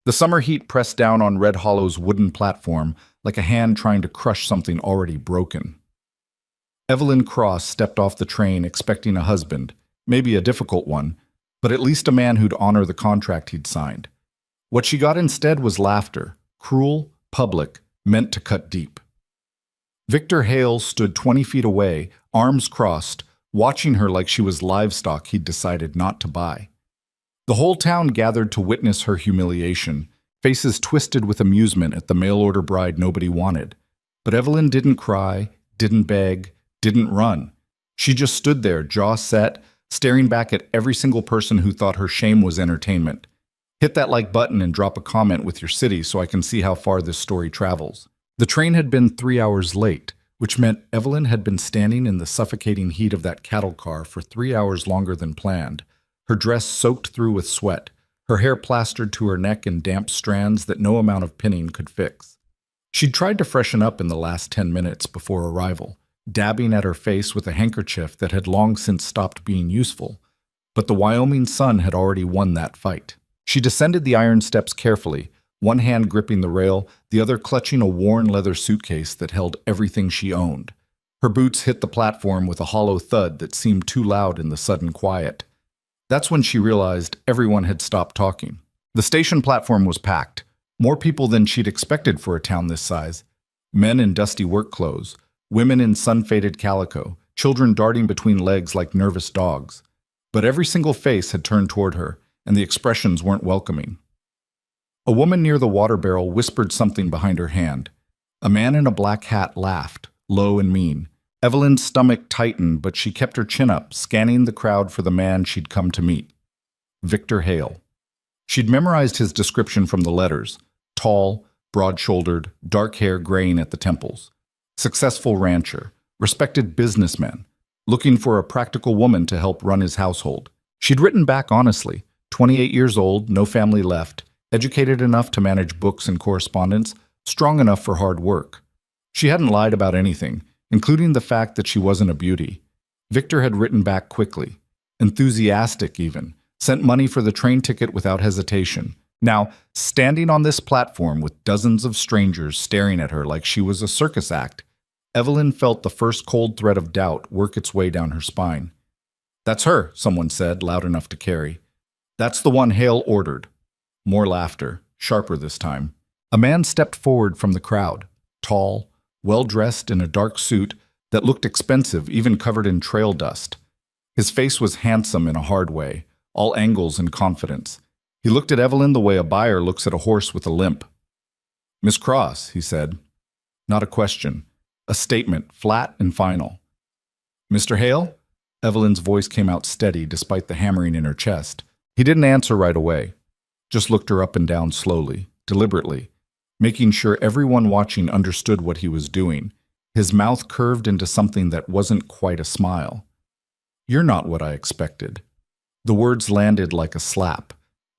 The summer heat pressed down on Red Hollow's wooden platform like a hand trying to crush something already broken. Evelyn Cross stepped off the train expecting a husband, maybe a difficult one, but at least a man who'd honor the contract he'd signed. What she got instead was laughter, cruel, public, meant to cut deep. Victor Hale stood 20 feet away, arms crossed, watching her like she was livestock he'd decided not to buy. The whole town gathered to witness her humiliation, faces twisted with amusement at the mail-order bride nobody wanted. But Evelyn didn't cry, didn't beg, didn't run. She just stood there, jaw set, staring back at every single person who thought her shame was entertainment. Hit that like button and drop a comment with your city so I can see how far this story travels. The train had been 3 hours late, which meant Evelyn had been standing in the suffocating heat of that cattle car for 3 hours longer than planned, her dress soaked through with sweat, her hair plastered to her neck in damp strands that no amount of pinning could fix. She'd tried to freshen up in the last 10 minutes before arrival, dabbing at her face with a handkerchief that had long since stopped being useful, but the Wyoming sun had already won that fight. She descended the iron steps carefully, one hand gripping the rail, the other clutching a worn leather suitcase that held everything she owned. Her boots hit the platform with a hollow thud that seemed too loud in the sudden quiet. That's when she realized everyone had stopped talking. The station platform was packed, more people than she'd expected for a town this size. Men in dusty work clothes, women in sun-faded calico, children darting between legs like nervous dogs. But every single face had turned toward her, and the expressions weren't welcoming. A woman near the water barrel whispered something behind her hand. A man in a black hat laughed, low and mean. Evelyn's stomach tightened, but she kept her chin up, scanning the crowd for the man she'd come to meet. Victor Hale. She'd memorized his description from the letters. Tall, broad-shouldered, dark hair graying at the temples. Successful rancher, respected businessman, looking for a practical woman to help run his household. She'd written back honestly, 28 years old, no family left, educated enough to manage books and correspondence, strong enough for hard work. She hadn't lied about anything, including the fact that she wasn't a beauty. Victor had written back quickly, enthusiastic even, sent money for the train ticket without hesitation. Now, standing on this platform with dozens of strangers staring at her like she was a circus act, Evelyn felt the first cold thread of doubt work its way down her spine. "That's her," someone said, loud enough to carry. "That's the one Hale ordered." More laughter, sharper this time. A man stepped forward from the crowd, tall, well-dressed in a dark suit that looked expensive, even covered in trail dust. His face was handsome in a hard way, all angles and confidence. He looked at Evelyn the way a buyer looks at a horse with a limp. "Miss Cross," he said. Not a question, a statement, flat and final. "Mr. Hale?" Evelyn's voice came out steady despite the hammering in her chest. He didn't answer right away, just looked her up and down slowly, deliberately, making sure everyone watching understood what he was doing. His mouth curved into something that wasn't quite a smile. "You're not what I expected." The words landed like a slap.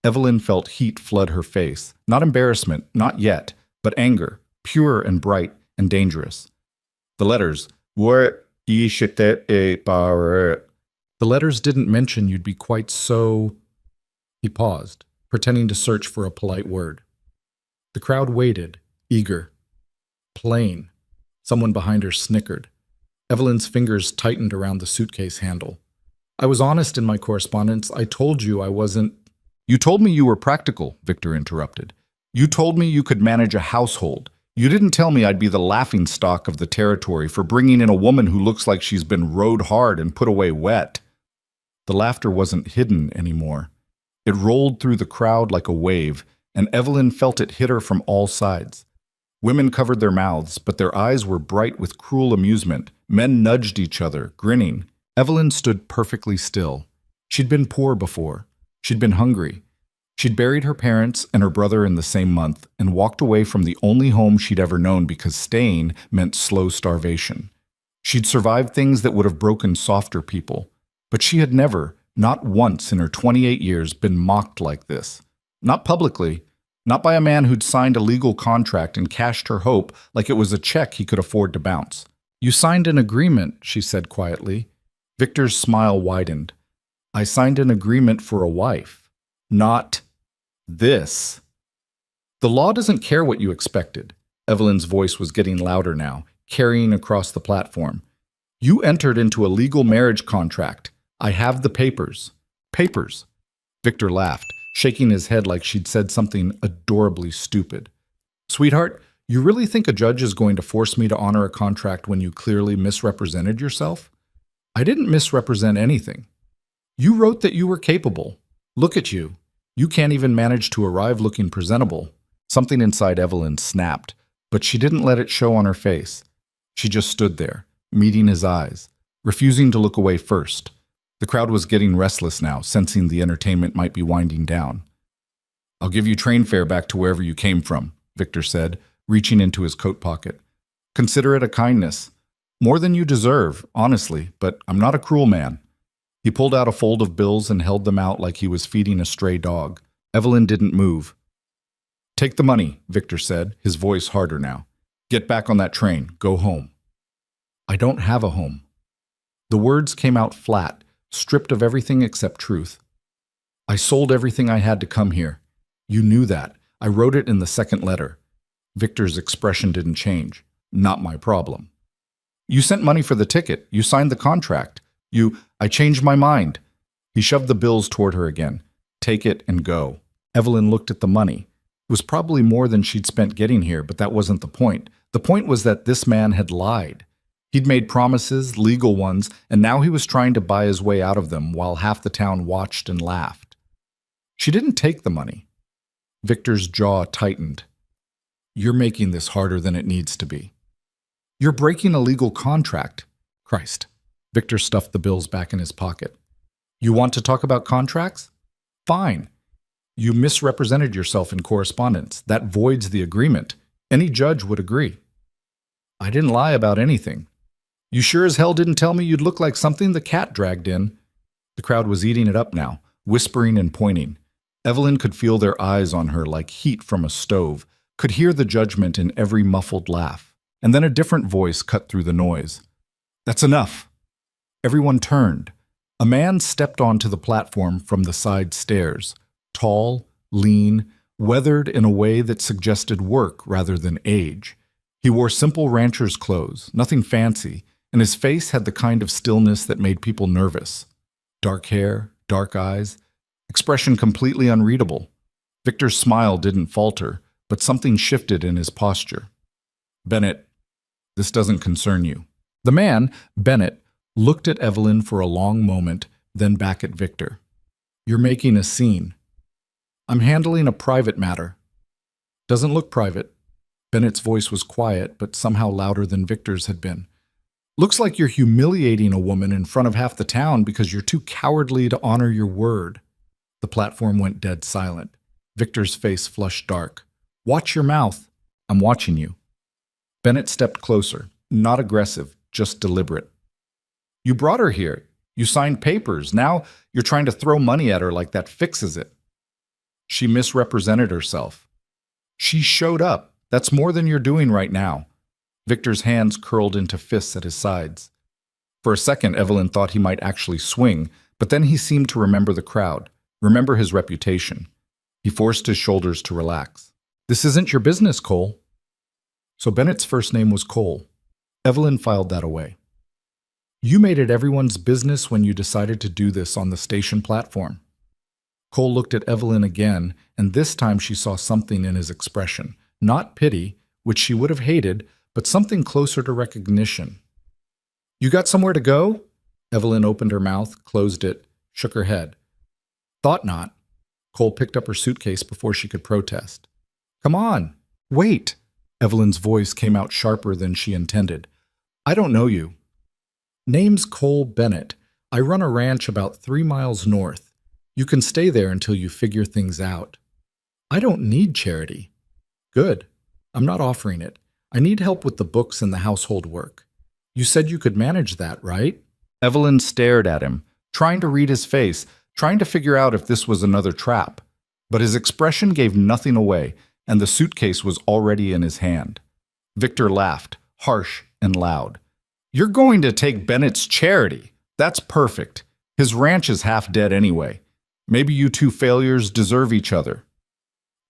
Evelyn felt heat flood her face. Not embarrassment, not yet, but anger, pure and bright and dangerous. The letters, the letters didn't mention you'd be quite so... He paused, pretending to search for a polite word. The crowd waited, eager. Plain. Someone behind her snickered. Evelyn's fingers tightened around the suitcase handle. "I was honest in my correspondence. I told you I wasn't..." "You told me you were practical," Victor interrupted. "You told me you could manage a household. You didn't tell me I'd be the laughingstock of the territory for bringing in a woman who looks like she's been rode hard and put away wet." The laughter wasn't hidden anymore. It rolled through the crowd like a wave, and Evelyn felt it hit her from all sides. Women covered their mouths, but their eyes were bright with cruel amusement. Men nudged each other, grinning. Evelyn stood perfectly still. She'd been poor before. She'd been hungry. She'd buried her parents and her brother in the same month and walked away from the only home she'd ever known because staying meant slow starvation. She'd survived things that would have broken softer people, but she had never, not once in her 28 years, been mocked like this. Not publicly, not by a man who'd signed a legal contract and cashed her hope like it was a check he could afford to bounce. "You signed an agreement," she said quietly. Victor's smile widened. "I signed an agreement for a wife. Not this." The law doesn't care what you expected. Evelyn's voice was getting louder now, carrying across the platform. You entered into a legal marriage contract. I have the papers. Papers. Victor laughed, shaking his head like she'd said something adorably stupid. Sweetheart, you really think a judge is going to force me to honor a contract when you clearly misrepresented yourself? I didn't misrepresent anything. You wrote that you were capable. Look at you. You can't even manage to arrive looking presentable. Something inside Evelyn snapped, but she didn't let it show on her face. She just stood there, meeting his eyes, refusing to look away first. The crowd was getting restless now, sensing the entertainment might be winding down. I'll give you train fare back to wherever you came from, Victor said, reaching into his coat pocket. Consider it a kindness. More than you deserve, honestly, but I'm not a cruel man. He pulled out a fold of bills and held them out like he was feeding a stray dog. Evelyn didn't move. Take the money, Victor said, his voice harder now. Get back on that train. Go home. I don't have a home. The words came out flat, stripped of everything except truth. I sold everything I had to come here. You knew that. I wrote it in the second letter. Victor's expression didn't change. Not my problem. You sent money for the ticket. You signed the contract. I changed my mind. He shoved the bills toward her again. Take it and go. Evelyn looked at the money. It was probably more than she'd spent getting here, but that wasn't the point. The point was that this man had lied. He'd made promises, legal ones, and now he was trying to buy his way out of them while half the town watched and laughed. She didn't take the money. Victor's jaw tightened. You're making this harder than it needs to be. You're breaking a legal contract. Christ. Victor stuffed the bills back in his pocket. You want to talk about contracts? Fine. You misrepresented yourself in correspondence. That voids the agreement. Any judge would agree. I didn't lie about anything. You sure as hell didn't tell me you'd look like something the cat dragged in. The crowd was eating it up now, whispering and pointing. Evelyn could feel their eyes on her like heat from a stove, could hear the judgment in every muffled laugh. And then a different voice cut through the noise. That's enough. Everyone turned. A man stepped onto the platform from the side stairs, tall, lean, weathered in a way that suggested work rather than age. He wore simple rancher's clothes, nothing fancy, and his face had the kind of stillness that made people nervous. Dark hair, dark eyes, expression completely unreadable. Victor's smile didn't falter, but something shifted in his posture. Bennett, this doesn't concern you. The man, Bennett, looked at Evelyn for a long moment, then back at Victor. You're making a scene. I'm handling a private matter. Doesn't look private. Bennett's voice was quiet, but somehow louder than Victor's had been. Looks like you're humiliating a woman in front of half the town because you're too cowardly to honor your word. The platform went dead silent. Victor's face flushed dark. Watch your mouth. I'm watching you. Bennett stepped closer, not aggressive, just deliberate. You brought her here. You signed papers. Now you're trying to throw money at her like that fixes it. She misrepresented herself. She showed up. That's more than you're doing right now. Victor's hands curled into fists at his sides. For a second, Evelyn thought he might actually swing, but then he seemed to remember the crowd, remember his reputation. He forced his shoulders to relax. This isn't your business, Cole. So Bennett's first name was Cole. Evelyn filed that away. You made it everyone's business when you decided to do this on the station platform. Cole looked at Evelyn again, and this time she saw something in his expression. Not pity, which she would have hated, but something closer to recognition. You got somewhere to go? Evelyn opened her mouth, closed it, shook her head. Thought not. Cole picked up her suitcase before she could protest. Come on, wait. Evelyn's voice came out sharper than she intended. I don't know you. Name's Cole Bennett. I run a ranch about 3 miles north. You can stay there until you figure things out. I don't need charity. Good. I'm not offering it. I need help with the books and the household work. You said you could manage that, right? Evelyn stared at him, trying to read his face, trying to figure out if this was another trap. But his expression gave nothing away, and the suitcase was already in his hand. Victor laughed, harsh and loud. You're going to take Bennett's charity. That's perfect. His ranch is half dead anyway. Maybe you two failures deserve each other.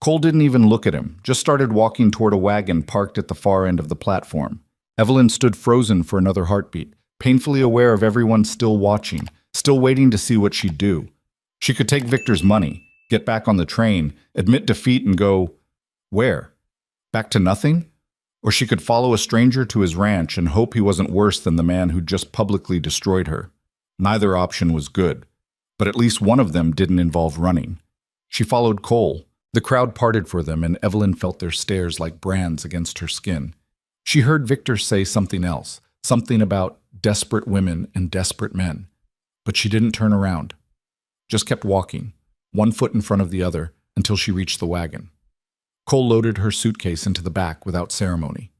Cole didn't even look at him, just started walking toward a wagon parked at the far end of the platform. Evelyn stood frozen for another heartbeat, painfully aware of everyone still watching, still waiting to see what she'd do. She could take Victor's money, get back on the train, admit defeat and go, where? Back to nothing? Or she could follow a stranger to his ranch and hope he wasn't worse than the man who'd just publicly destroyed her. Neither option was good, but at least one of them didn't involve running. She followed Cole. The crowd parted for them, and Evelyn felt their stares like brands against her skin. She heard Victor say something else, something about desperate women and desperate men. But she didn't turn around. Just kept walking, one foot in front of the other, until she reached the wagon. Cole loaded her suitcase into the back without ceremony.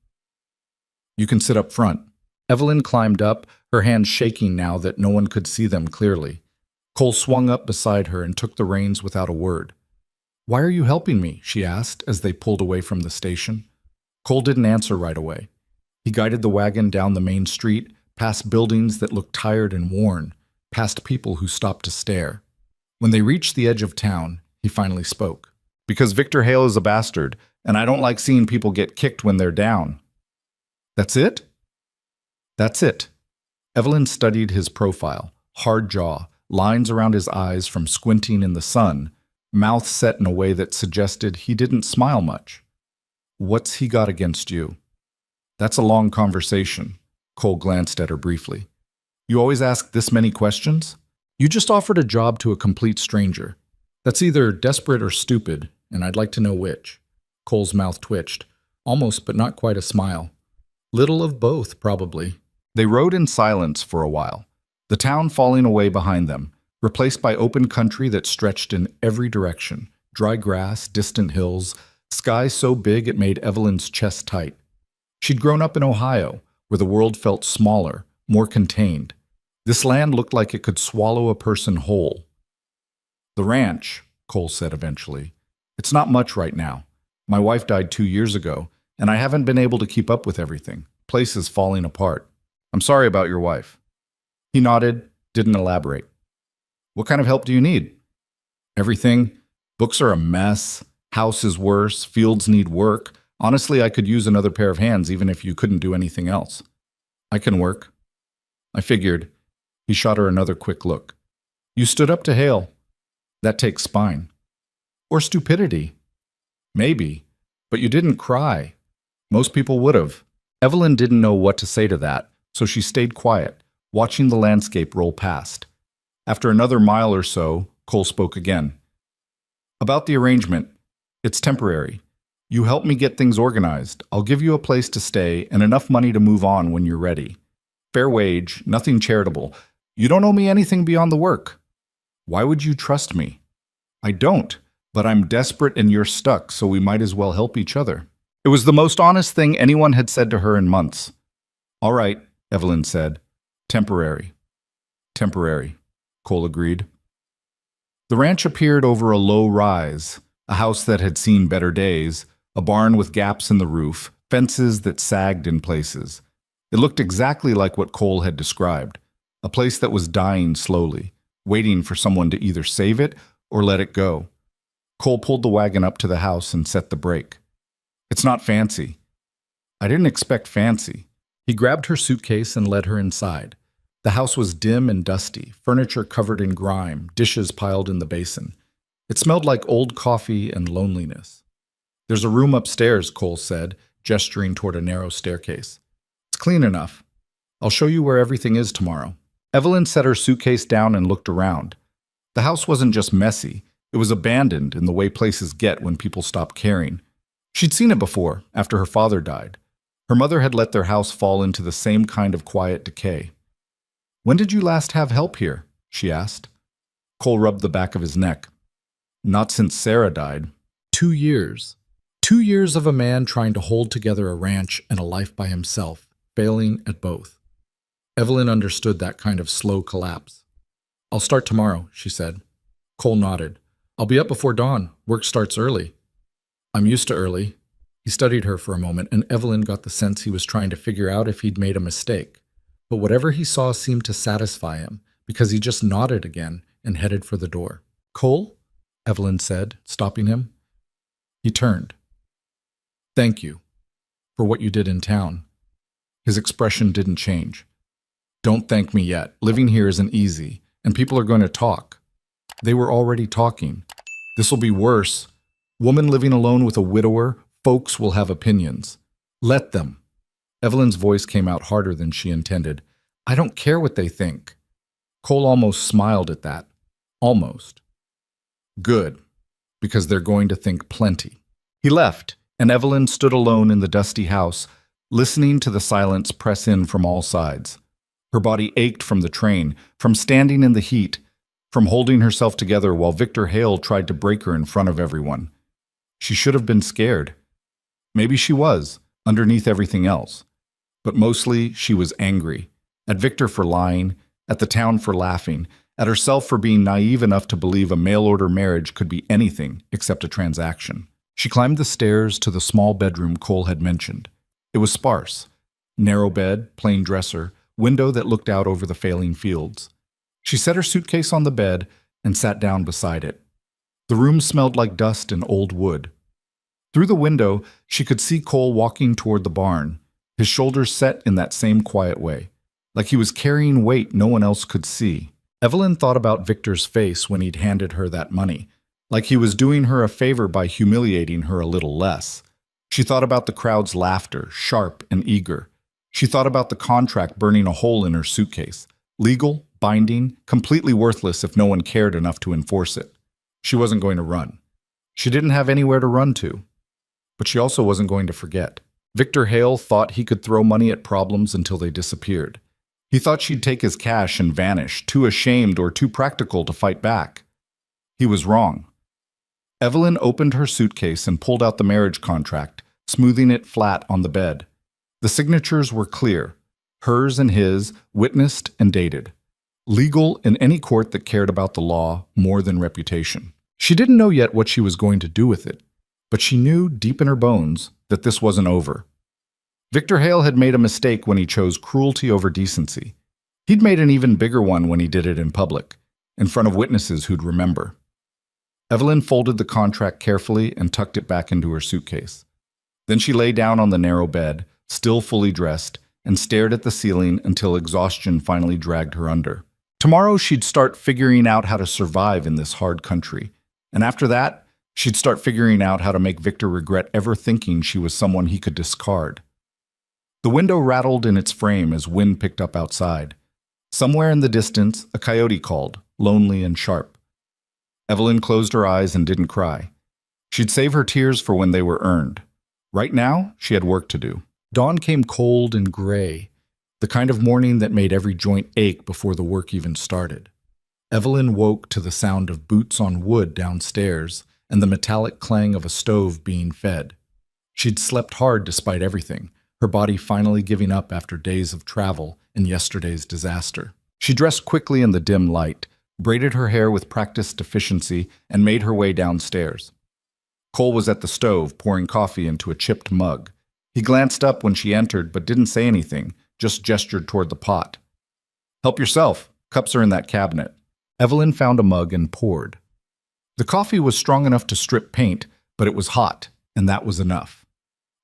You can sit up front. Evelyn climbed up, her hands shaking now that no one could see them clearly. Cole swung up beside her and took the reins without a word. Why are you helping me? She asked as they pulled away from the station. Cole didn't answer right away. He guided the wagon down the main street, past buildings that looked tired and worn, past people who stopped to stare. When they reached the edge of town, he finally spoke. Because Victor Hale is a bastard, and I don't like seeing people get kicked when they're down. That's it? That's it. Evelyn studied his profile, hard jaw, lines around his eyes from squinting in the sun, mouth set in a way that suggested he didn't smile much. What's he got against you? That's a long conversation. Cole glanced at her briefly. You always ask this many questions? You just offered a job to a complete stranger. That's either desperate or stupid, and I'd like to know which. Cole's mouth twitched, almost but not quite a smile. Little of both, probably. They rode in silence for a while, the town falling away behind them, replaced by open country that stretched in every direction, dry grass, distant hills, sky so big it made Evelyn's chest tight. She'd grown up in Ohio, where the world felt smaller, more contained. This land looked like it could swallow a person whole. The ranch, Cole said eventually. It's not much right now. My wife died 2 years ago, and I haven't been able to keep up with everything. Place is falling apart. I'm sorry about your wife. He nodded, didn't elaborate. What kind of help do you need? Everything. Books are a mess. House is worse. Fields need work. Honestly, I could use another pair of hands even if you couldn't do anything else. I can work. I figured. He shot her another quick look. You stood up to Hale. That takes spine. Or stupidity. Maybe. But you didn't cry. Most people would have. Evelyn didn't know what to say to that, so she stayed quiet, watching the landscape roll past. After another mile or so, Cole spoke again. About the arrangement. It's temporary. You help me get things organized. I'll give you a place to stay and enough money to move on when you're ready. Fair wage, nothing charitable. You don't owe me anything beyond the work. Why would you trust me? I don't, but I'm desperate and you're stuck, so we might as well help each other. It was the most honest thing anyone had said to her in months. All right, Evelyn said. Temporary. Temporary, Cole agreed. The ranch appeared over a low rise, a house that had seen better days, a barn with gaps in the roof, fences that sagged in places. It looked exactly like what Cole had described, a place that was dying slowly, waiting for someone to either save it or let it go. Cole pulled the wagon up to the house and set the brake. It's not fancy. I didn't expect fancy. He grabbed her suitcase and led her inside. The house was dim and dusty, furniture covered in grime, dishes piled in the basin. It smelled like old coffee and loneliness. There's a room upstairs, Cole said, gesturing toward a narrow staircase. It's clean enough. I'll show you where everything is tomorrow. Evelyn set her suitcase down and looked around. The house wasn't just messy. It was abandoned in the way places get when people stop caring. She'd seen it before, after her father died. Her mother had let their house fall into the same kind of quiet decay. When did you last have help here? She asked. Cole rubbed the back of his neck. Not since Sarah died. 2 years. 2 years of a man trying to hold together a ranch and a life by himself, failing at both. Evelyn understood that kind of slow collapse. I'll start tomorrow, she said. Cole nodded. I'll be up before dawn. Work starts early. I'm used to early. He studied her for a moment, and Evelyn got the sense he was trying to figure out if he'd made a mistake. But whatever he saw seemed to satisfy him, because he just nodded again and headed for the door. Cole? Evelyn said, stopping him. He turned. Thank you for what you did in town. His expression didn't change. Don't thank me yet. Living here isn't easy, and people are going to talk. They were already talking. This will be worse. Woman living alone with a widower, folks will have opinions. Let them. Evelyn's voice came out harder than she intended. I don't care what they think. Cole almost smiled at that. Almost. Good, because they're going to think plenty. He left, and Evelyn stood alone in the dusty house, listening to the silence press in from all sides. Her body ached from the train, from standing in the heat, from holding herself together while Victor Hale tried to break her in front of everyone. She should have been scared. Maybe she was, underneath everything else. But mostly she was angry. At Victor for lying, at the town for laughing, at herself for being naive enough to believe a mail-order marriage could be anything except a transaction. She climbed the stairs to the small bedroom Cole had mentioned. It was sparse. Narrow bed, plain dresser, window that looked out over the failing fields. She set her suitcase on the bed and sat down beside it. The room smelled like dust and old wood. Through the window, she could see Cole walking toward the barn, his shoulders set in that same quiet way, like he was carrying weight no one else could see. Evelyn thought about Victor's face when he'd handed her that money, like he was doing her a favor by humiliating her a little less. She thought about the crowd's laughter, sharp and eager. She thought about the contract burning a hole in her suitcase, legal, binding, completely worthless if no one cared enough to enforce it. She wasn't going to run. She didn't have anywhere to run to. But she also wasn't going to forget. Victor Hale thought he could throw money at problems until they disappeared. He thought she'd take his cash and vanish, too ashamed or too practical to fight back. He was wrong. Evelyn opened her suitcase and pulled out the marriage contract, smoothing it flat on the bed. The signatures were clear, hers and his, witnessed and dated. Legal in any court that cared about the law more than reputation. She didn't know yet what she was going to do with it, but she knew deep in her bones that this wasn't over. Victor Hale had made a mistake when he chose cruelty over decency. He'd made an even bigger one when he did it in public, in front of witnesses who'd remember. Evelyn folded the contract carefully and tucked it back into her suitcase. Then she lay down on the narrow bed, still fully dressed, and stared at the ceiling until exhaustion finally dragged her under. Tomorrow she'd start figuring out how to survive in this hard country, and after that, she'd start figuring out how to make Victor regret ever thinking she was someone he could discard. The window rattled in its frame as wind picked up outside. Somewhere in the distance, a coyote called, lonely and sharp. Evelyn closed her eyes and didn't cry. She'd save her tears for when they were earned. Right now, she had work to do. Dawn came cold and gray, the kind of morning that made every joint ache before the work even started. Evelyn woke to the sound of boots on wood downstairs and the metallic clang of a stove being fed. She'd slept hard despite everything, her body finally giving up after days of travel and yesterday's disaster. She dressed quickly in the dim light, braided her hair with practiced efficiency, and made her way downstairs. Cole was at the stove, pouring coffee into a chipped mug. He glanced up when she entered, but didn't say anything, just gestured toward the pot. Help yourself. Cups are in that cabinet. Evelyn found a mug and poured. The coffee was strong enough to strip paint, but it was hot, and that was enough.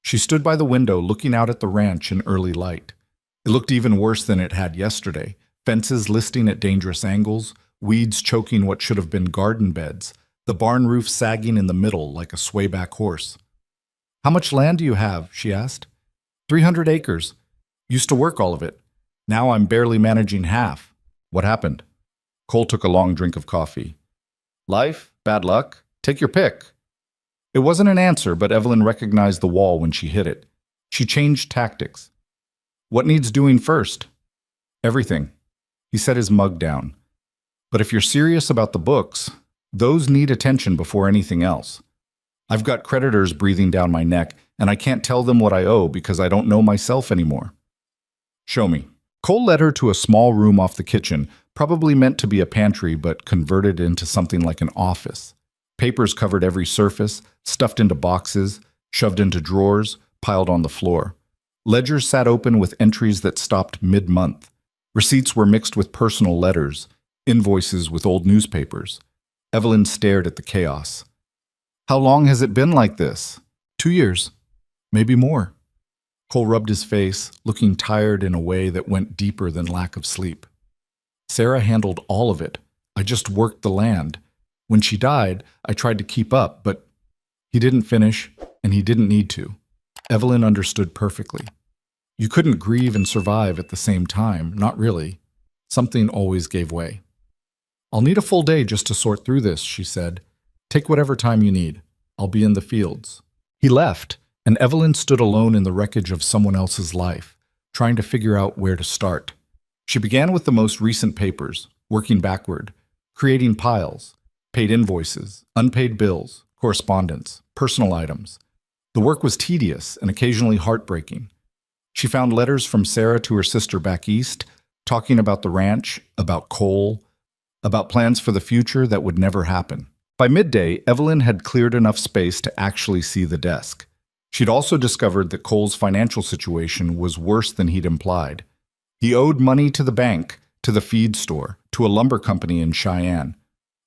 She stood by the window looking out at the ranch in early light. It looked even worse than it had yesterday. Fences listing at dangerous angles, weeds choking what should have been garden beds, the barn roof sagging in the middle like a swayback horse. How much land do you have? She asked. 300 acres. Used to work all of it. Now I'm barely managing half. What happened? Cole took a long drink of coffee. Life? Bad luck? Take your pick. It wasn't an answer, but Evelyn recognized the wall when she hit it. She changed tactics. What needs doing first? Everything. He set his mug down. But if you're serious about the books, those need attention before anything else. I've got creditors breathing down my neck, and I can't tell them what I owe because I don't know myself anymore. Show me. Cole led her to a small room off the kitchen, probably meant to be a pantry but converted into something like an office. Papers covered every surface, stuffed into boxes, shoved into drawers, piled on the floor. Ledgers sat open with entries that stopped mid-month. Receipts were mixed with personal letters, invoices with old newspapers. Evelyn stared at the chaos. How long has it been like this? 2 years. Maybe more. Cole rubbed his face, looking tired in a way that went deeper than lack of sleep. Sarah handled all of it. I just worked the land. When she died, I tried to keep up, but he didn't finish, and he didn't need to. Evelyn understood perfectly. You couldn't grieve and survive at the same time, not really. Something always gave way. I'll need a full day just to sort through this, she said. Take whatever time you need. I'll be in the fields. He left, and Evelyn stood alone in the wreckage of someone else's life, trying to figure out where to start. She began with the most recent papers, working backward, creating piles, paid invoices, unpaid bills, correspondence, personal items. The work was tedious and occasionally heartbreaking. She found letters from Sarah to her sister back east, talking about the ranch, about Cole, about plans for the future that would never happen. By midday, Evelyn had cleared enough space to actually see the desk. She'd also discovered that Cole's financial situation was worse than he'd implied. He owed money to the bank, to the feed store, to a lumber company in Cheyenne.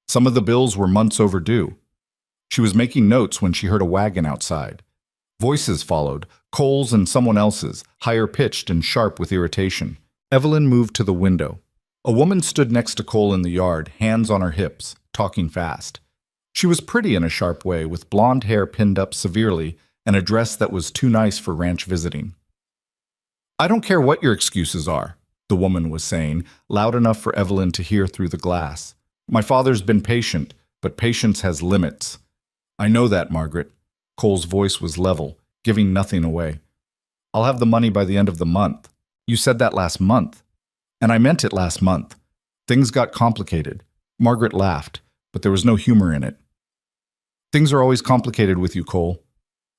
Some of the bills were months overdue. She was making notes when she heard a wagon outside. Voices followed, Cole's and someone else's, higher-pitched and sharp with irritation. Evelyn moved to the window. A woman stood next to Cole in the yard, hands on her hips, talking fast. She was pretty in a sharp way, with blonde hair pinned up severely and a dress that was too nice for ranch visiting. I don't care what your excuses are, the woman was saying, loud enough for Evelyn to hear through the glass. My father's been patient, but patience has limits. I know that, Margaret. Cole's voice was level, giving nothing away. I'll have the money by the end of the month. You said that last month. And I meant it last month. Things got complicated. Margaret laughed, but there was no humor in it. Things are always complicated with you, Cole.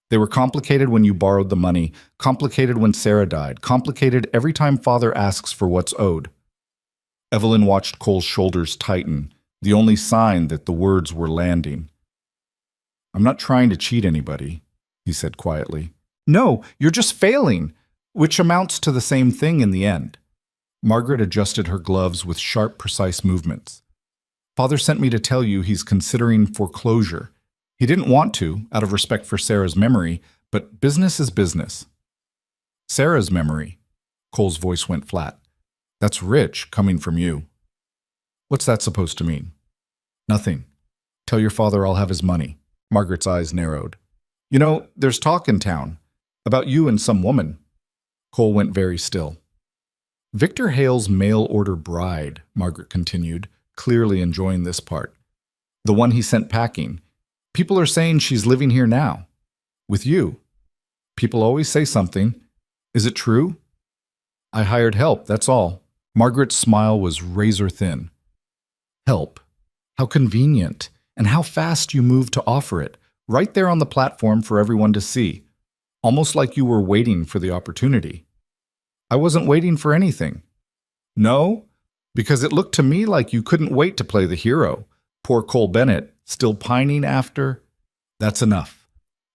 They were complicated when you borrowed the money, complicated when Sarah died, complicated every time Father asks for what's owed. Evelyn watched Cole's shoulders tighten, the only sign that the words were landing. I'm not trying to cheat anybody, he said quietly. No, you're just failing, which amounts to the same thing in the end. Margaret adjusted her gloves with sharp, precise movements. Father sent me to tell you he's considering foreclosure. He didn't want to, out of respect for Sarah's memory, but business is business. Sarah's memory. Cole's voice went flat. That's rich, coming from you. What's that supposed to mean? Nothing. Tell your father I'll have his money. Margaret's eyes narrowed. You know, there's talk in town. About you and some woman. Cole went very still. Victor Hale's mail-order bride, Margaret continued, clearly enjoying this part. The one he sent packing. People are saying she's living here now. With you. People always say something. Is it true? I hired help, that's all. Margaret's smile was razor-thin. Help. How convenient. And how fast you moved to offer it. Right there on the platform for everyone to see. Almost like you were waiting for the opportunity. I wasn't waiting for anything. No? Because it looked to me like you couldn't wait to play the hero. Poor Cole Bennett, still pining after? That's enough.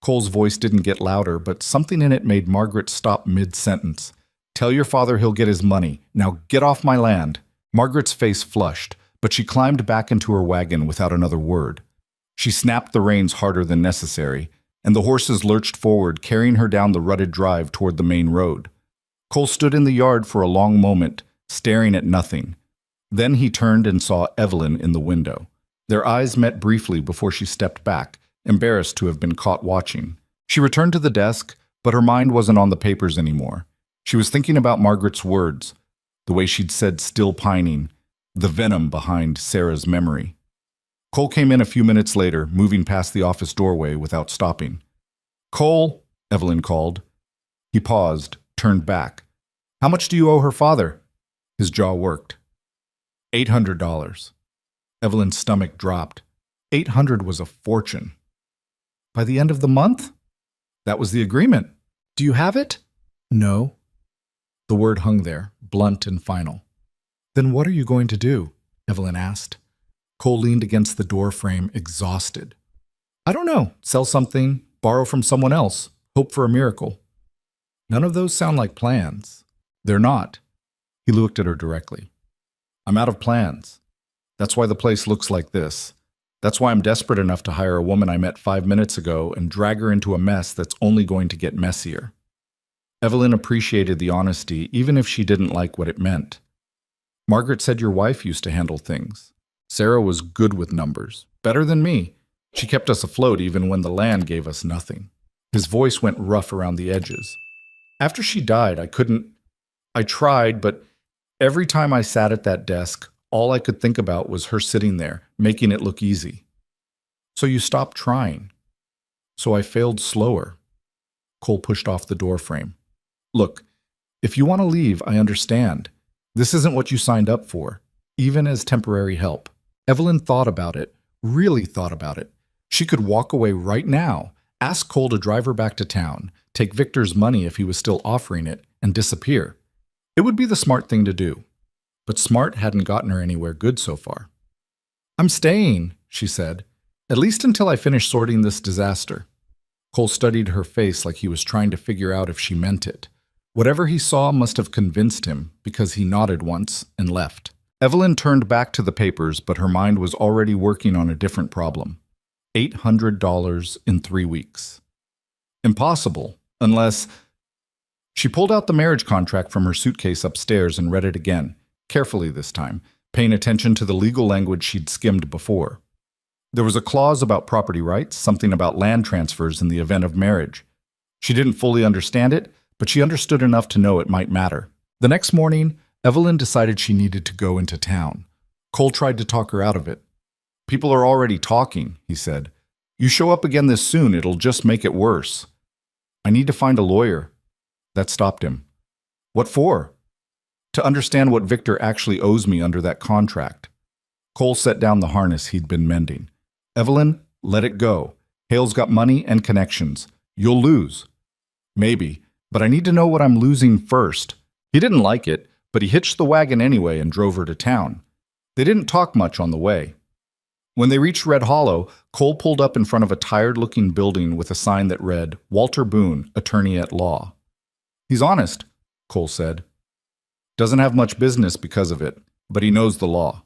Cole's voice didn't get louder, but something in it made Margaret stop mid-sentence. Tell your father he'll get his money. Now get off my land. Margaret's face flushed, but she climbed back into her wagon without another word. She snapped the reins harder than necessary, and the horses lurched forward, carrying her down the rutted drive toward the main road. Cole stood in the yard for a long moment, staring at nothing. Then he turned and saw Evelyn in the window. Their eyes met briefly before she stepped back, embarrassed to have been caught watching. She returned to the desk, but her mind wasn't on the papers anymore. She was thinking about Margaret's words, the way she'd said still pining, the venom behind Sarah's memory. Cole came in a few minutes later, moving past the office doorway without stopping. Cole, Evelyn called. He paused, turned back. How much do you owe her father? His jaw worked. $800. Evelyn's stomach dropped. $800 was a fortune. By the end of the month? That was the agreement. Do you have it? No. The word hung there, blunt and final. Then what are you going to do? Evelyn asked. Cole leaned against the door frame, exhausted. I don't know. Sell something, borrow from someone else, hope for a miracle. None of those sound like plans. They're not. He looked at her directly. I'm out of plans. That's why the place looks like this. That's why I'm desperate enough to hire a woman I met 5 minutes ago and drag her into a mess that's only going to get messier. Evelyn appreciated the honesty, even if she didn't like what it meant. Margaret said your wife used to handle things. Sarah was good with numbers, better than me. She kept us afloat even when the land gave us nothing. His voice went rough around the edges. After she died, I tried, but every time I sat at that desk, all I could think about was her sitting there, making it look easy. So you stopped trying. So I failed slower. Cole pushed off the door frame. Look, if you want to leave, I understand. This isn't what you signed up for, even as temporary help. Evelyn thought about it, really thought about it. She could walk away right now, ask Cole to drive her back to town, take Victor's money if he was still offering it, and disappear. It would be the smart thing to do. But smart hadn't gotten her anywhere good so far. I'm staying, she said, at least until I finish sorting this disaster. Cole studied her face like he was trying to figure out if she meant it. Whatever he saw must have convinced him, because he nodded once and left. Evelyn turned back to the papers, but her mind was already working on a different problem. $800 in 3 weeks. Impossible, unless... She pulled out the marriage contract from her suitcase upstairs and read it again, carefully this time, paying attention to the legal language she'd skimmed before. There was a clause about property rights, something about land transfers in the event of marriage. She didn't fully understand it, but she understood enough to know it might matter. The next morning, Evelyn decided she needed to go into town. Cole tried to talk her out of it. People are already talking, he said. You show up again this soon, it'll just make it worse. I need to find a lawyer. That stopped him. What for? To understand what Victor actually owes me under that contract. Cole set down the harness he'd been mending. Evelyn, let it go. Hale's got money and connections. You'll lose. Maybe, but I need to know what I'm losing first. He didn't like it, but he hitched the wagon anyway and drove her to town. They didn't talk much on the way. When they reached Red Hollow, Cole pulled up in front of a tired-looking building with a sign that read, Walter Boone, Attorney at Law. He's honest, Cole said. Doesn't have much business because of it, but he knows the law.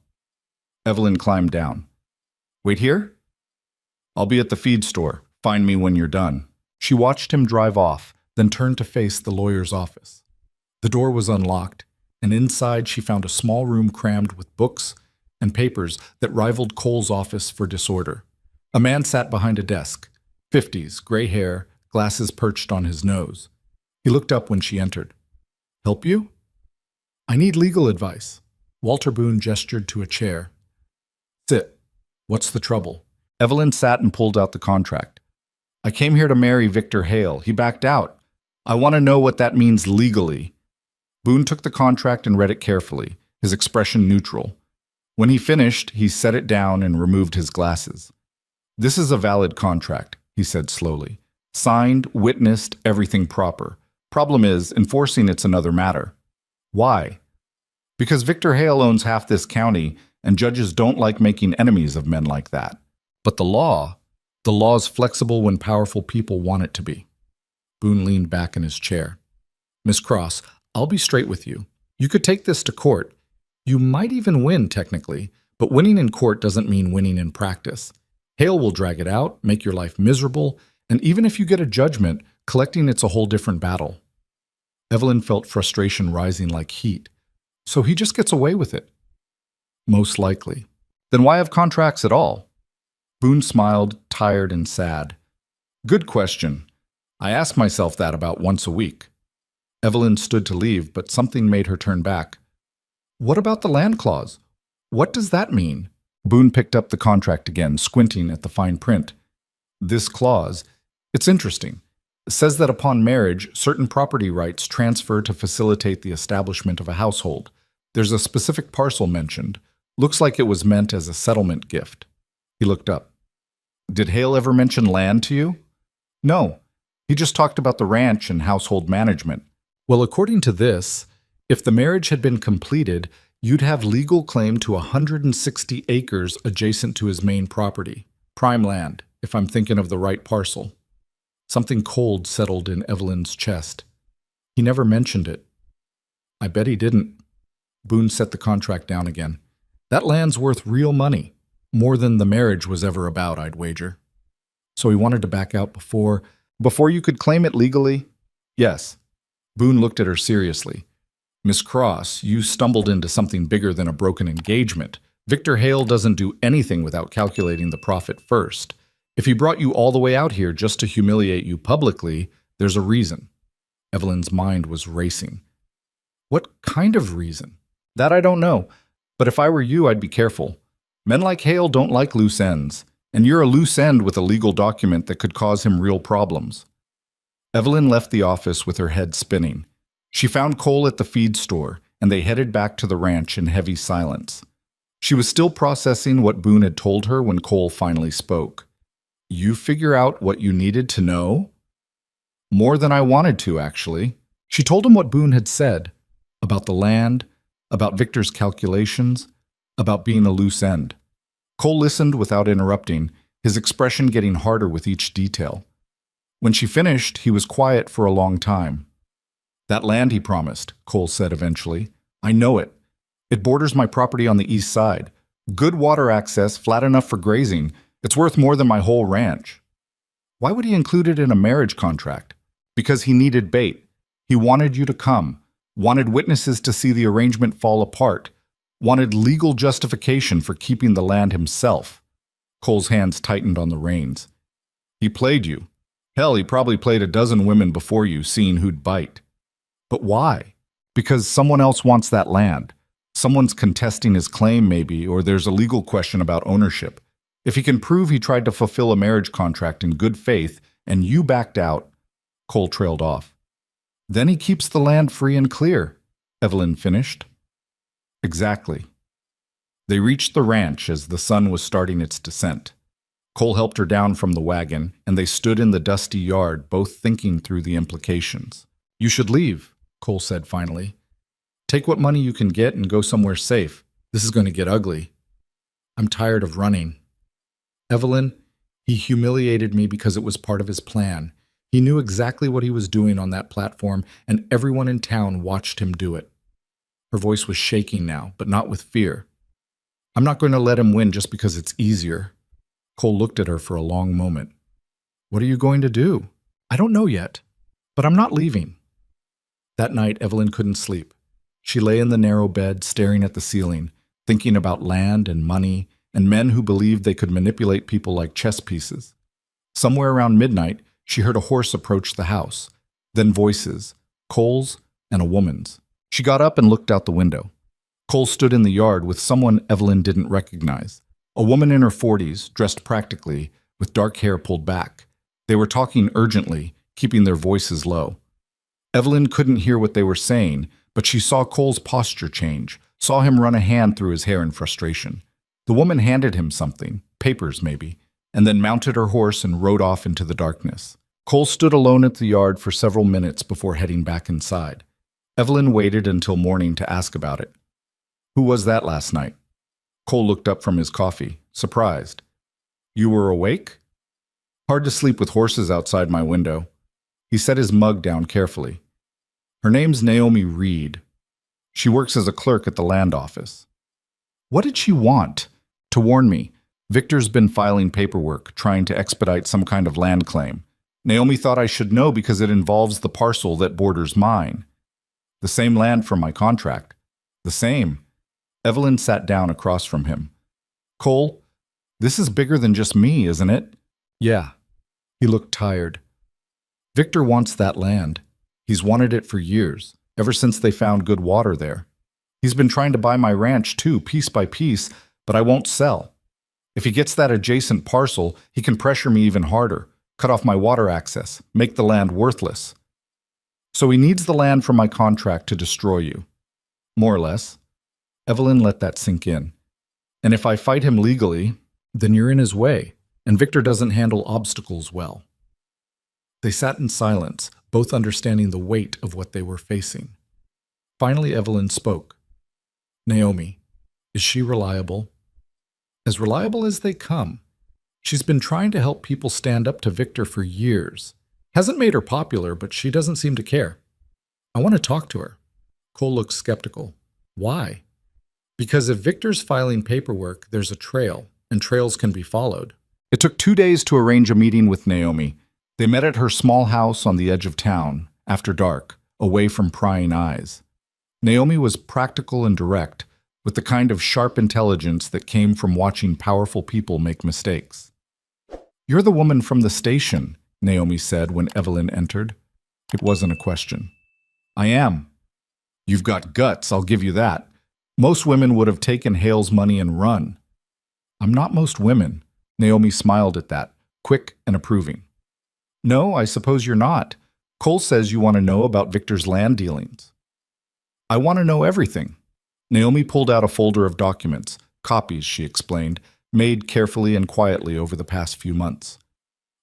Evelyn climbed down. Wait here? I'll be at the feed store. Find me when you're done. She watched him drive off, then turned to face the lawyer's office. The door was unlocked, and inside she found a small room crammed with books and papers that rivaled Cole's office for disorder. A man sat behind a desk, 50s, gray hair, glasses perched on his nose. He looked up when she entered. Help you? I need legal advice. Walter Boone gestured to a chair. Sit. What's the trouble? Evelyn sat and pulled out the contract. I came here to marry Victor Hale. He backed out. I want to know what that means legally. Boone took the contract and read it carefully, his expression neutral. When he finished, he set it down and removed his glasses. This is a valid contract, he said slowly. Signed, witnessed, everything proper. Problem is, enforcing it's another matter. Why? Because Victor Hale owns half this county, and judges don't like making enemies of men like that. But the law's flexible when powerful people want it to be. Boone leaned back in his chair. Miss Cross, I'll be straight with you. You could take this to court. You might even win, technically, but winning in court doesn't mean winning in practice. Hale will drag it out, make your life miserable, and even if you get a judgment, collecting it's a whole different battle. Evelyn felt frustration rising like heat. So he just gets away with it? Most likely. Then why have contracts at all? Boone smiled, tired and sad. Good question. I ask myself that about once a week. Evelyn stood to leave, but something made her turn back. What about the land clause? What does that mean? Boone picked up the contract again, squinting at the fine print. This clause, it's interesting. It says that upon marriage, certain property rights transfer to facilitate the establishment of a household. There's a specific parcel mentioned. Looks like it was meant as a settlement gift. He looked up. Did Hale ever mention land to you? No. He just talked about the ranch and household management. Well, according to this, if the marriage had been completed, you'd have legal claim to 160 acres adjacent to his main property. Prime land, if I'm thinking of the right parcel. Something cold settled in Evelyn's chest. He never mentioned it. I bet he didn't. Boone set the contract down again. That land's worth real money. More than the marriage was ever about, I'd wager. So he wanted to back out before you could claim it legally? Yes. Boone looked at her seriously. Miss Cross, you stumbled into something bigger than a broken engagement. Victor Hale doesn't do anything without calculating the profit first. If he brought you all the way out here just to humiliate you publicly, there's a reason. Evelyn's mind was racing. What kind of reason? That I don't know. But if I were you, I'd be careful. Men like Hale don't like loose ends, and you're a loose end with a legal document that could cause him real problems. Evelyn left the office with her head spinning. She found Cole at the feed store, and they headed back to the ranch in heavy silence. She was still processing what Boone had told her when Cole finally spoke. You figure out what you needed to know? More than I wanted to, actually. She told him what Boone had said, about the land, about Victor's calculations, about being a loose end. Cole listened without interrupting, his expression getting harder with each detail. When she finished, he was quiet for a long time. That land he promised, Cole said eventually. I know it. It borders my property on the east side. Good water access, flat enough for grazing. It's worth more than my whole ranch. Why would he include it in a marriage contract? Because he needed bait. He wanted you to come, wanted witnesses to see the arrangement fall apart, wanted legal justification for keeping the land himself. Cole's hands tightened on the reins. He played you. Hell, he probably played a dozen women before you, seeing who'd bite. But why? Because someone else wants that land. Someone's contesting his claim, maybe, or there's a legal question about ownership. If he can prove he tried to fulfill a marriage contract in good faith and you backed out, Cole trailed off. Then he keeps the land free and clear, Evelyn finished. Exactly. They reached the ranch as the sun was starting its descent. Cole helped her down from the wagon, and they stood in the dusty yard, both thinking through the implications. You should leave, Cole said finally. Take what money you can get and go somewhere safe. This is going to get ugly. I'm tired of running. Evelyn, he humiliated me because it was part of his plan. He knew exactly what he was doing on that platform, and everyone in town watched him do it. Her voice was shaking now, but not with fear. I'm not going to let him win just because it's easier. Cole looked at her for a long moment. What are you going to do? I don't know yet, but I'm not leaving. That night, Evelyn couldn't sleep. She lay in the narrow bed, staring at the ceiling, thinking about land and money and men who believed they could manipulate people like chess pieces. Somewhere around midnight, she heard a horse approach the house, then voices, Cole's and a woman's. She got up and looked out the window. Cole stood in the yard with someone Evelyn didn't recognize. A woman in her 40s, dressed practically, with dark hair pulled back. They were talking urgently, keeping their voices low. Evelyn couldn't hear what they were saying, but she saw Cole's posture change, saw him run a hand through his hair in frustration. The woman handed him something, papers maybe, and then mounted her horse and rode off into the darkness. Cole stood alone at the yard for several minutes before heading back inside. Evelyn waited until morning to ask about it. Who was that last night? Cole looked up from his coffee, surprised. You were awake? Hard to sleep with horses outside my window. He set his mug down carefully. Her name's Naomi Reed. She works as a clerk at the land office. What did she want? To warn me. Victor's been filing paperwork, trying to expedite some kind of land claim. Naomi thought I should know because it involves the parcel that borders mine. The same land from my contract. The same. Evelyn sat down across from him. Cole, this is bigger than just me, isn't it? Yeah. He looked tired. Victor wants that land. He's wanted it for years, ever since they found good water there. He's been trying to buy my ranch too, piece by piece, but I won't sell. If he gets that adjacent parcel, he can pressure me even harder, cut off my water access, make the land worthless. So he needs the land from my contract to destroy you. More or less. Evelyn let that sink in. And if I fight him legally, then you're in his way, and Victor doesn't handle obstacles well. They sat in silence, both understanding the weight of what they were facing. Finally, Evelyn spoke. Naomi, is she reliable? As reliable as they come. She's been trying to help people stand up to Victor for years. Hasn't made her popular, but she doesn't seem to care. I want to talk to her. Cole looked skeptical. Why? Because if Victor's filing paperwork, there's a trail, and trails can be followed. It took 2 days to arrange a meeting with Naomi. They met at her small house on the edge of town, after dark, away from prying eyes. Naomi was practical and direct, with the kind of sharp intelligence that came from watching powerful people make mistakes. "You're the woman from the station," Naomi said when Evelyn entered. It wasn't a question. "I am." "You've got guts, I'll give you that. Most women would have taken Hale's money and run." "I'm not most women." Naomi smiled at that, quick and approving. "No, I suppose you're not. Cole says you want to know about Victor's land dealings." "I want to know everything." Naomi pulled out a folder of documents, copies, she explained, made carefully and quietly over the past few months.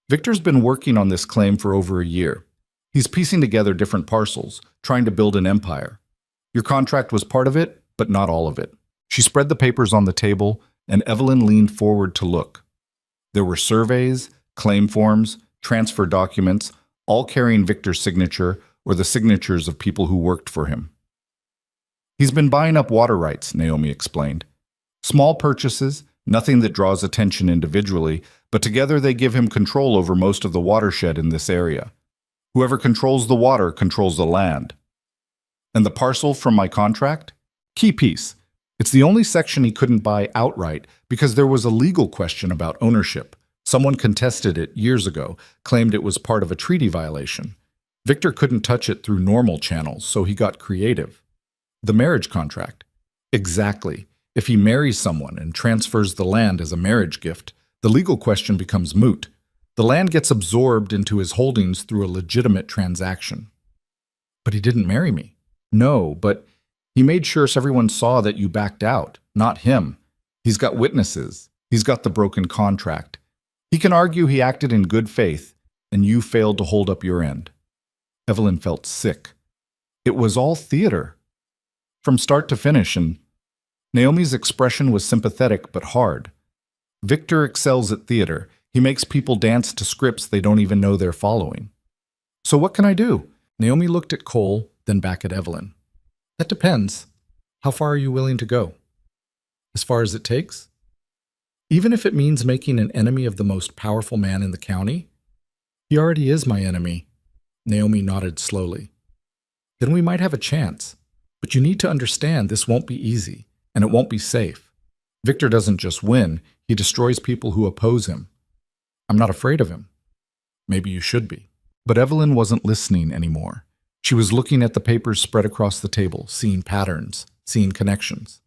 "Victor's been working on this claim for over a year. He's piecing together different parcels, trying to build an empire. Your contract was part of it, but not all of it." She spread the papers on the table, and Evelyn leaned forward to look. There were surveys, claim forms, transfer documents, all carrying Victor's signature or the signatures of people who worked for him. "He's been buying up water rights," Naomi explained. "Small purchases, nothing that draws attention individually, but together they give him control over most of the watershed in this area. Whoever controls the water controls the land." "And the parcel from my contract?" "Key piece. It's the only section he couldn't buy outright because there was a legal question about ownership. Someone contested it years ago, claimed it was part of a treaty violation. Victor couldn't touch it through normal channels, so he got creative." "The marriage contract?" "Exactly. If he marries someone and transfers the land as a marriage gift, the legal question becomes moot. The land gets absorbed into his holdings through a legitimate transaction." "But he didn't marry me." "No, but he made sure everyone saw that you backed out, not him. He's got witnesses. He's got the broken contract. He can argue he acted in good faith, and you failed to hold up your end." Evelyn felt sick. It was all theater, from start to finish, and Naomi's expression was sympathetic but hard. "Victor excels at theater. He makes people dance to scripts they don't even know they're following." "So what can I do?" Naomi looked at Cole, then back at Evelyn. "That depends. How far are you willing to go?" "As far as it takes?" "Even if it means making an enemy of the most powerful man in the county?" "He already is my enemy." Naomi nodded slowly. "Then we might have a chance. But you need to understand this won't be easy, and it won't be safe. Victor doesn't just win, he destroys people who oppose him. I'm not afraid of him." "Maybe you should be." But Evelyn wasn't listening anymore. She was looking at the papers spread across the table, seeing patterns, seeing connections.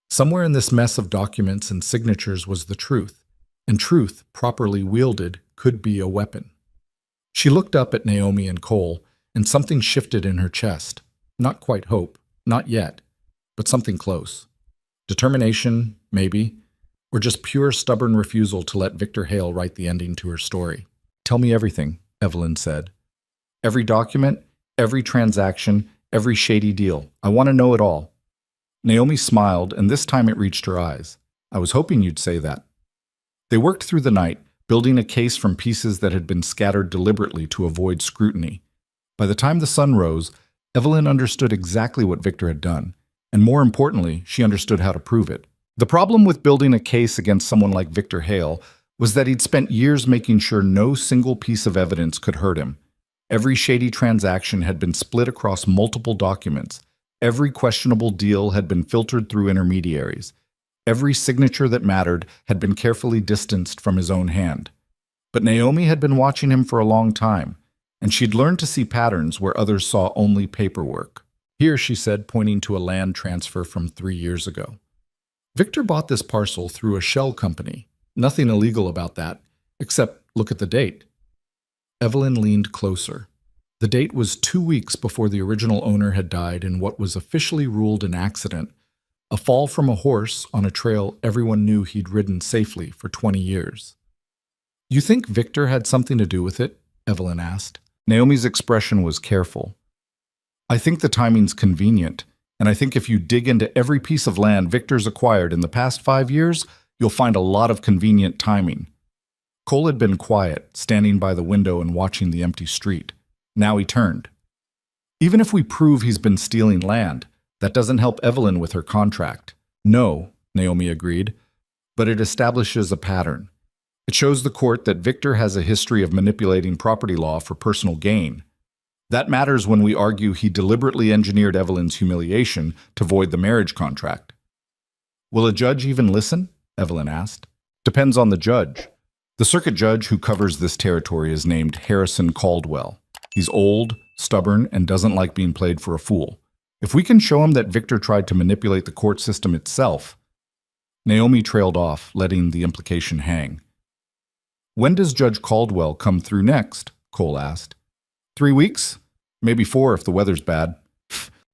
Somewhere in this mess of documents and signatures was the truth, and truth, properly wielded, could be a weapon. She looked up at Naomi and Cole, and something shifted in her chest. Not quite hope, not yet, but something close. Determination, maybe, or just pure stubborn refusal to let Victor Hale write the ending to her story. "Tell me everything," Evelyn said. "Every document, every transaction, every shady deal. I want to know it all." Naomi smiled, and this time it reached her eyes. "I was hoping you'd say that." They worked through the night, building a case from pieces that had been scattered deliberately to avoid scrutiny. By the time the sun rose, Evelyn understood exactly what Victor had done, and more importantly, she understood how to prove it. The problem with building a case against someone like Victor Hale was that he'd spent years making sure no single piece of evidence could hurt him. Every shady transaction had been split across multiple documents. Every questionable deal had been filtered through intermediaries. Every signature that mattered had been carefully distanced from his own hand. But Naomi had been watching him for a long time, and she'd learned to see patterns where others saw only paperwork. "Here," she said, pointing to a land transfer from 3 years ago. "Victor bought this parcel through a shell company. Nothing illegal about that, except look at the date." Evelyn leaned closer. The date was 2 weeks before the original owner had died in what was officially ruled an accident, a fall from a horse on a trail everyone knew he'd ridden safely for 20 years. "You think Victor had something to do with it?" Evelyn asked. Naomi's expression was careful. "I think the timing's convenient, and I think if you dig into every piece of land Victor's acquired in the past 5 years, you'll find a lot of convenient timing." Cole had been quiet, standing by the window and watching the empty street. Now he turned. "Even if we prove he's been stealing land, that doesn't help Evelyn with her contract." "No," Naomi agreed. but it establishes a pattern. It shows the court that Victor has a history of manipulating property law for personal gain. That matters when we argue he deliberately engineered Evelyn's humiliation to void the marriage contract. Will a judge even listen? Evelyn asked. Depends on the judge. The circuit judge who covers this territory is named Harrison Caldwell. He's old, stubborn, and doesn't like being played for a fool. If we can show him that Victor tried to manipulate the court system itself. Naomi trailed off, letting the implication hang. When does Judge Caldwell come through next? Cole asked. 3 weeks? Maybe 4 if the weather's bad.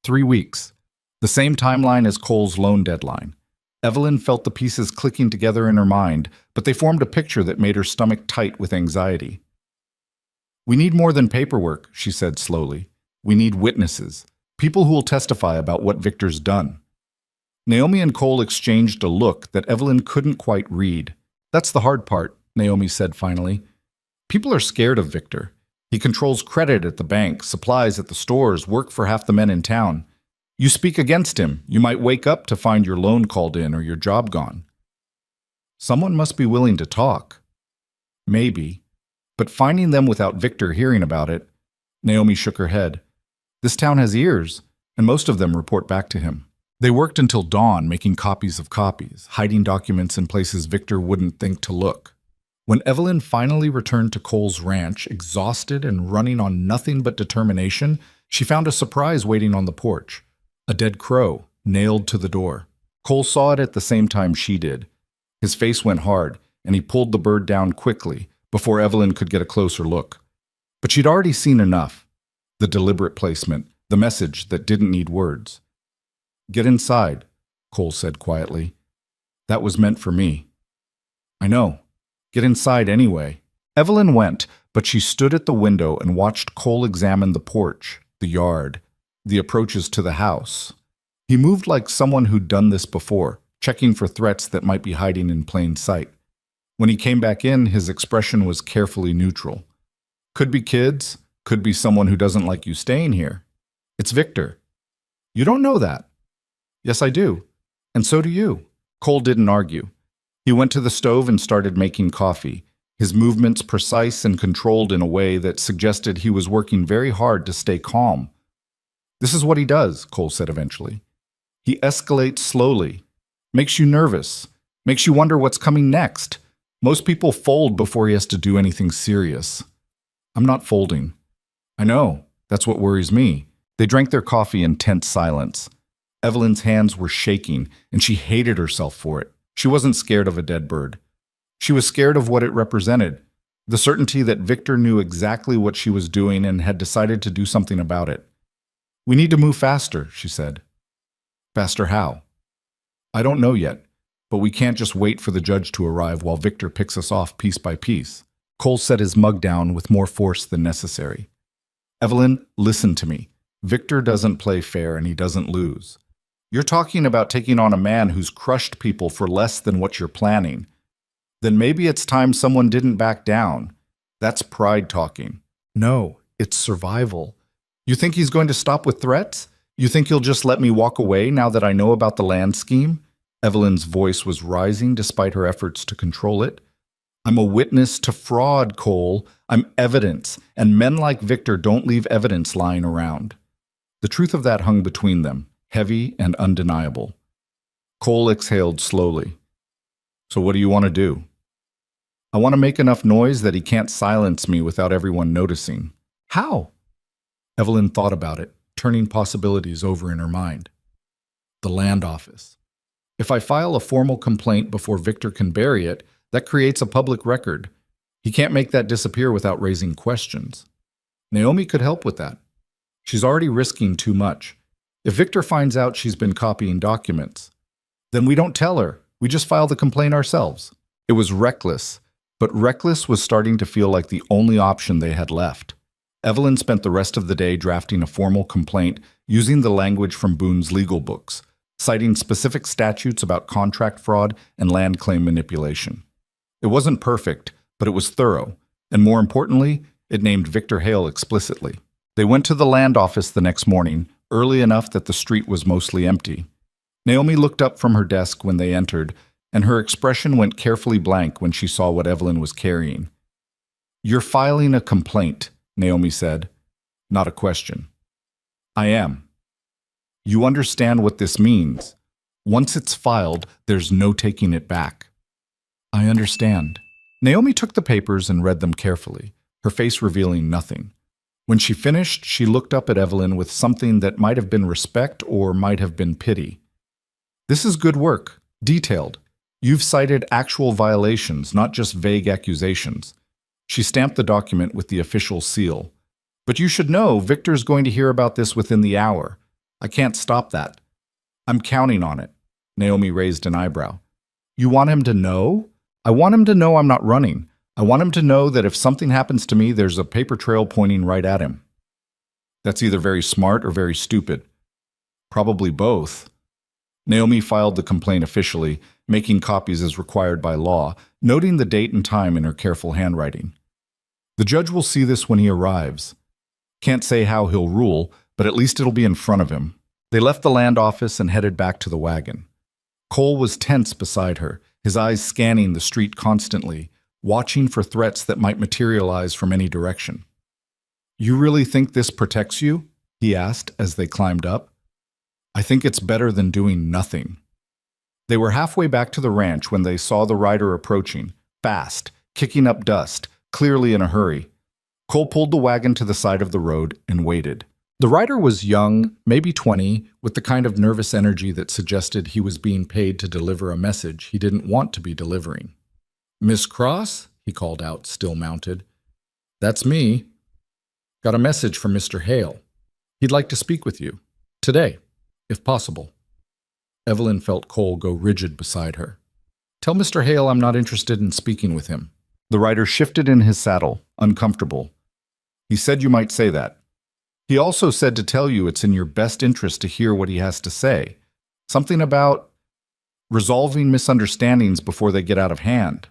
3 weeks. The same timeline as Cole's loan deadline. Evelyn felt the pieces clicking together in her mind, but they formed a picture that made her stomach tight with anxiety. We need more than paperwork, she said slowly. We need witnesses, people who will testify about what Victor's done. Naomi and Cole exchanged a look that Evelyn couldn't quite read. That's the hard part, Naomi said finally. People are scared of Victor. He controls credit at the bank, supplies at the stores, work for half the men in town. You speak against him, you might wake up to find your loan called in or your job gone. Someone must be willing to talk. Maybe. But finding them without Victor hearing about it, Naomi shook her head. This town has ears, and most of them report back to him. They worked until dawn making copies of copies, hiding documents in places Victor wouldn't think to look. When Evelyn finally returned to Cole's ranch, exhausted and running on nothing but determination, she found a surprise waiting on the porch. A dead crow, nailed to the door. Cole saw it at the same time she did. His face went hard, and he pulled the bird down quickly before Evelyn could get a closer look. But she'd already seen enough. The deliberate placement, the message that didn't need words. Get inside, Cole said quietly. That was meant for me. I know. Get inside anyway. Evelyn went, but she stood at the window and watched Cole examine the porch, the yard, the approaches to the house. He moved like someone who'd done this before, checking for threats that might be hiding in plain sight. When he came back in, his expression was carefully neutral. Could be kids, could be someone who doesn't like you staying here. It's Victor. You don't know that. Yes, I do. And so do you. Cole didn't argue. He went to the stove and started making coffee, his movements precise and controlled in a way that suggested he was working very hard to stay calm. This is what he does, Cole said eventually. He escalates slowly, makes you nervous, makes you wonder what's coming next. Most people fold before he has to do anything serious. I'm not folding. I know. That's what worries me. They drank their coffee in tense silence. Evelyn's hands were shaking, and she hated herself for it. She wasn't scared of a dead bird. She was scared of what it represented, the certainty that Victor knew exactly what she was doing and had decided to do something about it. We need to move faster, she said. Faster how? I don't know yet, but we can't just wait for the judge to arrive while Victor picks us off piece by piece. Cole set his mug down with more force than necessary. Evelyn, listen to me. Victor doesn't play fair and he doesn't lose. You're talking about taking on a man who's crushed people for less than what you're planning. Then maybe it's time someone didn't back down. That's pride talking. No, it's survival. You think he's going to stop with threats? You think he'll just let me walk away now that I know about the land scheme? Evelyn's voice was rising despite her efforts to control it. I'm a witness to fraud, Cole. I'm evidence, and men like Victor don't leave evidence lying around. The truth of that hung between them, heavy and undeniable. Cole exhaled slowly. So what do you want to do? I want to make enough noise that he can't silence me without everyone noticing. How? Evelyn thought about it, turning possibilities over in her mind. The land office. If I file a formal complaint before Victor can bury it, that creates a public record. He can't make that disappear without raising questions. Naomi could help with that. She's already risking too much. If Victor finds out she's been copying documents, then we don't tell her. We just file the complaint ourselves. It was reckless, but reckless was starting to feel like the only option they had left. Evelyn spent the rest of the day drafting a formal complaint using the language from Boone's legal books, citing specific statutes about contract fraud and land claim manipulation. It wasn't perfect, but it was thorough, and more importantly, it named Victor Hale explicitly. They went to the land office the next morning, early enough that the street was mostly empty. Naomi looked up from her desk when they entered, and her expression went carefully blank when she saw what Evelyn was carrying. "You're filing a complaint," Naomi said, not a question. "I am." "You understand what this means. Once it's filed, there's no taking it back." "I understand." Naomi took the papers and read them carefully, her face revealing nothing. When she finished, she looked up at Evelyn with something that might have been respect or might have been pity. "This is good work, detailed. You've cited actual violations, not just vague accusations." She stamped the document with the official seal. "But you should know, Victor's going to hear about this within the hour. I can't stop that." "I'm counting on it." Naomi raised an eyebrow. "You want him to know?" "I want him to know I'm not running. I want him to know that if something happens to me, there's a paper trail pointing right at him." "That's either very smart or very stupid." "Probably both." Naomi filed the complaint officially, making copies as required by law, noting the date and time in her careful handwriting. "The judge will see this when he arrives. Can't say how he'll rule, but at least it'll be in front of him." They left the land office and headed back to the wagon. Cole was tense beside her, his eyes scanning the street constantly, watching for threats that might materialize from any direction. "You really think this protects you?" he asked as they climbed up. "I think it's better than doing nothing." They were halfway back to the ranch when they saw the rider approaching, fast, kicking up dust, clearly in a hurry. Cole pulled the wagon to the side of the road and waited. The rider was young, maybe 20, with the kind of nervous energy that suggested he was being paid to deliver a message he didn't want to be delivering. "Miss Cross?" he called out, still mounted. "That's me. Got a message from Mr. Hale. He'd like to speak with you. Today, if possible." Evelyn felt Cole go rigid beside her. "Tell Mr. Hale I'm not interested in speaking with him." The rider shifted in his saddle, uncomfortable. "He said you might say that. He also said to tell you it's in your best interest to hear what he has to say. Something about resolving misunderstandings before they get out of hand.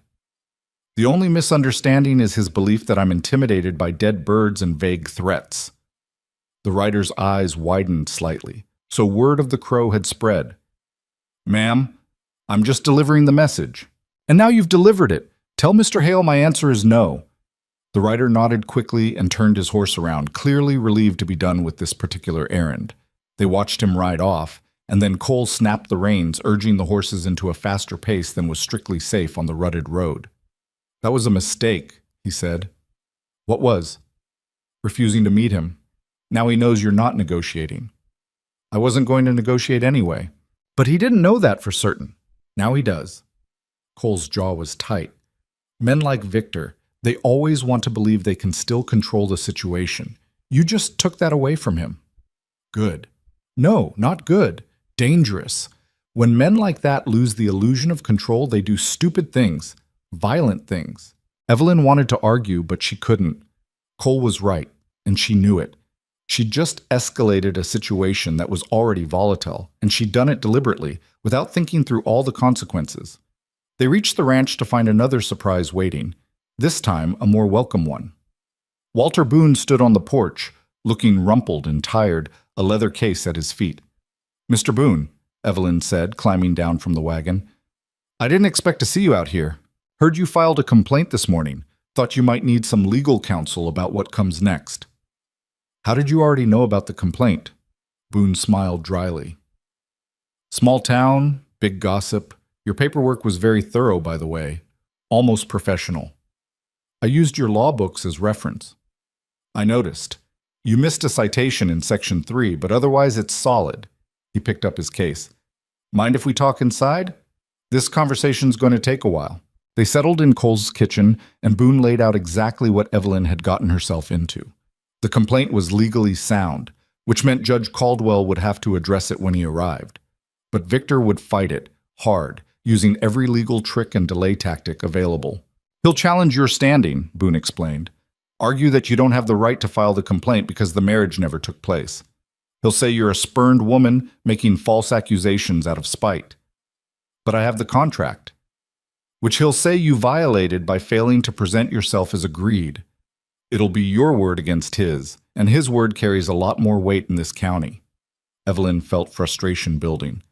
The only misunderstanding is his belief that I'm intimidated by dead birds and vague threats." The rider's eyes widened slightly, so word of the crow had spread. "Ma'am, I'm just delivering the message." "And now you've delivered it. Tell Mr. Hale my answer is no." The rider nodded quickly and turned his horse around, clearly relieved to be done with this particular errand. They watched him ride off, and then Cole snapped the reins, urging the horses into a faster pace than was strictly safe on the rutted road. "That was a mistake," he said. "What was?" "Refusing to meet him. Now he knows you're not negotiating." "I wasn't going to negotiate anyway." "But he didn't know that for certain." "Now he does." Cole's jaw was tight. Men like Victor, they always want to believe they can still control the situation. You just took that away from him. Good. No, not good. Dangerous. When men like that lose the illusion of control, they do stupid things, violent things. Evelyn wanted to argue, but she couldn't. Cole was right, and she knew it. She'd just escalated a situation that was already volatile, and she'd done it deliberately, without thinking through all the consequences. They reached the ranch to find another surprise waiting, this time a more welcome one. Walter Boone stood on the porch, looking rumpled and tired, a leather case at his feet. "Mr. Boone," Evelyn said, climbing down from the wagon. "I didn't expect to see you out here. Heard you filed a complaint this morning. Thought you might need some legal counsel about what comes next." "How did you already know about the complaint?" Boone smiled dryly. "Small town, big gossip. Your paperwork was very thorough, by the way. Almost professional. I used your law books as reference. I noticed. You missed a citation in Section 3, but otherwise it's solid." He picked up his case. "Mind if we talk inside? This conversation's going to take a while." They settled in Cole's kitchen, and Boone laid out exactly what Evelyn had gotten herself into. The complaint was legally sound, which meant Judge Caldwell would have to address it when he arrived. But Victor would fight it, hard, using every legal trick and delay tactic available. "He'll challenge your standing," Boone explained. "Argue that you don't have the right to file the complaint because the marriage never took place. He'll say you're a spurned woman making false accusations out of spite. But I have the contract, which he'll say you violated by failing to present yourself as agreed. It'll be your word against his, and his word carries a lot more weight in this county." Evelyn felt frustration building.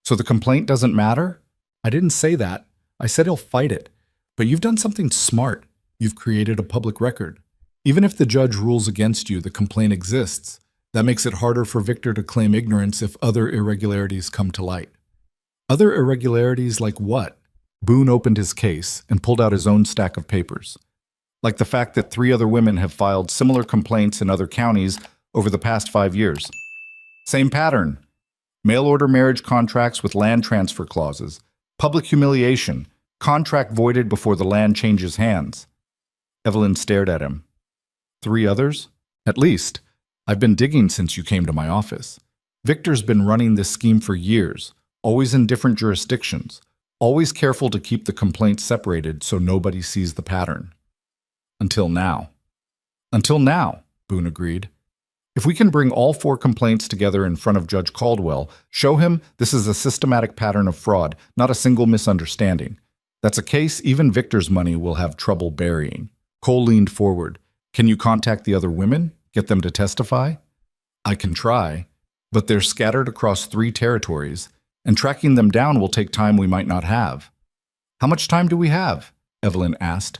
"So the complaint doesn't matter?" I didn't say that. I said he'll fight it. But you've done something smart. You've created a public record. Even if the judge rules against you, the complaint exists. That makes it harder for Victor to claim ignorance if other irregularities come to light. Other irregularities like what? Boone opened his case and pulled out his own stack of papers. Like the fact that 3 other women have filed similar complaints in other counties over the past 5 years. Same pattern. Mail-order marriage contracts with land transfer clauses, public humiliation, contract voided before the land changes hands. Evelyn stared at him. 3 others? At least. I've been digging since you came to my office. Victor's been running this scheme for years, always in different jurisdictions, always careful to keep the complaints separated so nobody sees the pattern. Until now. Until now, Boone agreed. If we can bring all 4 complaints together in front of Judge Caldwell, show him this is a systematic pattern of fraud, not a single misunderstanding. That's a case even Victor's money will have trouble burying. Cole leaned forward. Can you contact the other women? Get them to testify? I can try, but they're scattered across 3 territories, and tracking them down will take time we might not have. How much time do we have? Evelyn asked.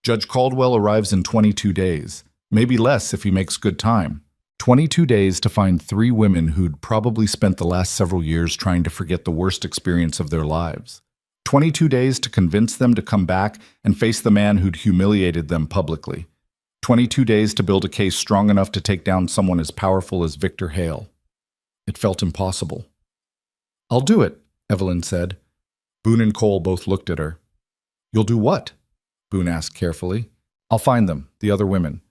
Judge Caldwell arrives in 22 days, maybe less if he makes good time. 22 days to find 3 women who'd probably spent the last several years trying to forget the worst experience of their lives. 22 days to convince them to come back and face the man who'd humiliated them publicly. 22 days to build a case strong enough to take down someone as powerful as Victor Hale. It felt impossible. I'll do it, Evelyn said. Boone and Cole both looked at her. You'll do what? Boone asked carefully. I'll find them, the other women.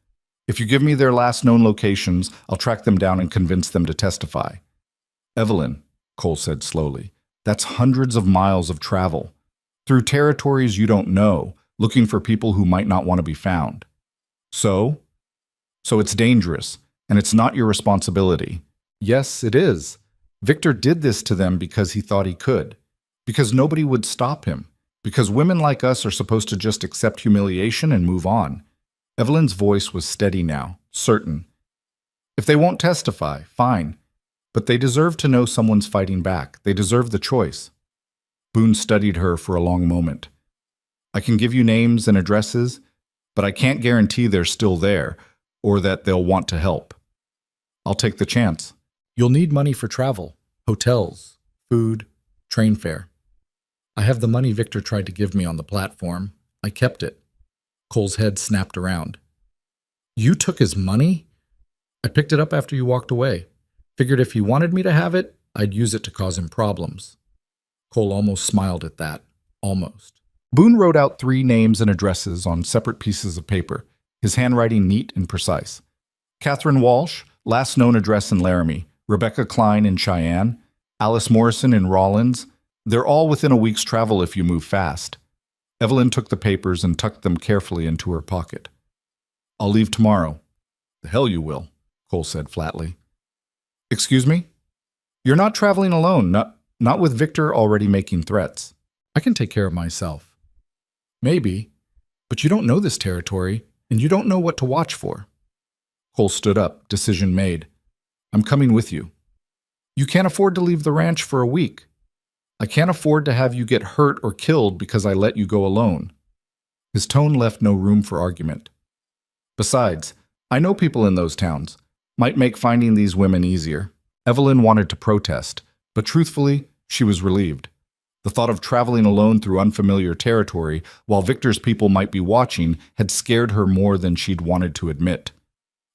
If you give me their last known locations, I'll track them down and convince them to testify. Evelyn, Cole said slowly, that's hundreds of miles of travel. Through territories you don't know, looking for people who might not want to be found. So it's dangerous, and it's not your responsibility. Yes, it is. Victor did this to them because he thought he could. Because nobody would stop him. Because women like us are supposed to just accept humiliation and move on. Evelyn's voice was steady now, certain. If they won't testify, fine. But they deserve to know someone's fighting back. They deserve the choice. Boone studied her for a long moment. I can give you names and addresses, but I can't guarantee they're still there, or that they'll want to help. I'll take the chance. You'll need money for travel, hotels, food, train fare. I have the money Victor tried to give me on the platform. I kept it. Cole's head snapped around. You took his money? I picked it up after you walked away. Figured if he wanted me to have it, I'd use it to cause him problems. Cole almost smiled at that. Almost. Boone wrote out 3 names and addresses on separate pieces of paper, his handwriting neat and precise. Catherine Walsh, last known address in Laramie. Rebecca Klein in Cheyenne. Alice Morrison in Rawlins. They're all within a week's travel if you move fast. Evelyn took the papers and tucked them carefully into her pocket. I'll leave tomorrow. The hell you will, Cole said flatly. Excuse me? You're not traveling alone, not with Victor already making threats. I can take care of myself. Maybe, but you don't know this territory, and you don't know what to watch for. Cole stood up, decision made. I'm coming with you. You can't afford to leave the ranch for a week. I can't afford to have you get hurt or killed because I let you go alone. His tone left no room for argument. Besides, I know people in those towns. Might make finding these women easier. Evelyn wanted to protest, but truthfully, she was relieved. The thought of traveling alone through unfamiliar territory while Victor's people might be watching had scared her more than she'd wanted to admit.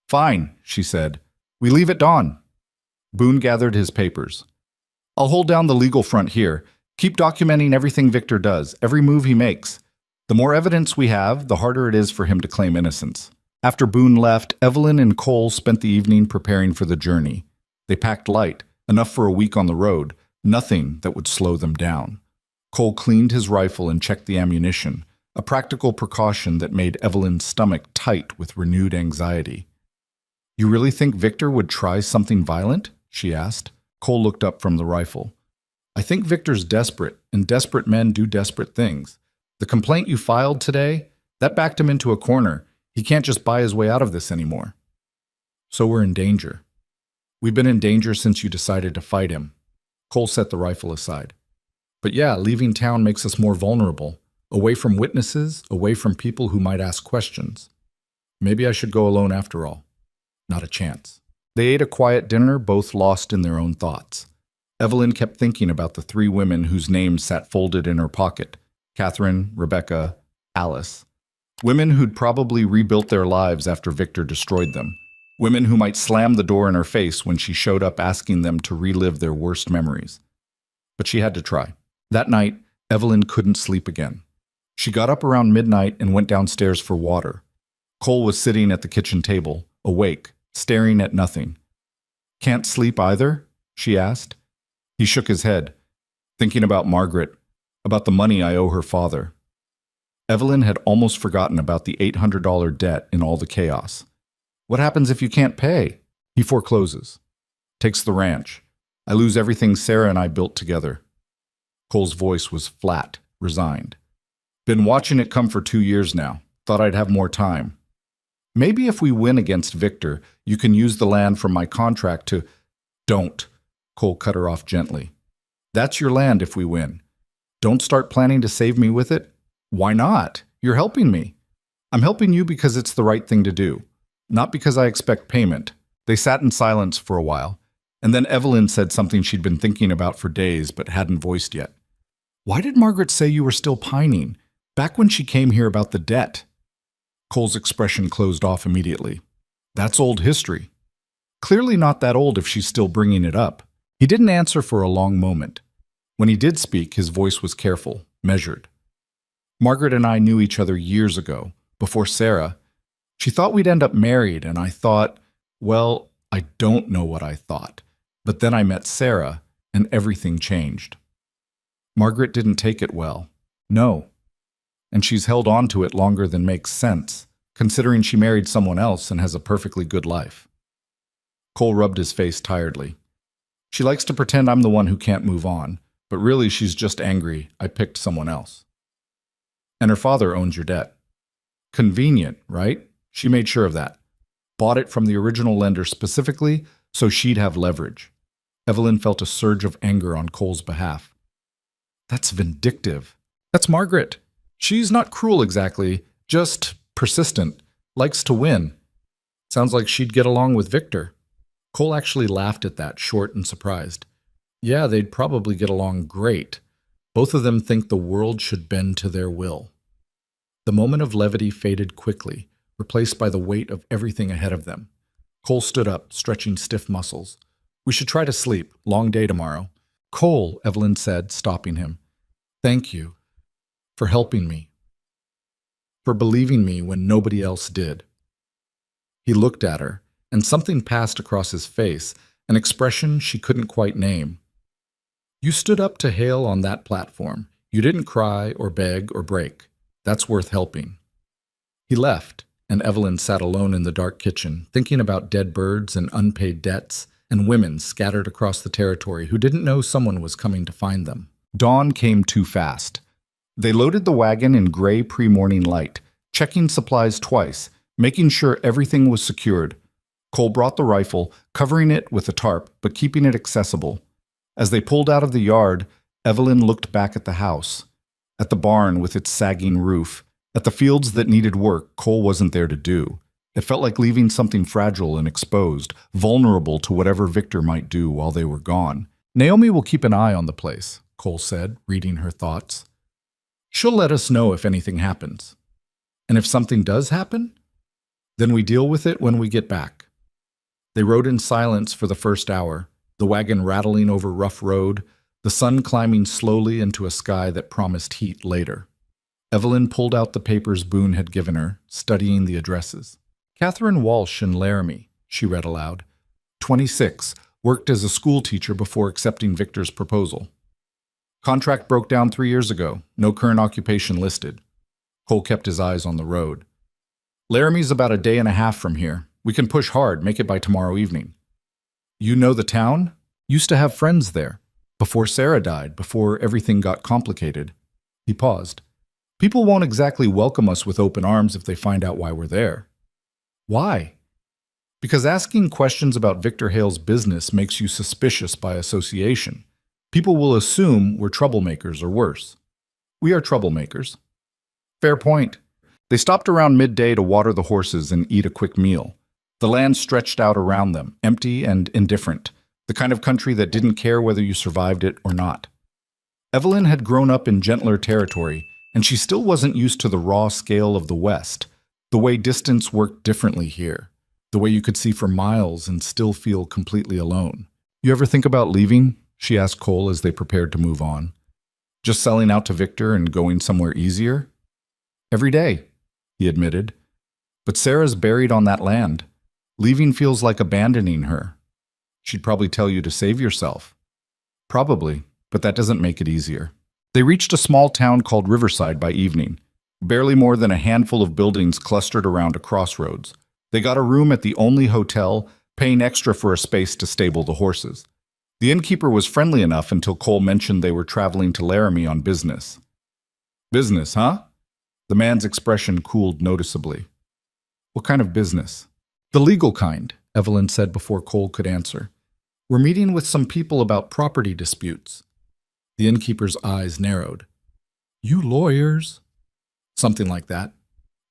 Fine, she said. We leave at dawn. Boone gathered his papers. I'll hold down the legal front here. Keep documenting everything Victor does, every move he makes. The more evidence we have, the harder it is for him to claim innocence. After Boone left, Evelyn and Cole spent the evening preparing for the journey. They packed light, enough for a week on the road, nothing that would slow them down. Cole cleaned his rifle and checked the ammunition, a practical precaution that made Evelyn's stomach tight with renewed anxiety. You really think Victor would try something violent? She asked. Cole looked up from the rifle. I think Victor's desperate, and desperate men do desperate things. The complaint you filed today, that backed him into a corner. He can't just buy his way out of this anymore. So we're in danger. We've been in danger since you decided to fight him. Cole set the rifle aside. But yeah, leaving town makes us more vulnerable, away from witnesses, away from people who might ask questions. Maybe I should go alone after all. Not a chance. They ate a quiet dinner, both lost in their own thoughts. Evelyn kept thinking about the three women whose names sat folded in her pocket: Catherine, Rebecca, Alice. Women who'd probably rebuilt their lives after Victor destroyed them. Women who might slam the door in her face when she showed up asking them to relive their worst memories. But she had to try. That night, Evelyn couldn't sleep again. She got up around midnight and went downstairs for water. Cole was sitting at the kitchen table, awake, staring at nothing. "Can't sleep either?" she asked. He shook his head, thinking about Margaret, about the money I owe her father. Evelyn had almost forgotten about the $800 debt in all the chaos. "What happens if you can't pay?" "He forecloses. Takes the ranch. I lose everything Sarah and I built together." Cole's voice was flat, resigned. "Been watching it come for 2 years now. Thought I'd have more time. Maybe if we win against Victor, you can use the land from my contract to—" "Don't," Cole cut her off gently. "That's your land if we win. Don't start planning to save me with it." "Why not? You're helping me." "I'm helping you because it's the right thing to do, not because I expect payment." They sat in silence for a while, and then Evelyn said something she'd been thinking about for days but hadn't voiced yet. "Why did Margaret say you were still pining, back when she came here about the debt?" Cole's expression closed off immediately. "That's old history." "Clearly not that old if she's still bringing it up." He didn't answer for a long moment. When he did speak, his voice was careful, measured. "Margaret and I knew each other years ago, before Sarah. She thought we'd end up married, and I thought, well, I don't know what I thought. But then I met Sarah, and everything changed. Margaret didn't take it well. No. And she's held on to it longer than makes sense, considering she married someone else and has a perfectly good life." Cole rubbed his face tiredly. "She likes to pretend I'm the one who can't move on, but really she's just angry I picked someone else. And her father owns your debt. Convenient, right? She made sure of that. Bought it from the original lender specifically so she'd have leverage." Evelyn felt a surge of anger on Cole's behalf. "That's vindictive. That's Margaret. She's not cruel exactly, just persistent, likes to win. Sounds like she'd get along with Victor." Cole actually laughed at that, short and surprised. "Yeah, they'd probably get along great. Both of them think the world should bend to their will." The moment of levity faded quickly, replaced by the weight of everything ahead of them. Cole stood up, stretching stiff muscles. "We should try to sleep. Long day tomorrow." "Cole," Evelyn said, stopping him. "Thank you for helping me, for believing me when nobody else did." He looked at her, and something passed across his face, an expression she couldn't quite name. "You stood up to Hale on that platform. You didn't cry or beg or break. That's worth helping." He left, and Evelyn sat alone in the dark kitchen, thinking about dead birds and unpaid debts, and women scattered across the territory who didn't know someone was coming to find them. Dawn came too fast. They loaded the wagon in gray pre-morning light, checking supplies twice, making sure everything was secured. Cole brought the rifle, covering it with a tarp, but keeping it accessible. As they pulled out of the yard, Evelyn looked back at the house, at the barn with its sagging roof, at the fields that needed work Cole wasn't there to do. It felt like leaving something fragile and exposed, vulnerable to whatever Victor might do while they were gone. "Naomi will keep an eye on the place," Cole said, reading her thoughts. "She'll let us know if anything happens. And if something does happen, then we deal with it when we get back." They rode in silence for the first hour, the wagon rattling over rough road, the sun climbing slowly into a sky that promised heat later. Evelyn pulled out the papers Boone had given her, studying the addresses. "Catherine Walsh in Laramie," she read aloud. 26, worked as a school teacher before accepting Victor's proposal. Contract broke down 3 years ago, no current occupation listed. Cole kept his eyes on the road. "Laramie's about a day and a half from here. We can push hard, make it by tomorrow evening." "You know the town? Used to have friends there. Before Sarah died, before everything got complicated." He paused. "People won't exactly welcome us with open arms if they find out why we're there." "Why?" "Because asking questions about Victor Hale's business makes you suspicious by association. People will assume we're troublemakers or worse. We are troublemakers. Fair point. They stopped around midday to water the horses and eat a quick meal. The land stretched out around them, empty and indifferent, the kind of country that didn't care whether you survived it or not. Evelyn had grown up in gentler territory, and she still wasn't used to the raw scale of the West, the way distance worked differently here, the way you could see for miles and still feel completely alone. You ever think about leaving? She asked Cole as they prepared to move on. Just selling out to Victor and going somewhere easier? Every day, he admitted. But Sarah's buried on that land. Leaving feels like abandoning her. She'd probably tell you to save yourself. Probably, but that doesn't make it easier. They reached a small town called Riverside by evening, barely more than a handful of buildings clustered around a crossroads. They got a room at the only hotel, paying extra for a space to stable the horses. The innkeeper was friendly enough until Cole mentioned they were traveling to Laramie on business. Business, huh? The man's expression cooled noticeably. What kind of business? The legal kind, Evelyn said before Cole could answer. We're meeting with some people about property disputes. The innkeeper's eyes narrowed. You lawyers? Something like that.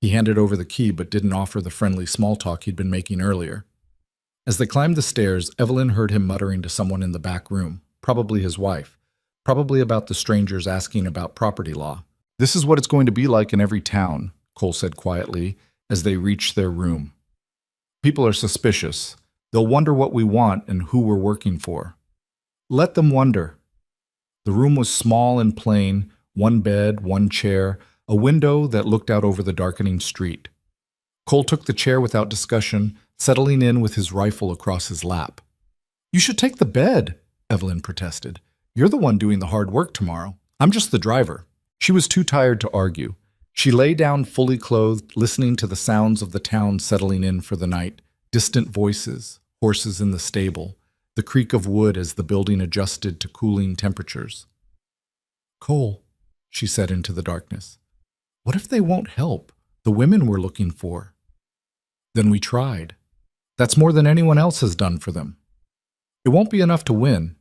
He handed over the key but didn't offer the friendly small talk he'd been making earlier. As they climbed the stairs, Evelyn heard him muttering to someone in the back room, probably his wife, probably about the strangers asking about property law. This is what it's going to be like in every town, Cole said quietly as they reached their room. People are suspicious. They'll wonder what we want and who we're working for. Let them wonder. The room was small and plain, one bed, one chair, a window that looked out over the darkening street. Cole took the chair without discussion, settling in with his rifle across his lap. You should take the bed, Evelyn protested. You're the one doing the hard work tomorrow. I'm just the driver. She was too tired to argue. She lay down fully clothed, listening to the sounds of the town settling in for the night, distant voices, horses in the stable, the creak of wood as the building adjusted to cooling temperatures. Cole, she said into the darkness, what if they won't help? The women we're looking for. Then we tried. That's more than anyone else has done for them. It won't be enough to win.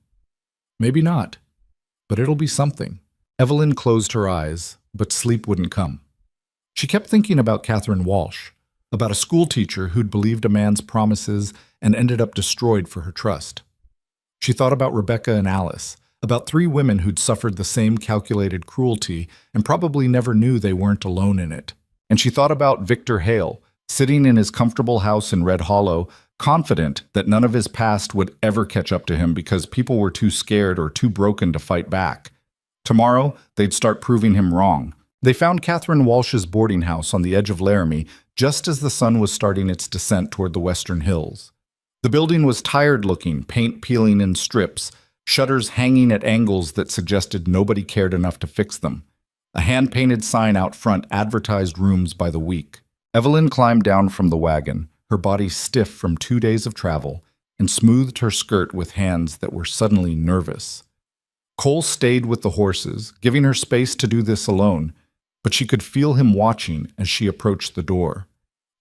Maybe not, but it'll be something. Evelyn closed her eyes, but sleep wouldn't come. She kept thinking about Catherine Walsh, about a schoolteacher who'd believed a man's promises and ended up destroyed for her trust. She thought about Rebecca and Alice, about 3 women who'd suffered the same calculated cruelty and probably never knew they weren't alone in it. And she thought about Victor Hale, sitting in his comfortable house in Red Hollow, confident that none of his past would ever catch up to him because people were too scared or too broken to fight back. Tomorrow, they'd start proving him wrong. They found Catherine Walsh's boarding house on the edge of Laramie just as the sun was starting its descent toward the western hills. The building was tired-looking, paint peeling in strips, shutters hanging at angles that suggested nobody cared enough to fix them. A hand-painted sign out front advertised rooms by the week. Evelyn climbed down from the wagon, her body stiff from 2 days of travel, and smoothed her skirt with hands that were suddenly nervous. Cole stayed with the horses, giving her space to do this alone, but she could feel him watching as she approached the door.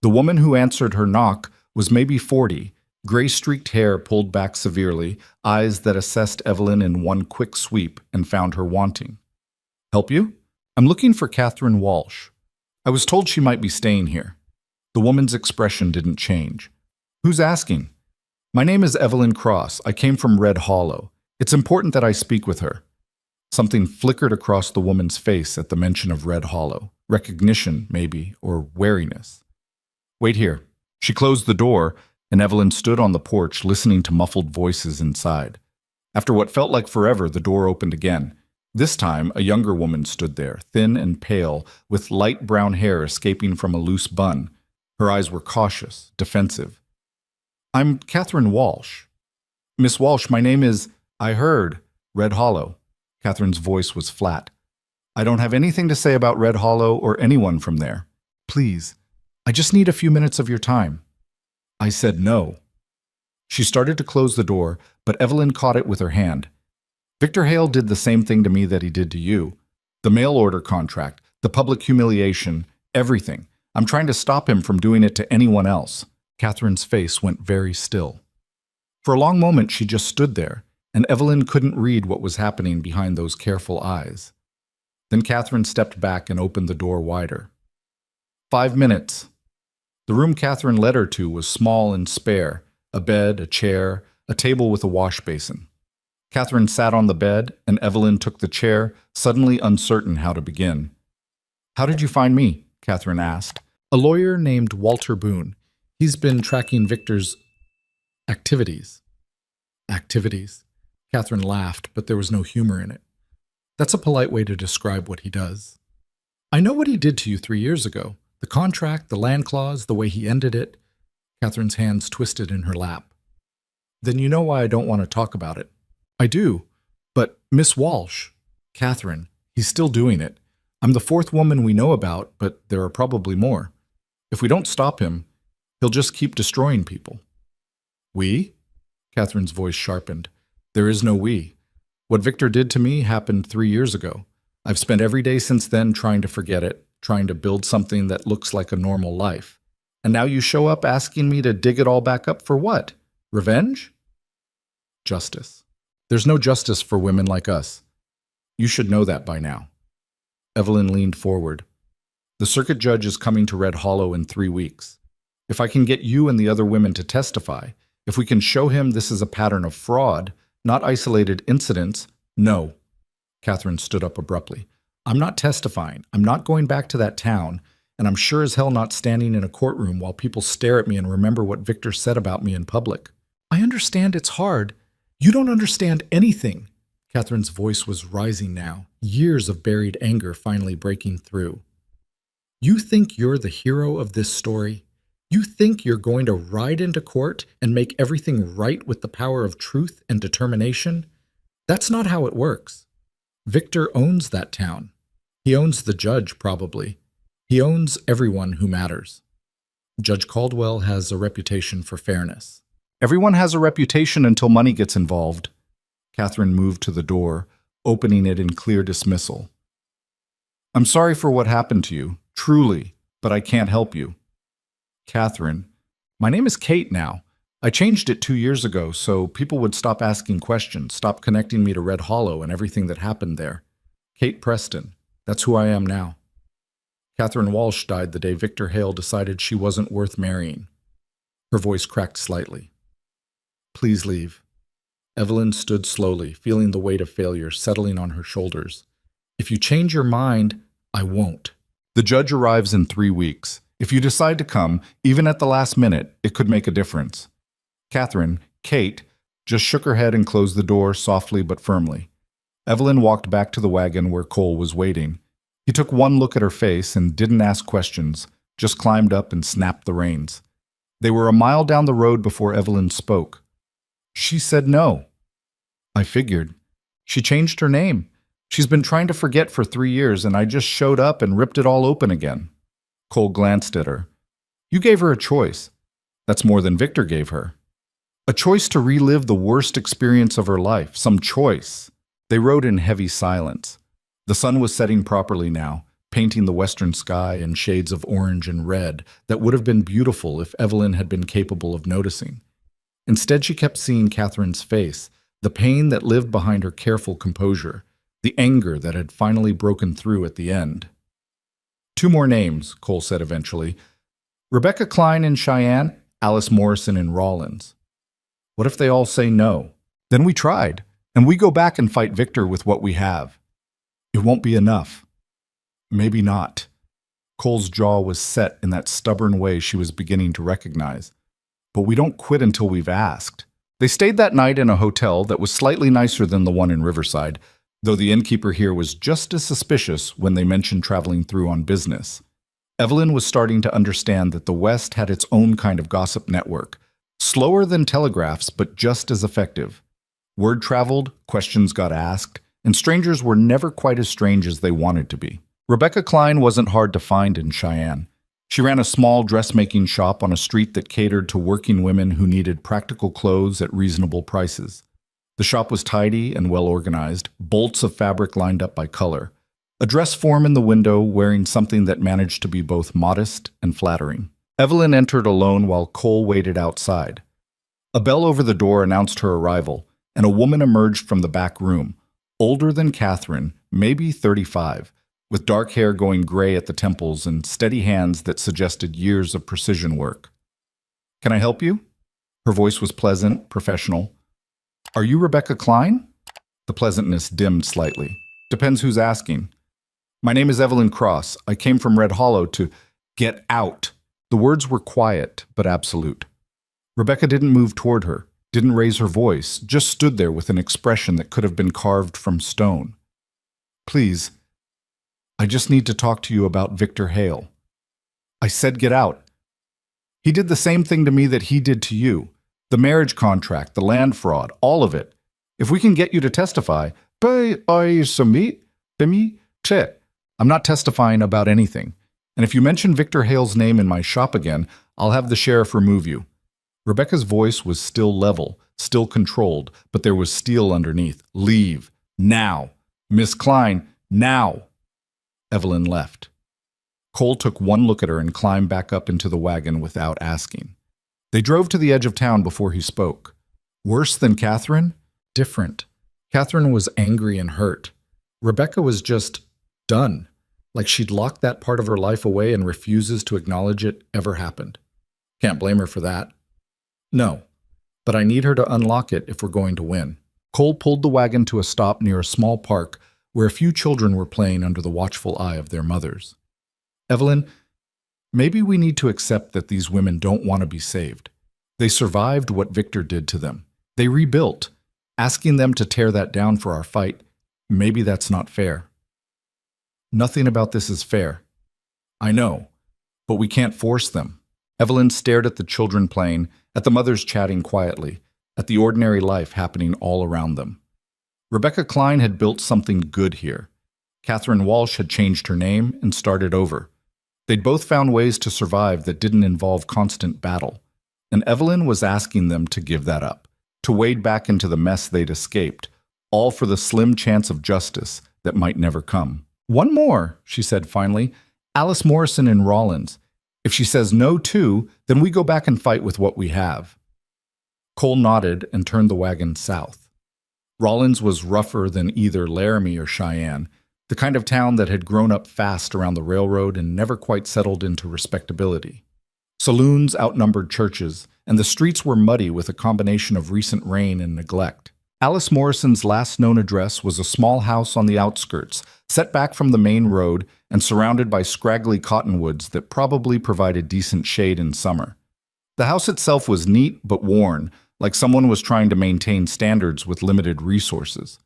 The woman who answered her knock was maybe 40, gray-streaked hair pulled back severely, eyes that assessed Evelyn in one quick sweep and found her wanting. Help you? I'm looking for Catherine Walsh. I was told she might be staying here. The woman's expression didn't change. Who's asking? My name is Evelyn Cross. I came from Red Hollow. It's important that I speak with her. Something flickered across the woman's face at the mention of Red Hollow. Recognition, maybe, or wariness. Wait here. She closed the door, and Evelyn stood on the porch listening to muffled voices inside. After what felt like forever, the door opened again. This time, a younger woman stood there, thin and pale, with light brown hair escaping from a loose bun. Her eyes were cautious, defensive. I'm Catherine Walsh. Miss Walsh, my name is... I heard. Red Hollow. Catherine's voice was flat. I don't have anything to say about Red Hollow or anyone from there. Please, I just need a few minutes of your time. I said no. She started to close the door, but Evelyn caught it with her hand. Victor Hale did the same thing to me that he did to you. The mail order contract, the public humiliation, everything. I'm trying to stop him from doing it to anyone else. Catherine's face went very still. For a long moment, she just stood there, and Evelyn couldn't read what was happening behind those careful eyes. Then Catherine stepped back and opened the door wider. 5 minutes. The room Catherine led her to was small and spare, a bed, a chair, a table with a wash basin. Catherine sat on the bed, and Evelyn took the chair, suddenly uncertain how to begin. "How did you find me?" Catherine asked. "A lawyer named Walter Boone. He's been tracking Victor's activities." Activities? Catherine laughed, but there was no humor in it. "That's a polite way to describe what he does. I know what he did to you 3 years ago. The contract, the land clause, the way he ended it." Catherine's hands twisted in her lap. "Then you know why I don't want to talk about it." "I do. But Miss Walsh." "Catherine, he's still doing it. I'm the 4th woman we know about, but there are probably more. If we don't stop him, he'll just keep destroying people." "We?" Catherine's voice sharpened. "There is no we. What Victor did to me happened 3 years ago. I've spent every day since then trying to forget it, trying to build something that looks like a normal life. And now you show up asking me to dig it all back up for what? Revenge?" "Justice. There's no justice for women like us. You should know that by now." Evelyn leaned forward. "The circuit judge is coming to Red Hollow in 3 weeks. If I can get you and the other women to testify, if we can show him this is a pattern of fraud, not isolated incidents—" "No." Catherine stood up abruptly. "I'm not testifying. I'm not going back to that town, and I'm sure as hell not standing in a courtroom while people stare at me and remember what Victor said about me in public." "I understand it's hard. You don't understand anything." Catherine's voice was rising now, years of buried anger finally breaking through. "You think you're the hero of this story? You think you're going to ride into court and make everything right with the power of truth and determination? That's not how it works. Victor owns that town. He owns the judge, probably. He owns everyone who matters. Judge Caldwell has a reputation for fairness." "Everyone has a reputation until money gets involved." Catherine moved to the door, opening it in clear dismissal. "I'm sorry for what happened to you, truly, but I can't help you." "Catherine, my name is Kate now. I changed it 2 years ago so people would stop asking questions, stop connecting me to Red Hollow and everything that happened there. Kate Preston, that's who I am now." Catherine Walsh died the day Victor Hale decided she wasn't worth marrying. Her voice cracked slightly. "Please leave." Evelyn stood slowly, feeling the weight of failure settling on her shoulders. "If you change your mind, I won't." "The judge arrives in 3 weeks. If you decide to come, even at the last minute, it could make a difference." Catherine, Kate, just shook her head and closed the door softly but firmly. Evelyn walked back to the wagon where Cole was waiting. He took one look at her face and didn't ask questions, just climbed up and snapped the reins. They were a mile down the road before Evelyn spoke. "She said no." "I figured. She changed her name. She's been trying to forget for 3 years, and I just showed up and ripped it all open again." Cole glanced at her. "You gave her a choice. That's more than Victor gave her. A choice to relive the worst experience of her life. Some choice." They rode in heavy silence. The sun was setting properly now, painting the western sky in shades of orange and red that would have been beautiful if Evelyn had been capable of noticing. Instead, she kept seeing Catherine's face, the pain that lived behind her careful composure, the anger that had finally broken through at the end. "2 more names," Cole said eventually. "Rebecca Klein in Cheyenne, Alice Morrison in Rawlins. What if they all say no? Then we tried, and we go back and fight Victor with what we have. It won't be enough." "Maybe not." Cole's jaw was set in that stubborn way she was beginning to recognize. "But we don't quit until we've asked." They stayed that night in a hotel that was slightly nicer than the one in Riverside, though the innkeeper here was just as suspicious when they mentioned traveling through on business. Evelyn was starting to understand that the West had its own kind of gossip network, slower than telegraphs but just as effective. Word traveled, questions got asked, and strangers were never quite as strange as they wanted to be. Rebecca Klein wasn't hard to find in Cheyenne. She ran a small dressmaking shop on a street that catered to working women who needed practical clothes at reasonable prices. The shop was tidy and well organized, bolts of fabric lined up by color. A dress form in the window wearing something that managed to be both modest and flattering. Evelyn entered alone while Cole waited outside. A bell over the door announced her arrival, and a woman emerged from the back room, older than Catherine, maybe 35, with dark hair going gray at the temples and steady hands that suggested years of precision work. "Can I help you?" Her voice was pleasant, professional. "Are you Rebecca Klein?" The pleasantness dimmed slightly. "Depends who's asking." "My name is Evelyn Cross. I came from Red Hollow to get out." The words were quiet, but absolute. Rebecca didn't move toward her, didn't raise her voice, just stood there with an expression that could have been carved from stone. "Please, I just need to talk to you about Victor Hale." "I said get out." "He did the same thing to me that he did to you. The marriage contract, the land fraud, all of it. If we can get you to testify, I'm not testifying about anything. And if you mention Victor Hale's name in my shop again, I'll have the sheriff remove you." Rebecca's voice was still level, still controlled, but there was steel underneath. "Leave. Now. Miss Klein, now." Evelyn left. Cole took one look at her and climbed back up into the wagon without asking. They drove to the edge of town before he spoke. Worse than Catherine? Different. Catherine was angry and hurt. Rebecca was just done, like she'd locked that part of her life away and refuses to acknowledge it ever happened. Can't blame her for that. No, but I need her to unlock it if we're going to win. Cole pulled the wagon to a stop near a small park where a few children were playing under the watchful eye of their mothers. "Evelyn, maybe we need to accept that these women don't want to be saved. They survived what Victor did to them. They rebuilt. Asking them to tear that down for our fight, maybe that's not fair." "Nothing about this is fair." "I know, but we can't force them." Evelyn stared at the children playing, at the mothers chatting quietly, at the ordinary life happening all around them. Rebecca Klein had built something good here. Catherine Walsh had changed her name and started over. They'd both found ways to survive that didn't involve constant battle, and Evelyn was asking them to give that up, to wade back into the mess they'd escaped, all for the slim chance of justice that might never come. "One more," she said finally, "Alice Morrison in Rollins. If she says no too, then we go back and fight with what we have." Cole nodded and turned the wagon south. Rollins was rougher than either Laramie or Cheyenne, the kind of town that had grown up fast around the railroad and never quite settled into respectability. Saloons outnumbered churches, and the streets were muddy with a combination of recent rain and neglect. Alice Morrison's last known address was a small house on the outskirts, set back from the main road and surrounded by scraggly cottonwoods that probably provided decent shade in summer. The house itself was neat but worn, like someone was trying to maintain standards with limited resources.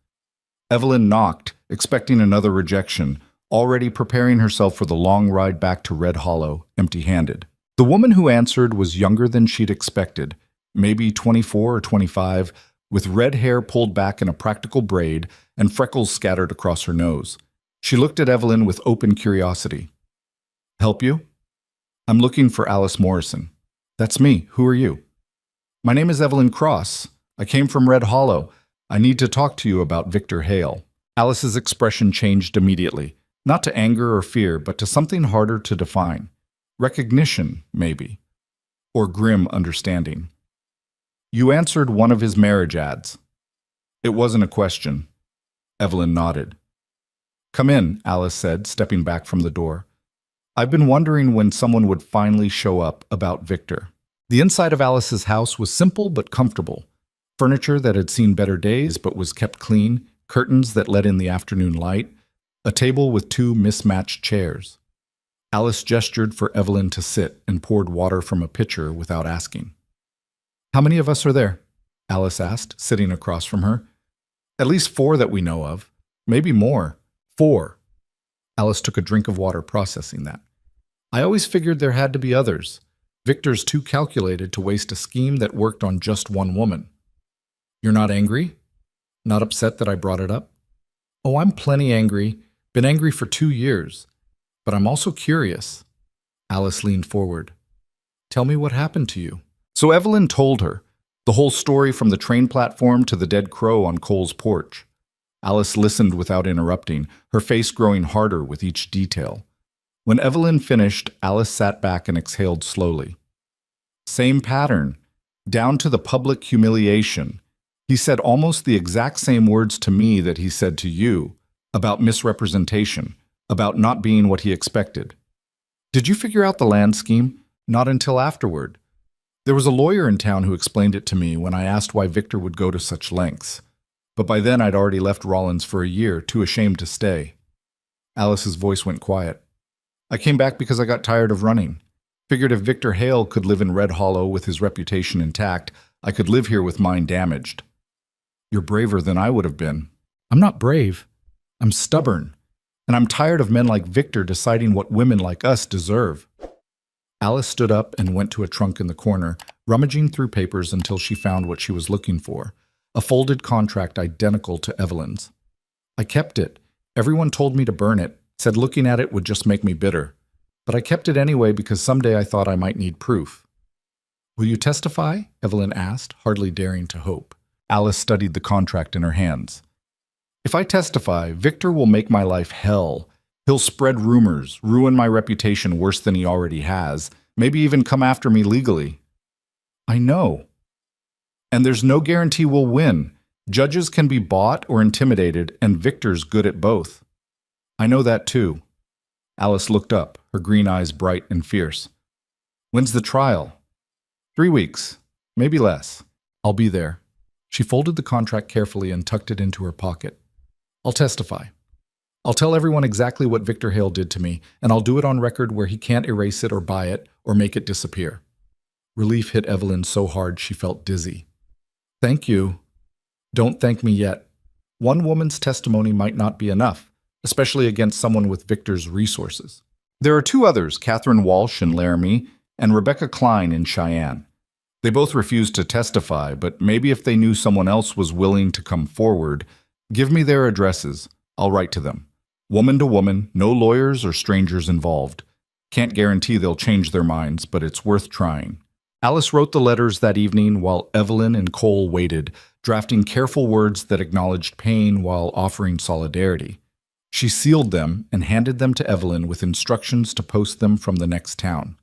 Evelyn knocked, expecting another rejection, already preparing herself for the long ride back to Red Hollow, empty-handed. The woman who answered was younger than she'd expected, maybe 24 or 25, with red hair pulled back in a practical braid and freckles scattered across her nose. She looked at Evelyn with open curiosity. "Help you?" "I'm looking for Alice Morrison." "That's me. Who are you?" "My name is Evelyn Cross. I came from Red Hollow. I need to talk to you about Victor Hale." Alice's expression changed immediately, not to anger or fear, but to something harder to define. Recognition, maybe. Or grim understanding. "You answered one of his marriage ads." It wasn't a question. Evelyn nodded. "Come in," Alice said, stepping back from the door. "I've been wondering when someone would finally show up about Victor." The inside of Alice's house was simple but comfortable. Furniture that had seen better days but was kept clean, curtains that let in the afternoon light, a table with two mismatched chairs. Alice gestured for Evelyn to sit and poured water from a pitcher without asking. "How many of us are there?" Alice asked, sitting across from her. "At least 4 that we know of. Maybe more. 4. Alice took a drink of water, processing that. "I always figured there had to be others. Victor's too calculated to waste a scheme that worked on just one woman." "You're not angry? Not upset that I brought it up?" "Oh, I'm plenty angry. Been angry for 2 years. But I'm also curious." Alice leaned forward. "Tell me what happened to you." So Evelyn told her, the whole story from the train platform to the dead crow on Cole's porch. Alice listened without interrupting, her face growing harder with each detail. When Evelyn finished, Alice sat back and exhaled slowly. Same pattern, down to the public humiliation. He said almost the exact same words to me that he said to you, about misrepresentation, about not being what he expected. Did you figure out the land scheme? Not until afterward. There was a lawyer in town who explained it to me when I asked why Victor would go to such lengths. But by then I'd already left Rollins for a year, too ashamed to stay. Alice's voice went quiet. I came back because I got tired of running. Figured if Victor Hale could live in Red Hollow with his reputation intact, I could live here with mine damaged. You're braver than I would have been. I'm not brave. I'm stubborn. And I'm tired of men like Victor deciding what women like us deserve. Alice stood up and went to a trunk in the corner, rummaging through papers until she found what she was looking for, a folded contract identical to Evelyn's. I kept it. Everyone told me to burn it, said looking at it would just make me bitter. But I kept it anyway because someday I thought I might need proof. Will you testify? Evelyn asked, hardly daring to hope. Alice studied the contract in her hands. If I testify, Victor will make my life hell. He'll spread rumors, ruin my reputation worse than he already has, maybe even come after me legally. I know. And there's no guarantee we'll win. Judges can be bought or intimidated, and Victor's good at both. I know that too. Alice looked up, her green eyes bright and fierce. When's the trial? 3 weeks, maybe less. I'll be there. She folded the contract carefully and tucked it into her pocket. I'll testify. I'll tell everyone exactly what Victor Hale did to me, and I'll do it on record where he can't erase it or buy it or make it disappear. Relief hit Evelyn so hard she felt dizzy. Thank you. Don't thank me yet. One woman's testimony might not be enough, especially against someone with Victor's resources. There are 2 others, Catherine Walsh in Laramie and Rebecca Klein in Cheyenne. They both refused to testify, but maybe if they knew someone else was willing to come forward, give me their addresses. I'll write to them. Woman to woman, no lawyers or strangers involved. Can't guarantee they'll change their minds, but it's worth trying. Alice wrote the letters that evening while Evelyn and Cole waited, drafting careful words that acknowledged pain while offering solidarity. She sealed them and handed them to Evelyn with instructions to post them from the next town.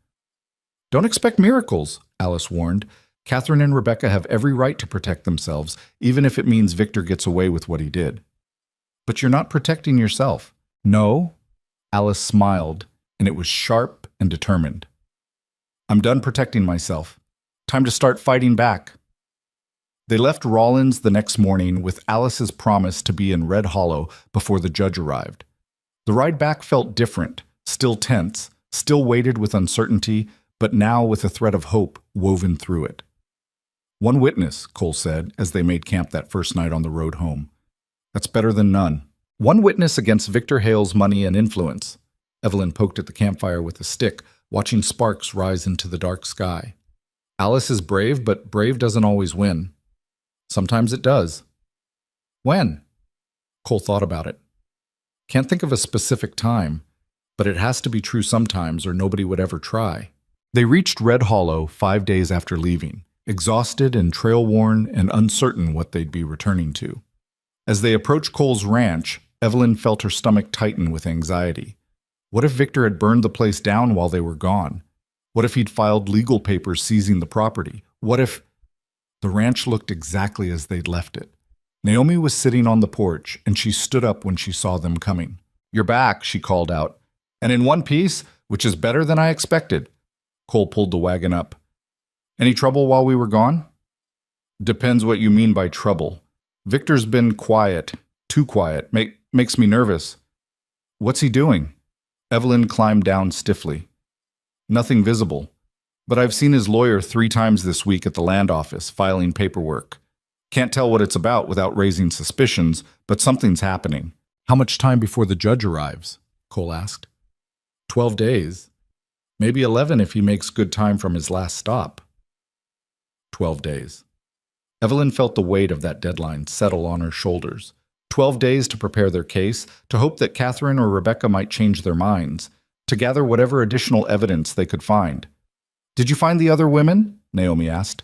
Don't expect miracles, Alice warned. Catherine and Rebecca have every right to protect themselves, even if it means Victor gets away with what he did. But you're not protecting yourself. No? Alice smiled, and it was sharp and determined. I'm done protecting myself. Time to start fighting back. They left Rollins the next morning with Alice's promise to be in Red Hollow before the judge arrived. The ride back felt different, still tense, still weighted with uncertainty, but now with a thread of hope woven through it. One witness, Cole said, as they made camp that first night on the road home. That's better than none. One witness against Victor Hale's money and influence. Evelyn poked at the campfire with a stick, watching sparks rise into the dark sky. Alice is brave, but brave doesn't always win. Sometimes it does. When? Cole thought about it. Can't think of a specific time, but it has to be true sometimes or nobody would ever try. They reached Red Hollow 5 days after leaving, exhausted and trail-worn and uncertain what they'd be returning to. As they approached Cole's ranch, Evelyn felt her stomach tighten with anxiety. What if Victor had burned the place down while they were gone? What if he'd filed legal papers seizing the property? What if... The ranch looked exactly as they'd left it. Naomi was sitting on the porch, and she stood up when she saw them coming. You're back, she called out. And in one piece, which is better than I expected. Cole pulled the wagon up. Any trouble while we were gone? Depends what you mean by trouble. Victor's been quiet, too quiet, makes me nervous. What's he doing? Evelyn climbed down stiffly. Nothing visible. But I've seen his lawyer 3 times this week at the land office, filing paperwork. Can't tell what it's about without raising suspicions, but something's happening. How much time before the judge arrives? Cole asked. 12 days. Maybe 11 if he makes good time from his last stop. 12 days. Evelyn felt the weight of that deadline settle on her shoulders. 12 days to prepare their case, to hope that Catherine or Rebecca might change their minds, to gather whatever additional evidence they could find. Did you find the other women? Naomi asked.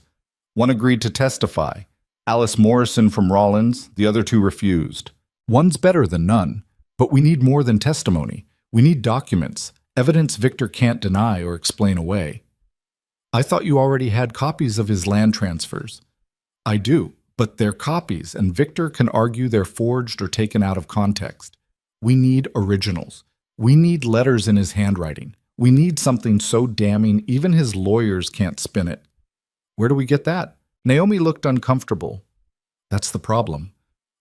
One agreed to testify. Alice Morrison from Rollins, the other 2 refused. One's better than none, but we need more than testimony. We need documents, evidence Victor can't deny or explain away. I thought you already had copies of his land transfers. I do, But they're copies, and Victor can argue they're forged or taken out of context. We need originals. We need letters in his handwriting. We need something so damning even his lawyers can't spin it. Where do we get that? Naomi looked uncomfortable. That's the problem.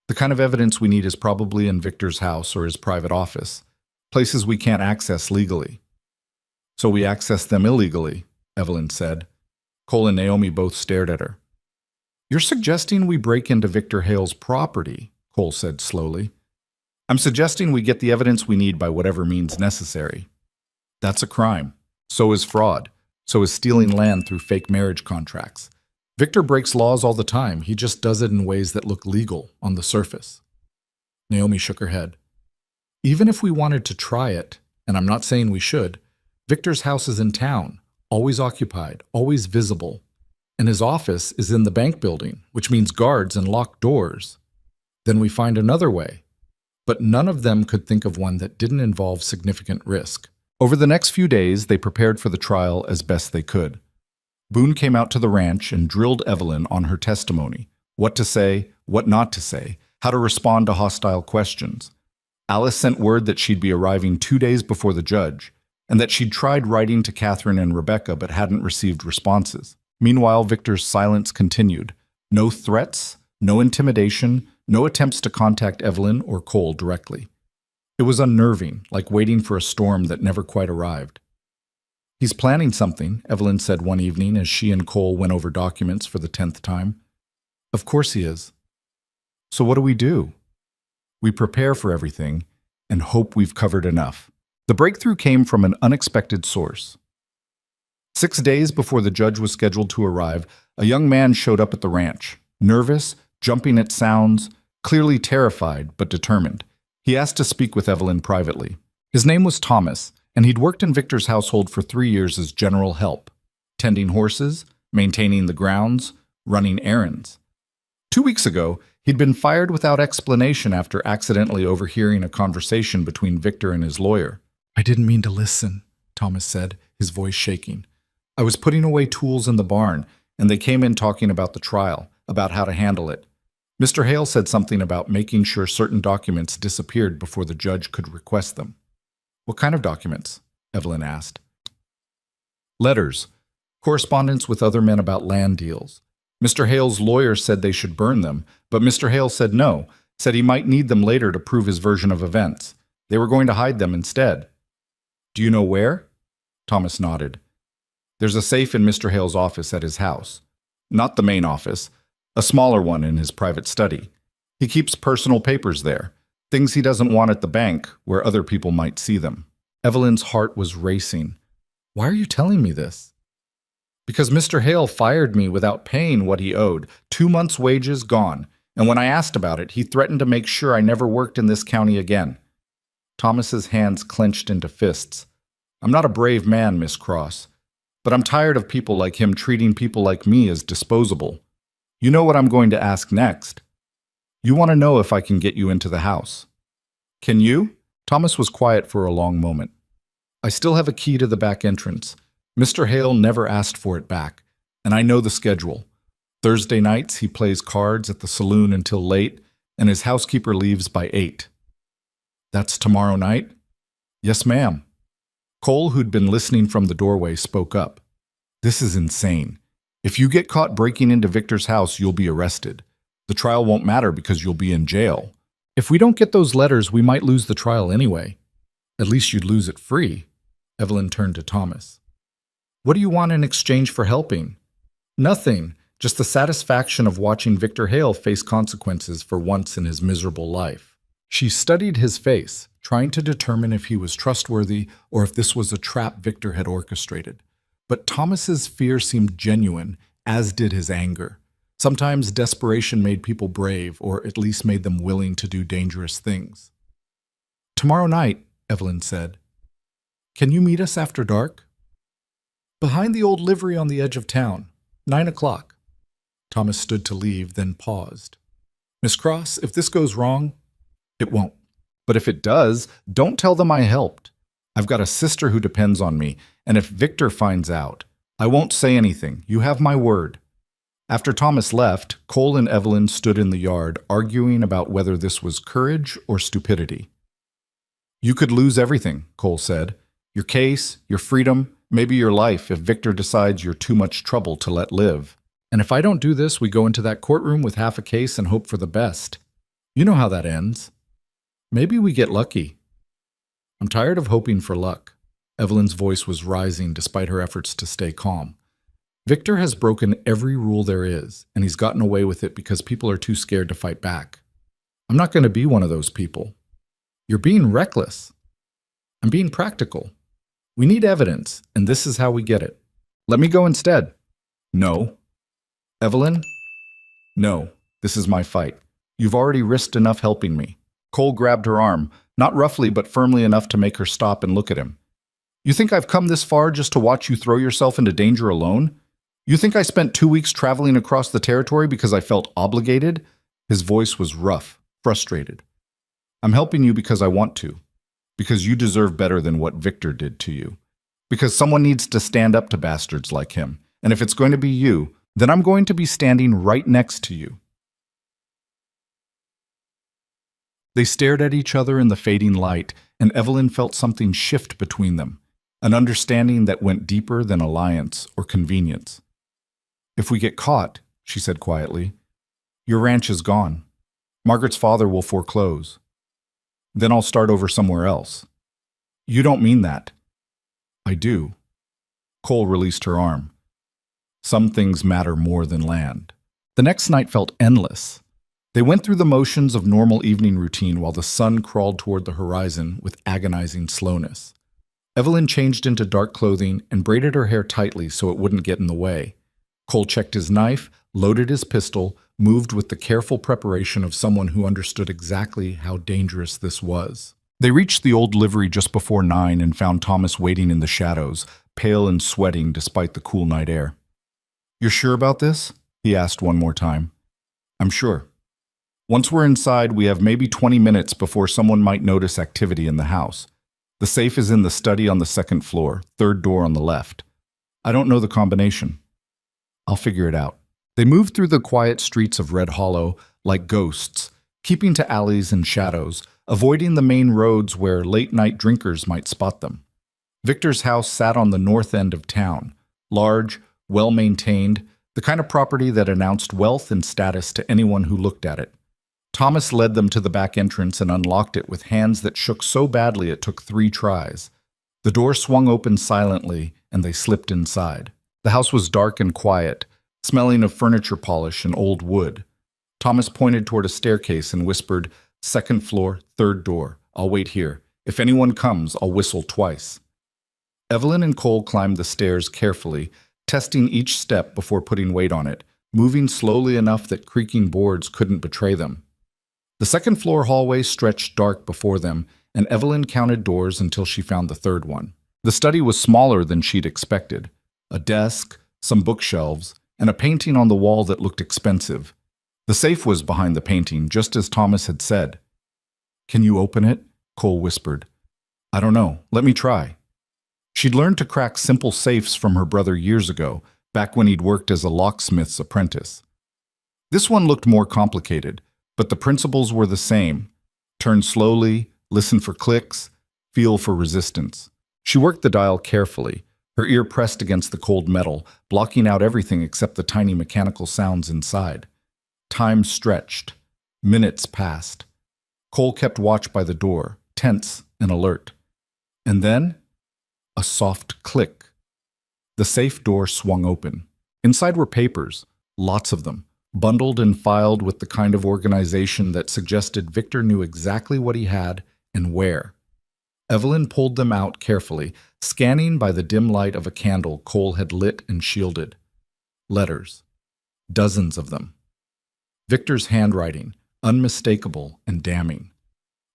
The kind of evidence we need is probably in Victor's house or his private office, places we can't access legally. So we access them illegally, Evelyn said. Cole and Naomi both stared at her. You're suggesting we break into Victor Hale's property, Cole said slowly. I'm suggesting we get the evidence we need by whatever means necessary. That's a crime. So is fraud. So is stealing land through fake marriage contracts. Victor breaks laws all the time. He just does it in ways that look legal on the surface. Naomi shook her head. Even if we wanted to try it, and I'm not saying we should, Victor's house is in town, always occupied, always visible. And his office is in the bank building, which means guards and locked doors. Then we find another way. But none of them could think of one that didn't involve significant risk. Over the next few days, they prepared for the trial as best they could. Boone came out to the ranch and drilled Evelyn on her testimony, what to say, what not to say, how to respond to hostile questions. Alice sent word that she'd be arriving 2 days before the judge, and that she'd tried writing to Catherine and Rebecca but hadn't received responses. Meanwhile, Victor's silence continued. No threats, no intimidation, no attempts to contact Evelyn or Cole directly. It was unnerving, like waiting for a storm that never quite arrived. He's planning something, Evelyn said one evening as she and Cole went over documents for the 10th time. Of course he is. So what do? We prepare for everything and hope we've covered enough. The breakthrough came from an unexpected source. 6 days before the judge was scheduled to arrive, a young man showed up at the ranch, nervous, jumping at sounds, clearly terrified but determined. He asked to speak with Evelyn privately. His name was Thomas, and he'd worked in Victor's household for 3 years as general help, tending horses, maintaining the grounds, running errands. 2 weeks ago, he'd been fired without explanation after accidentally overhearing a conversation between Victor and his lawyer. I didn't mean to listen, Thomas said, his voice shaking. I was putting away tools in the barn, and they came in talking about the trial, about how to handle it. Mr. Hale said something about making sure certain documents disappeared before the judge could request them. What kind of documents? Evelyn asked. Letters. Correspondence with other men about land deals. Mr. Hale's lawyer said they should burn them, but Mr. Hale said no, said he might need them later to prove his version of events. They were going to hide them instead. Do you know where? Thomas nodded. There's a safe in Mr. Hale's office at his house. Not the main office, a smaller one in his private study. He keeps personal papers there, things he doesn't want at the bank where other people might see them. Evelyn's heart was racing. Why are you telling me this? Because Mr. Hale fired me without paying what he owed, 2 months' wages gone, and when I asked about it, he threatened to make sure I never worked in this county again. Thomas's hands clenched into fists. I'm not a brave man, Miss Cross, but I'm tired of people like him treating people like me as disposable. You know what I'm going to ask next. You want to know if I can get you into the house. Can you? Thomas was quiet for a long moment. I still have a key to the back entrance. Mr. Hale never asked for it back, and I know the schedule. Thursday nights he plays cards at the saloon until late, and his housekeeper leaves by 8. That's tomorrow night? Yes, ma'am. Cole, who'd been listening from the doorway, spoke up. This is insane. If you get caught breaking into Victor's house, you'll be arrested. The trial won't matter because you'll be in jail. If we don't get those letters, we might lose the trial anyway. At least you'd lose it free. Evelyn turned to Thomas. What do you want in exchange for helping? Nothing, just the satisfaction of watching Victor Hale face consequences for once in his miserable life. She studied his face, trying to determine if he was trustworthy or if this was a trap Victor had orchestrated. But Thomas's fear seemed genuine, as did his anger. Sometimes desperation made people brave, or at least made them willing to do dangerous things. Tomorrow night, Evelyn said. Can you meet us after dark? Behind the old livery on the edge of town, 9 o'clock. Thomas stood to leave, then paused. Miss Cross, if this goes wrong, it won't. But if it does, don't tell them I helped. I've got a sister who depends on me, and if Victor finds out, I won't say anything. You have my word. After Thomas left, Cole and Evelyn stood in the yard, arguing about whether this was courage or stupidity. "You could lose everything," Cole said. "Your case, your freedom, maybe your life if Victor decides you're too much trouble to let live. And if I don't do this, we go into that courtroom with half a case and hope for the best. You know how that ends. Maybe we get lucky." "I'm tired of hoping for luck." Evelyn's voice was rising despite her efforts to stay calm. "Victor has broken every rule there is, and he's gotten away with it because people are too scared to fight back. I'm not going to be one of those people." "You're being reckless." "I'm being practical. We need evidence, and this is how we get it. Let me go instead." "No." "Evelyn?" "No. This is my fight. You've already risked enough helping me." Cole grabbed her arm, not roughly but firmly enough to make her stop and look at him. "You think I've come this far just to watch you throw yourself into danger alone? You think I spent 2 weeks traveling across the territory because I felt obligated?" His voice was rough, frustrated. "I'm helping you because I want to. Because you deserve better than what Victor did to you. Because someone needs to stand up to bastards like him. And if it's going to be you, then I'm going to be standing right next to you." They stared at each other in the fading light, and Evelyn felt something shift between them, an understanding that went deeper than alliance or convenience. "If we get caught," she said quietly, "your ranch is gone. Margaret's father will foreclose. Then I'll start over somewhere else." "You don't mean that." "I do." Cole released her arm. "Some things matter more than land." The next night felt endless. They went through the motions of normal evening routine while the sun crawled toward the horizon with agonizing slowness. Evelyn changed into dark clothing and braided her hair tightly so it wouldn't get in the way. Cole checked his knife, loaded his pistol, moved with the careful preparation of someone who understood exactly how dangerous this was. They reached the old livery just before 9 and found Thomas waiting in the shadows, pale and sweating despite the cool night air. "You're sure about this?" he asked one more time. "I'm sure. Once we're inside, we have maybe 20 minutes before someone might notice activity in the house. The safe is in the study on the second floor, third door on the left. I don't know the combination. I'll figure it out." They moved through the quiet streets of Red Hollow like ghosts, keeping to alleys and shadows, avoiding the main roads where late-night drinkers might spot them. Victor's house sat on the north end of town, large, well-maintained, the kind of property that announced wealth and status to anyone who looked at it. Thomas led them to the back entrance and unlocked it with hands that shook so badly it took 3 tries. The door swung open silently, and they slipped inside. The house was dark and quiet, smelling of furniture polish and old wood. Thomas pointed toward a staircase and whispered, "Second floor, third door. I'll wait here. If anyone comes, I'll whistle twice." Evelyn and Cole climbed the stairs carefully, testing each step before putting weight on it, moving slowly enough that creaking boards couldn't betray them. The second floor hallway stretched dark before them, and Evelyn counted doors until she found the third one. The study was smaller than she'd expected. A desk, some bookshelves, and a painting on the wall that looked expensive. The safe was behind the painting, just as Thomas had said. "Can you open it?" Cole whispered. "I don't know. Let me try." She'd learned to crack simple safes from her brother years ago, back when he'd worked as a locksmith's apprentice. This one looked more complicated, but the principles were the same. Turn slowly, listen for clicks, feel for resistance. She worked the dial carefully, her ear pressed against the cold metal, blocking out everything except the tiny mechanical sounds inside. Time stretched. Minutes passed. Cole kept watch by the door, tense and alert. And then, a soft click. The safe door swung open. Inside were papers, lots of them, bundled and filed with the kind of organization that suggested Victor knew exactly what he had and where. Evelyn pulled them out carefully, scanning by the dim light of a candle Cole had lit and shielded. Letters. Dozens of them. Victor's handwriting, unmistakable and damning.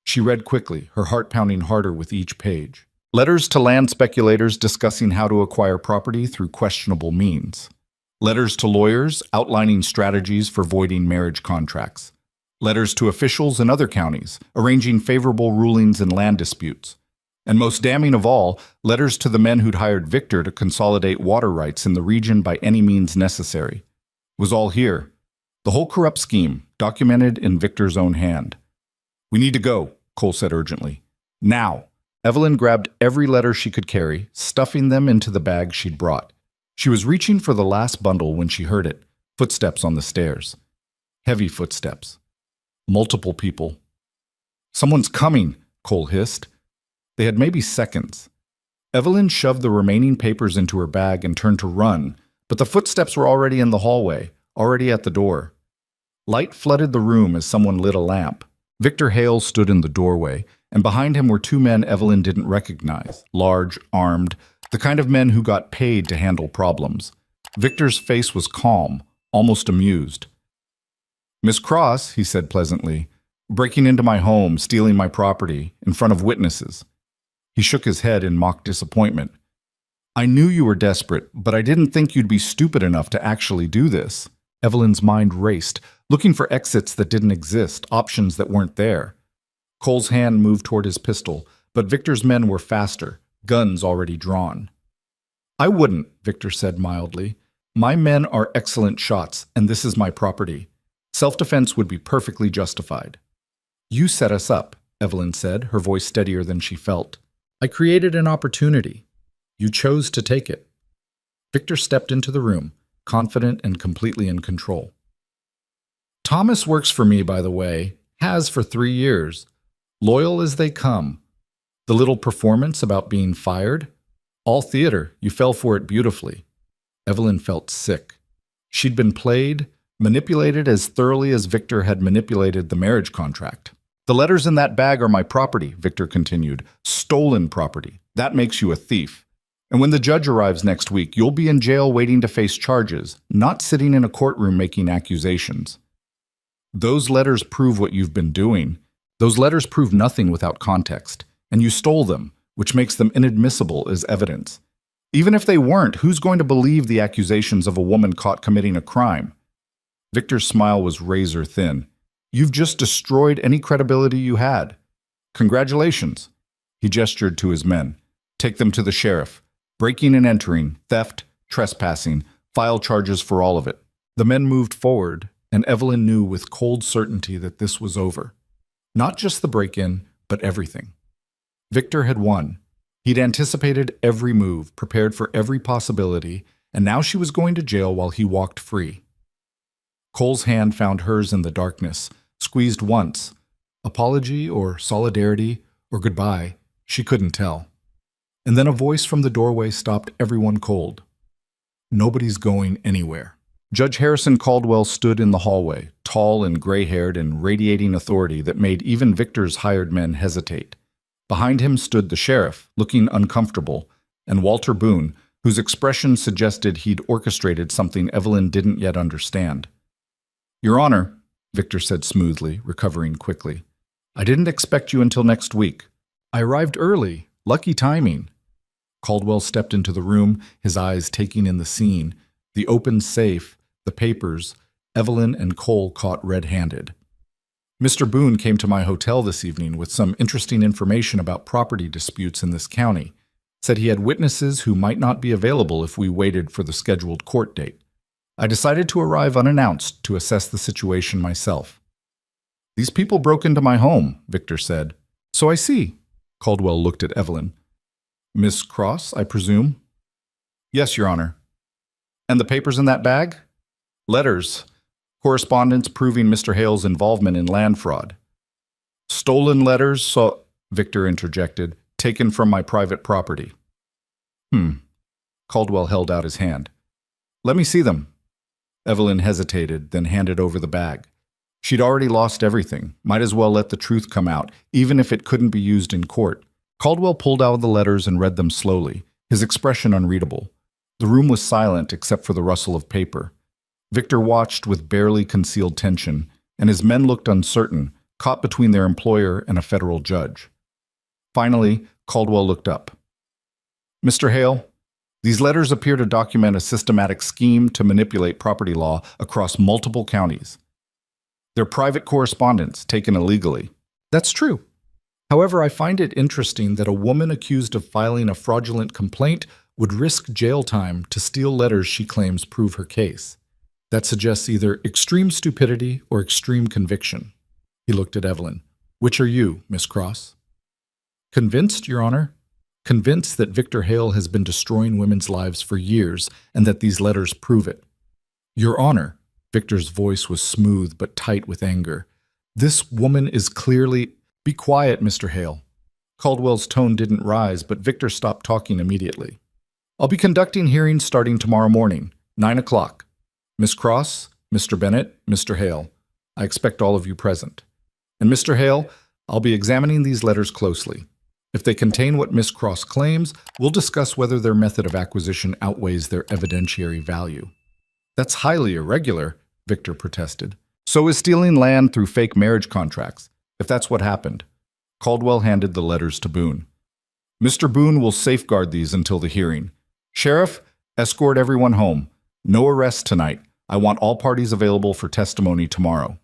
She read quickly, her heart pounding harder with each page. Letters to land speculators discussing how to acquire property through questionable means. Letters to lawyers outlining strategies for voiding marriage contracts. Letters to officials in other counties, arranging favorable rulings in land disputes. And most damning of all, letters to the men who'd hired Victor to consolidate water rights in the region by any means necessary. was all here. The whole corrupt scheme, documented in Victor's own hand. We need to go, Cole said urgently. Now. Evelyn grabbed every letter she could carry, stuffing them into the bag she'd brought. She was reaching for the last bundle when she heard it. Footsteps on the stairs. Heavy footsteps. Multiple people. Someone's coming, Cole hissed. They had maybe seconds. Evelyn shoved the remaining papers into her bag and turned to run, but the footsteps were already in the hallway, already at the door. Light flooded the room as someone lit a lamp. Victor Hale stood in the doorway, and behind him were two men Evelyn didn't recognize, large, armed, the kind of men who got paid to handle problems. Victor's face was calm, almost amused. Miss Cross, he said pleasantly, breaking into my home, stealing my property, in front of witnesses. He shook his head in mock disappointment. I knew you were desperate, but I didn't think you'd be stupid enough to actually do this. Evelyn's mind raced, looking for exits that didn't exist, options that weren't there. Cole's hand moved toward his pistol, but Victor's men were faster, guns already drawn. I wouldn't, Victor said mildly. My men are excellent shots, and this is my property. Self-defense would be perfectly justified. You set us up, Evelyn said, her voice steadier than she felt. I created an opportunity. You chose to take it. Victor stepped into the room, confident and completely in control. Thomas works for me, by the way, has for 3 years. Loyal as they come. The little performance about being fired? All theater, you fell for it beautifully. Evelyn felt sick. She'd been played, manipulated as thoroughly as Victor had manipulated the marriage contract. The letters in that bag are my property, Victor continued. Stolen property. That makes you a thief. And when the judge arrives next week, you'll be in jail waiting to face charges, not sitting in a courtroom making accusations. Those letters prove what you've been doing. Those letters prove nothing without context, and you stole them, which makes them inadmissible as evidence. Even if they weren't, who's going to believe the accusations of a woman caught committing a crime? Victor's smile was razor thin. You've just destroyed any credibility you had. Congratulations. He gestured to his men. Take them to the sheriff. Breaking and entering, theft, trespassing, file charges for all of it. The men moved forward, and Evelyn knew with cold certainty that this was over. Not just the break-in, but everything. Victor had won. He'd anticipated every move, prepared for every possibility, and now she was going to jail while he walked free. Cole's hand found hers in the darkness, squeezed once. Apology or solidarity or goodbye, she couldn't tell. And then a voice from the doorway stopped everyone cold. Nobody's going anywhere. Judge Harrison Caldwell stood in the hallway, tall and gray-haired and radiating authority that made even Victor's hired men hesitate. Behind him stood the sheriff, looking uncomfortable, and Walter Boone, whose expression suggested he'd orchestrated something Evelyn didn't yet understand. Your Honor, Victor said smoothly, recovering quickly. I didn't expect you until next week. I arrived early. Lucky timing. Caldwell stepped into the room, his eyes taking in the scene, the open safe, the papers, Evelyn and Cole caught red-handed. Mr. Boone came to my hotel this evening with some interesting information about property disputes in this county. Said he had witnesses who might not be available if we waited for the scheduled court date. I decided to arrive unannounced to assess the situation myself. These people broke into my home, Victor said. So I see. Caldwell looked at Evelyn. Miss Cross, I presume? Yes, Your Honor. And the papers in that bag? Letters. Correspondence proving Mr. Hale's involvement in land fraud. Stolen letters, so Victor interjected, taken from my private property. Caldwell held out his hand. Let me see them. Evelyn hesitated, then handed over the bag. She'd already lost everything. Might as well let the truth come out, even if it couldn't be used in court. Caldwell pulled out the letters and read them slowly, his expression unreadable. The room was silent except for the rustle of paper. Victor watched with barely concealed tension, and his men looked uncertain, caught between their employer and a federal judge. Finally, Caldwell looked up. Mr. Hale, these letters appear to document a systematic scheme to manipulate property law across multiple counties. They're private correspondence taken illegally. That's true. However, I find it interesting that a woman accused of filing a fraudulent complaint would risk jail time to steal letters she claims prove her case. That suggests either extreme stupidity or extreme conviction. He looked at Evelyn. Which are you, Miss Cross? Convinced, Your Honor. Convinced that Victor Hale has been destroying women's lives for years and that these letters prove it. Your Honor, Victor's voice was smooth but tight with anger. This woman is clearly— Be quiet, Mr. Hale. Caldwell's tone didn't rise, but Victor stopped talking immediately. I'll be conducting hearings starting tomorrow morning, 9 o'clock. Miss Cross, Mr. Bennett, Mr. Hale, I expect all of you present. And Mr. Hale, I'll be examining these letters closely. If they contain what Miss Cross claims, we'll discuss whether their method of acquisition outweighs their evidentiary value. That's highly irregular, Victor protested. So is stealing land through fake marriage contracts, if that's what happened. Caldwell handed the letters to Boone. Mr. Boone will safeguard these until the hearing. Sheriff, escort everyone home. No arrests tonight. I want all parties available for testimony tomorrow.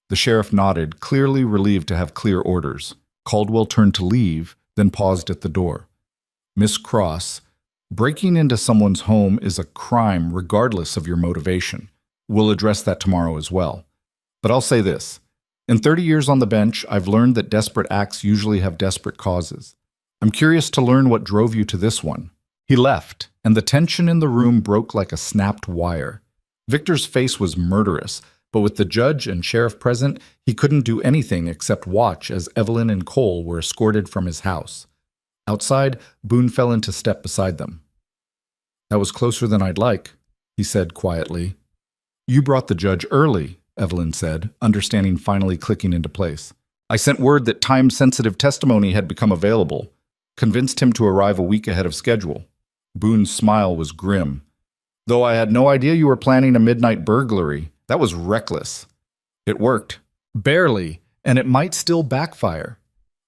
The sheriff nodded, clearly relieved to have clear orders. Caldwell turned to leave, then paused at the door. Miss Cross, breaking into someone's home is a crime regardless of your motivation. We'll address that tomorrow as well. But I'll say this. In 30 years on the bench, I've learned that desperate acts usually have desperate causes. I'm curious to learn what drove you to this one. He left, and the tension in the room broke like a snapped wire. Victor's face was murderous, but with the judge and sheriff present, he couldn't do anything except watch as Evelyn and Cole were escorted from his house. Outside, Boone fell into step beside them. That was closer than I'd like, he said quietly. You brought the judge early, Evelyn said, understanding finally clicking into place. I sent word that time-sensitive testimony had become available, convinced him to arrive a week ahead of schedule. Boone's smile was grim. Though I had no idea you were planning a midnight burglary, that was reckless. It worked. Barely, and it might still backfire.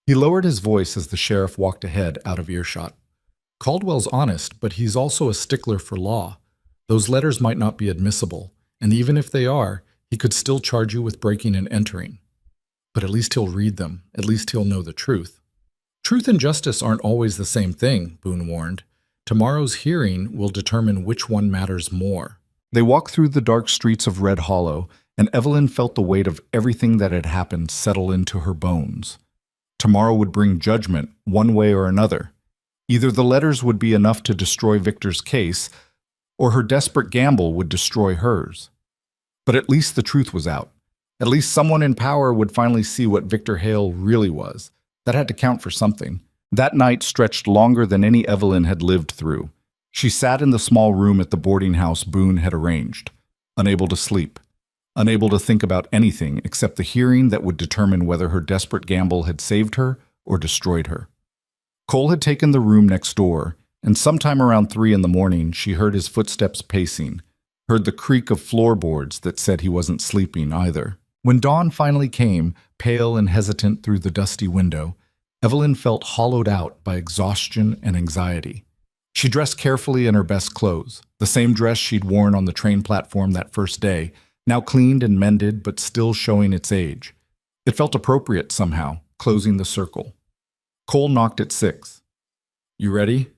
He lowered his voice as the sheriff walked ahead out of earshot. Caldwell's honest, but he's also a stickler for law. Those letters might not be admissible, and even if they are, he could still charge you with breaking and entering. But at least he'll read them. At least he'll know the truth. Truth and justice aren't always the same thing, Boone warned. Tomorrow's hearing will determine which one matters more. They walked through the dark streets of Red Hollow, and Evelyn felt the weight of everything that had happened settle into her bones. Tomorrow would bring judgment, one way or another. Either the letters would be enough to destroy Victor's case, or her desperate gamble would destroy hers. But at least the truth was out. At least someone in power would finally see what Victor Hale really was. That had to count for something. That night stretched longer than any Evelyn had lived through. She sat in the small room at the boarding house Boone had arranged, unable to sleep, unable to think about anything except the hearing that would determine whether her desperate gamble had saved her or destroyed her. Cole had taken the room next door, and sometime around 3 in the morning she heard his footsteps pacing, heard the creak of floorboards that said he wasn't sleeping either. When dawn finally came, pale and hesitant through the dusty window, Evelyn felt hollowed out by exhaustion and anxiety. She dressed carefully in her best clothes, the same dress she'd worn on the train platform that first day, now cleaned and mended but still showing its age. It felt appropriate somehow, closing the circle. Cole knocked at 6. You ready?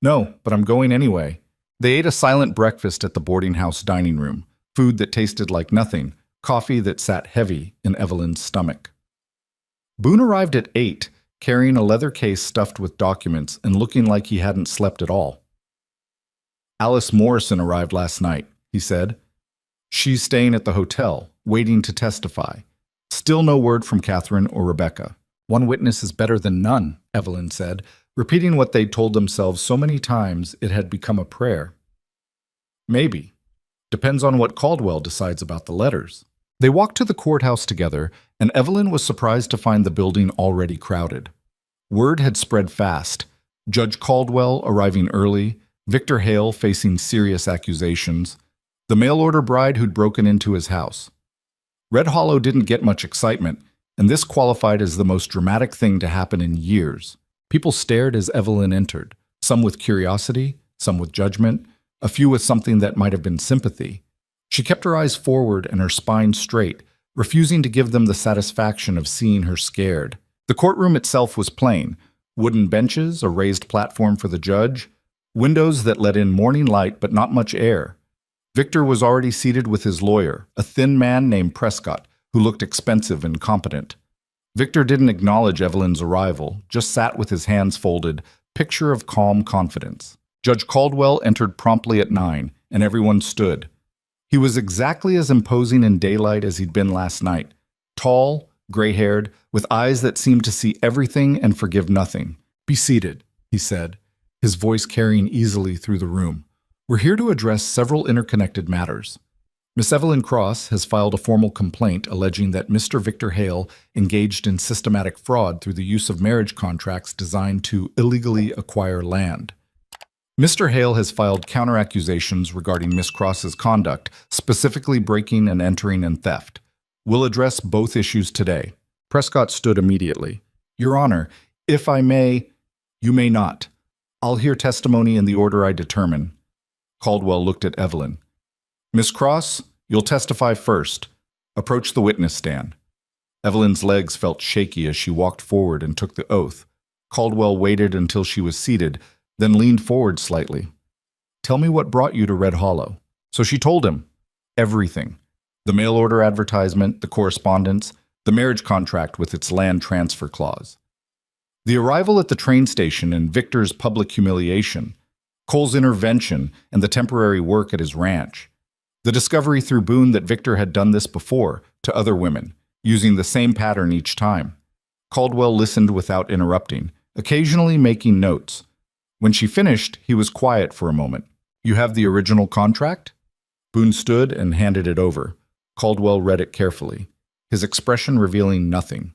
No, but I'm going anyway. They ate a silent breakfast at the boarding house dining room, food that tasted like nothing, coffee that sat heavy in Evelyn's stomach. Boone arrived at 8, carrying a leather case stuffed with documents and looking like he hadn't slept at all. Alice Morrison arrived last night, he said. She's staying at the hotel, waiting to testify. Still no word from Catherine or Rebecca. One witness is better than none, Evelyn said, repeating what they'd told themselves so many times it had become a prayer. Maybe. Depends on what Caldwell decides about the letters. They walked to the courthouse together, and Evelyn was surprised to find the building already crowded. Word had spread fast. Judge Caldwell arriving early, Victor Hale facing serious accusations, the mail-order bride who'd broken into his house. Red Hollow didn't get much excitement, and this qualified as the most dramatic thing to happen in years. People stared as Evelyn entered, some with curiosity, some with judgment, a few with something that might have been sympathy. She kept her eyes forward and her spine straight, refusing to give them the satisfaction of seeing her scared. The courtroom itself was plain: wooden benches, a raised platform for the judge, windows that let in morning light but not much air. Victor was already seated with his lawyer, a thin man named Prescott, who looked expensive and competent. Victor didn't acknowledge Evelyn's arrival, just sat with his hands folded, picture of calm confidence. Judge Caldwell entered promptly at 9, and everyone stood. He was exactly as imposing in daylight as he'd been last night. Tall, gray-haired, with eyes that seemed to see everything and forgive nothing. "Be seated," he said, his voice carrying easily through the room. "We're here to address several interconnected matters. Miss Evelyn Cross has filed a formal complaint alleging that Mr. Victor Hale engaged in systematic fraud through the use of marriage contracts designed to illegally acquire land. Mr. Hale has filed counter-accusations regarding Miss Cross's conduct, specifically breaking and entering and theft. We'll address both issues today." Prescott stood immediately. "Your Honor, if I may—" "You may not. I'll hear testimony in the order I determine." Caldwell looked at Evelyn. "Miss Cross, you'll testify first. Approach the witness stand." Evelyn's legs felt shaky as she walked forward and took the oath. Caldwell waited until she was seated, then leaned forward slightly. "Tell me what brought you to Red Hollow." So she told him. Everything. The mail order advertisement, the correspondence, the marriage contract with its land transfer clause. The arrival at the train station and Victor's public humiliation, Cole's intervention and the temporary work at his ranch. The discovery through Boone that Victor had done this before to other women, using the same pattern each time. Caldwell listened without interrupting, occasionally making notes. When she finished, he was quiet for a moment. "You have the original contract?" Boone stood and handed it over. Caldwell read it carefully, his expression revealing nothing.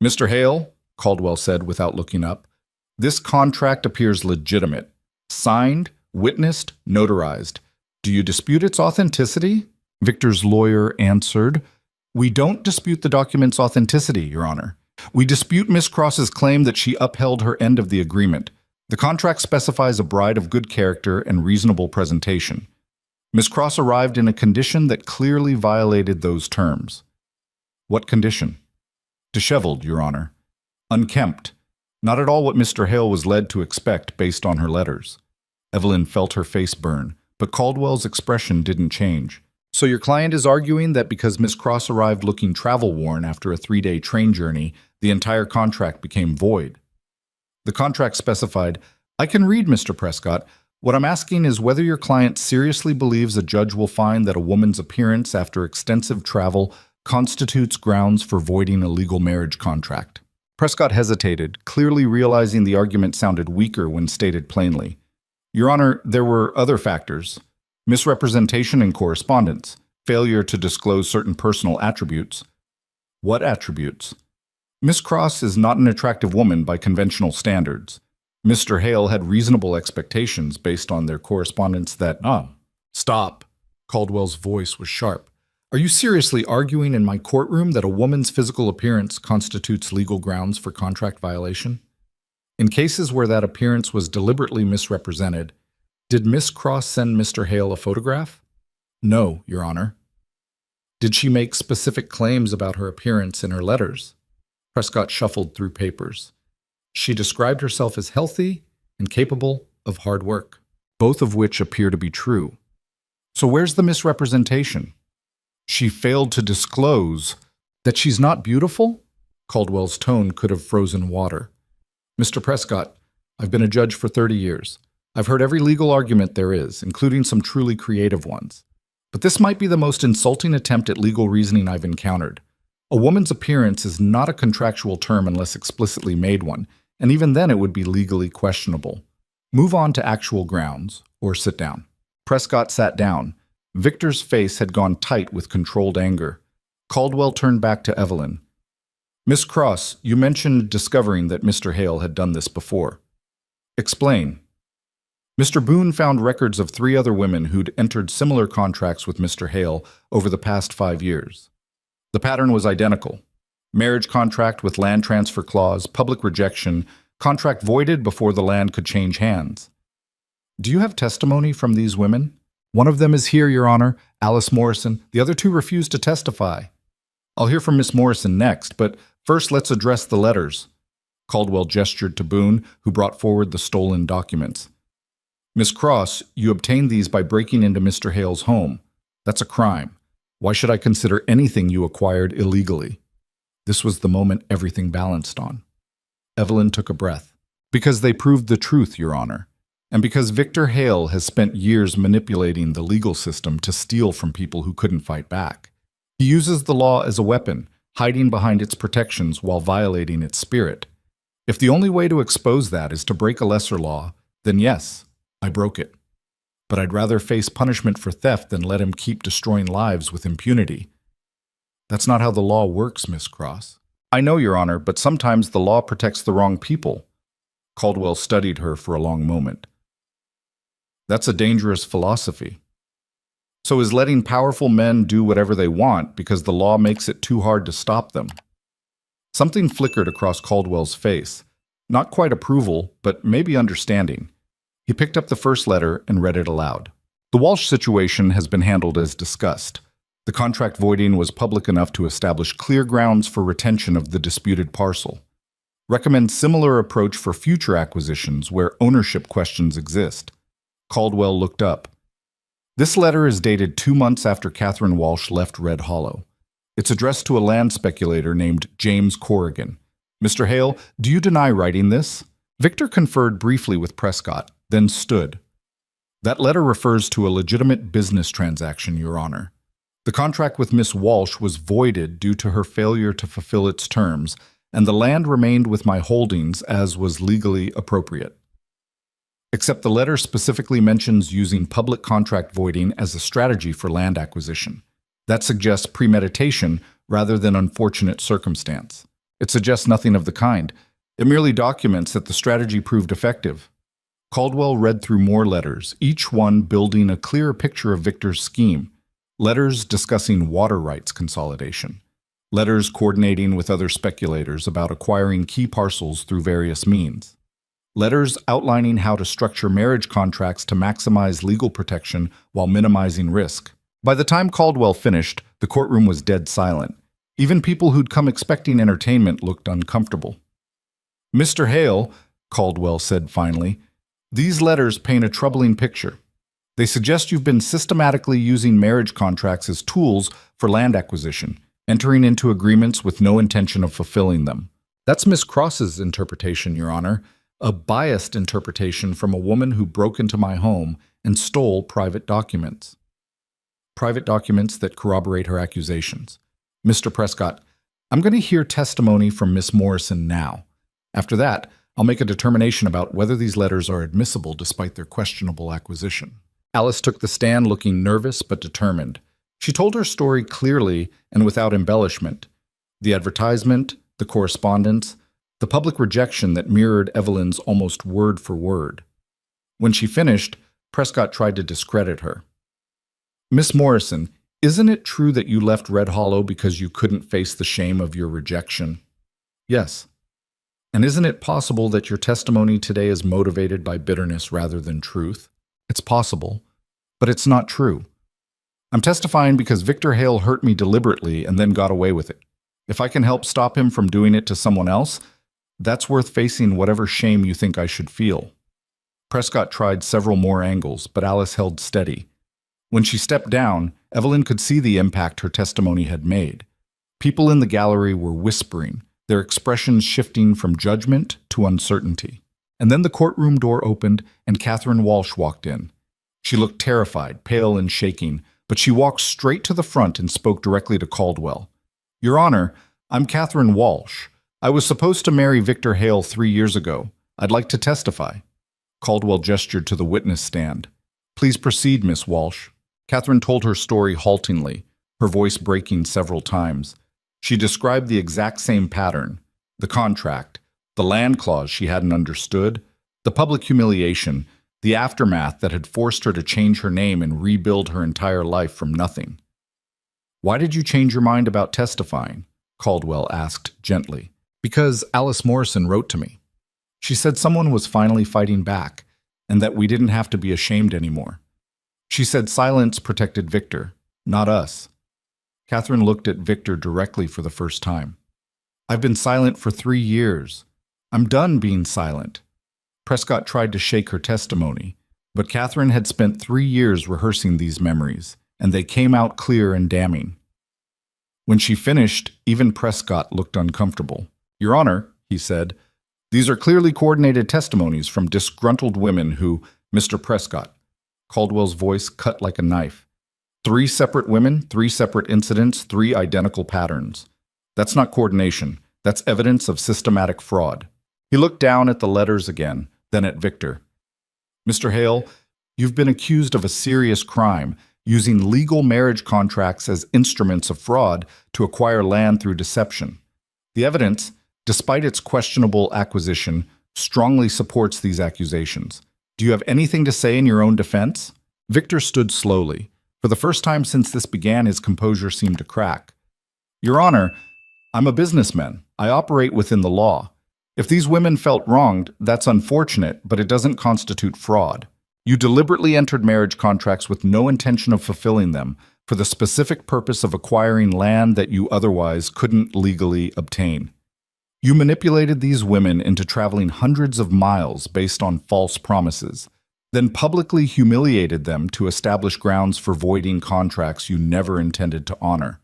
"Mr. Hale," Caldwell said without looking up, "this contract appears legitimate. Signed, witnessed, notarized. Do you dispute its authenticity?" Victor's lawyer answered, "We don't dispute the document's authenticity, Your Honor. We dispute Miss Cross's claim that she upheld her end of the agreement. The contract specifies a bride of good character and reasonable presentation. Miss Cross arrived in a condition that clearly violated those terms." "What condition?" "Disheveled, Your Honor. Unkempt. Not at all what Mr. Hale was led to expect based on her letters." Evelyn felt her face burn, but Caldwell's expression didn't change. "So your client is arguing that because Miss Cross arrived looking travel-worn after a 3-day train journey, the entire contract became void?" "The contract specified—" "I can read, Mr. Prescott. What I'm asking is whether your client seriously believes a judge will find that a woman's appearance after extensive travel constitutes grounds for voiding a legal marriage contract." Prescott hesitated, clearly realizing the argument sounded weaker when stated plainly. "Your Honor, there were other factors. Misrepresentation in correspondence, failure to disclose certain personal attributes." "What attributes?" "Miss Cross is not an attractive woman by conventional standards. Mr. Hale had reasonable expectations based on their correspondence that—" "Stop." Caldwell's voice was sharp. "Are you seriously arguing in my courtroom that a woman's physical appearance constitutes legal grounds for contract violation? In cases where that appearance was deliberately misrepresented, did Miss Cross send Mr. Hale a photograph?" "No, Your Honor." "Did she make specific claims about her appearance in her letters?" Prescott shuffled through papers. "She described herself as healthy and capable of hard work, both of which appear to be true. So where's the misrepresentation?" "She failed to disclose—" "That she's not beautiful?" Caldwell's tone could have frozen water. "Mr. Prescott, I've been a judge for 30 years. I've heard every legal argument there is, including some truly creative ones. But this might be the most insulting attempt at legal reasoning I've encountered. A woman's appearance is not a contractual term unless explicitly made one, and even then it would be legally questionable. Move on to actual grounds, or sit down." Prescott sat down. Victor's face had gone tight with controlled anger. Caldwell turned back to Evelyn. "Miss Cross, you mentioned discovering that Mr. Hale had done this before. Explain." "Mr. Boone found records of 3 other women who'd entered similar contracts with Mr. Hale over the past 5 years. The pattern was identical. Marriage contract with land transfer clause, public rejection, contract voided before the land could change hands." "Do you have testimony from these women?" "One of them is here, Your Honor, Alice Morrison. The other 2 refused to testify." "I'll hear from Miss Morrison next, but first let's address the letters." Caldwell gestured to Boone, who brought forward the stolen documents. Miss Cross, you obtained these by breaking into Mr. Hale's home. That's a crime. Why should I consider anything you acquired illegally? This was the moment everything balanced on. Evelyn took a breath. Because they proved the truth, Your Honor. And because Victor Hale has spent years manipulating the legal system to steal from people who couldn't fight back. He uses the law as a weapon, hiding behind its protections while violating its spirit. If the only way to expose that is to break a lesser law, then yes, I broke it. But I'd rather face punishment for theft than let him keep destroying lives with impunity. That's not how the law works, Miss Cross. I know, Your Honor, but sometimes the law protects the wrong people. Caldwell studied her for a long moment. That's a dangerous philosophy. So is letting powerful men do whatever they want because the law makes it too hard to stop them? Something flickered across Caldwell's face. Not quite approval, but maybe understanding. He picked up the first letter and read it aloud. The Walsh situation has been handled as discussed. The contract voiding was public enough to establish clear grounds for retention of the disputed parcel. Recommend similar approach for future acquisitions where ownership questions exist. Caldwell looked up. This letter is dated 2 months after Catherine Walsh left Red Hollow. It's addressed to a land speculator named James Corrigan. Mr. Hale, do you deny writing this? Victor conferred briefly with Prescott, then stood. That letter refers to a legitimate business transaction, Your Honor. The contract with Miss Walsh was voided due to her failure to fulfill its terms, and the land remained with my holdings as was legally appropriate. Except the letter specifically mentions using public contract voiding as a strategy for land acquisition. That suggests premeditation rather than unfortunate circumstance. It suggests nothing of the kind. It merely documents that the strategy proved effective. Caldwell read through more letters, each one building a clearer picture of Victor's scheme. Letters discussing water rights consolidation. Letters coordinating with other speculators about acquiring key parcels through various means. Letters outlining how to structure marriage contracts to maximize legal protection while minimizing risk. By the time Caldwell finished, the courtroom was dead silent. Even people who'd come expecting entertainment looked uncomfortable. Mr. Hale, Caldwell said finally, these letters paint a troubling picture. They suggest you've been systematically using marriage contracts as tools for land acquisition, entering into agreements with no intention of fulfilling them. That's Miss Cross's interpretation, Your Honor, a biased interpretation from a woman who broke into my home and stole private documents. Private documents that corroborate her accusations. Mr. Prescott, I'm going to hear testimony from Miss Morrison now. After that, I'll make a determination about whether these letters are admissible despite their questionable acquisition. Alice took the stand looking nervous but determined. She told her story clearly and without embellishment. The advertisement, the correspondence, the public rejection that mirrored Evelyn's almost word for word. When she finished, Prescott tried to discredit her. Miss Morrison, isn't it true that you left Red Hollow because you couldn't face the shame of your rejection? Yes. And isn't it possible that your testimony today is motivated by bitterness rather than truth? It's possible, but it's not true. I'm testifying because Victor Hale hurt me deliberately and then got away with it. If I can help stop him from doing it to someone else, that's worth facing whatever shame you think I should feel. Prescott tried several more angles, but Alice held steady. When she stepped down, Evelyn could see the impact her testimony had made. People in the gallery were whispering, their expressions shifting from judgment to uncertainty. And then the courtroom door opened and Catherine Walsh walked in. She looked terrified, pale and shaking, but she walked straight to the front and spoke directly to Caldwell. Your Honor, I'm Catherine Walsh. I was supposed to marry Victor Hale 3 years ago. I'd like to testify. Caldwell gestured to the witness stand. Please proceed, Miss Walsh. Catherine told her story haltingly, her voice breaking several times. She described the exact same pattern, the contract, the land clause she hadn't understood, the public humiliation, the aftermath that had forced her to change her name and rebuild her entire life from nothing. Why did you change your mind about testifying? Caldwell asked gently. Because Alice Morrison wrote to me. She said someone was finally fighting back, and that we didn't have to be ashamed anymore. She said silence protected Victor, not us. Catherine looked at Victor directly for the first time. I've been silent for 3 years. I'm done being silent. Prescott tried to shake her testimony. But Catherine had spent 3 years rehearsing these memories, and they came out clear and damning. When she finished, even Prescott looked uncomfortable. "Your Honor," he said, "these are clearly coordinated testimonies from disgruntled women who—" "Mr. Prescott." Caldwell's voice cut like a knife. 3 separate women, 3 separate incidents, 3 identical patterns. That's not coordination. That's evidence of systematic fraud. He looked down at the letters again, then at Victor. "Mr. Hale, you've been accused of a serious crime, using legal marriage contracts as instruments of fraud to acquire land through deception. The evidence, despite its questionable acquisition, strongly supports these accusations. Do you have anything to say in your own defense?" Victor stood slowly. For the first time since this began, his composure seemed to crack. "Your Honor, I'm a businessman. I operate within the law. If these women felt wronged, that's unfortunate, but it doesn't constitute fraud. You deliberately entered marriage contracts with no intention of fulfilling them, for the specific purpose of acquiring land that you otherwise couldn't legally obtain. You manipulated these women into traveling hundreds of miles based on false promises, then publicly humiliated them to establish grounds for voiding contracts you never intended to honor.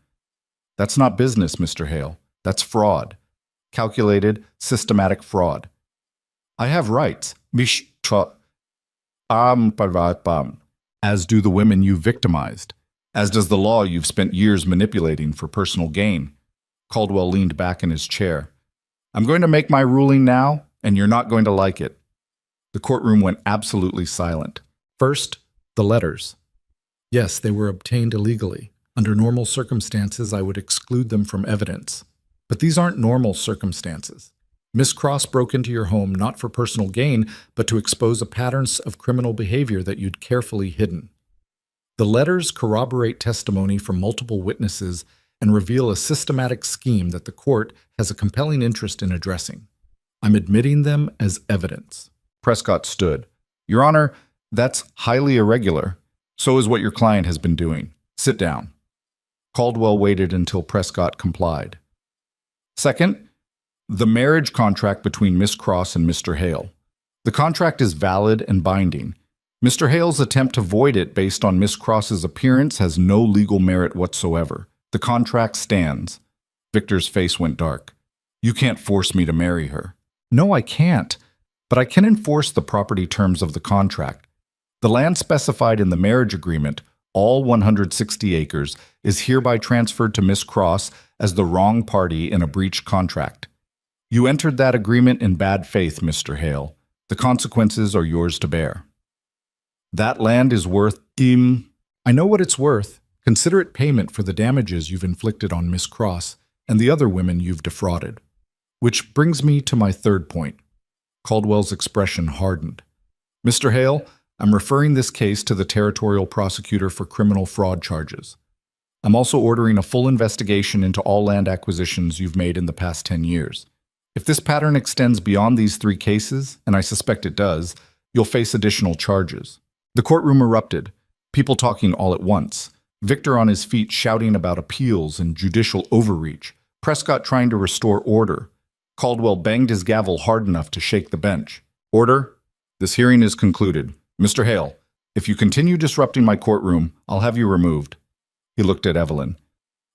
That's not business, Mr. Hale. That's fraud. Calculated, systematic fraud. I have rights, as do the women you victimized, as does the law you've spent years manipulating for personal gain." Caldwell leaned back in his chair. "I'm going to make my ruling now, and you're not going to like it." The courtroom went absolutely silent. First, the letters. Yes, they were obtained illegally. Under normal circumstances, I would exclude them from evidence. But these aren't normal circumstances. Miss Cross broke into your home not for personal gain, but to expose a pattern of criminal behavior that you'd carefully hidden. The letters corroborate testimony from multiple witnesses and reveal a systematic scheme that the court has a compelling interest in addressing. I'm admitting them as evidence." Prescott stood. "Your Honor, that's highly irregular. So is what your client has been doing. Sit down." Caldwell waited until Prescott complied. "Second, the marriage contract between Miss Cross and Mr. Hale. The contract is valid and binding. Mr. Hale's attempt to void it based on Miss Cross's appearance has no legal merit whatsoever. The contract stands." Victor's face went dark. "You can't force me to marry her." "No, I can't. But I can enforce the property terms of the contract. The land specified in the marriage agreement, all 160 acres, is hereby transferred to Miss Cross as the wrong party in a breach contract. You entered that agreement in bad faith, Mr. Hale. The consequences are yours to bear. That land is worth I know what it's worth. Consider it payment for the damages you've inflicted on Miss Cross and the other women you've defrauded. Which brings me to my third point." Caldwell's expression hardened. "Mr. Hale, I'm referring this case to the territorial prosecutor for criminal fraud charges. I'm also ordering a full investigation into all land acquisitions you've made in the past 10 years. If this pattern extends beyond these 3 cases, and I suspect it does, you'll face additional charges." The courtroom erupted, people talking all at once. Victor on his feet shouting about appeals and judicial overreach, Prescott trying to restore order. Caldwell banged his gavel hard enough to shake the bench. "Order. This hearing is concluded. Mr. Hale, if you continue disrupting my courtroom, I'll have you removed." He looked at Evelyn.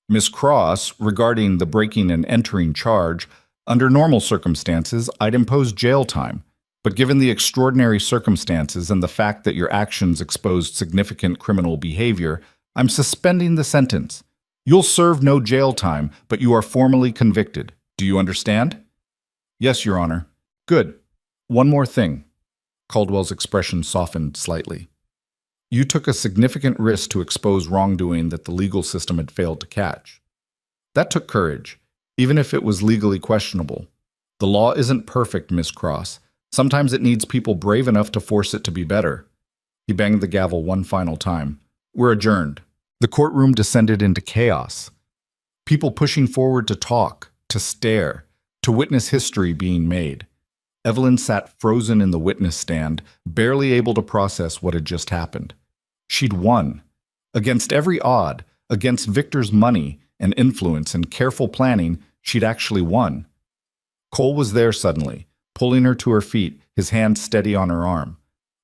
"Miss Cross, regarding the breaking and entering charge, under normal circumstances, I'd impose jail time. But given the extraordinary circumstances and the fact that your actions exposed significant criminal behavior, I'm suspending the sentence. You'll serve no jail time, but you are formally convicted. Do you understand?" "Yes, Your Honor." "Good. One more thing." Caldwell's expression softened slightly. "You took a significant risk to expose wrongdoing that the legal system had failed to catch. That took courage, even if it was legally questionable. The law isn't perfect, Miss Cross. Sometimes it needs people brave enough to force it to be better." He banged the gavel one final time. "We're adjourned." The courtroom descended into chaos. People pushing forward to talk, to stare, to witness history being made. Evelyn sat frozen in the witness stand, barely able to process what had just happened. She'd won. Against every odd, against Victor's money and influence and careful planning, she'd actually won. Cole was there suddenly, pulling her to her feet, his hand steady on her arm.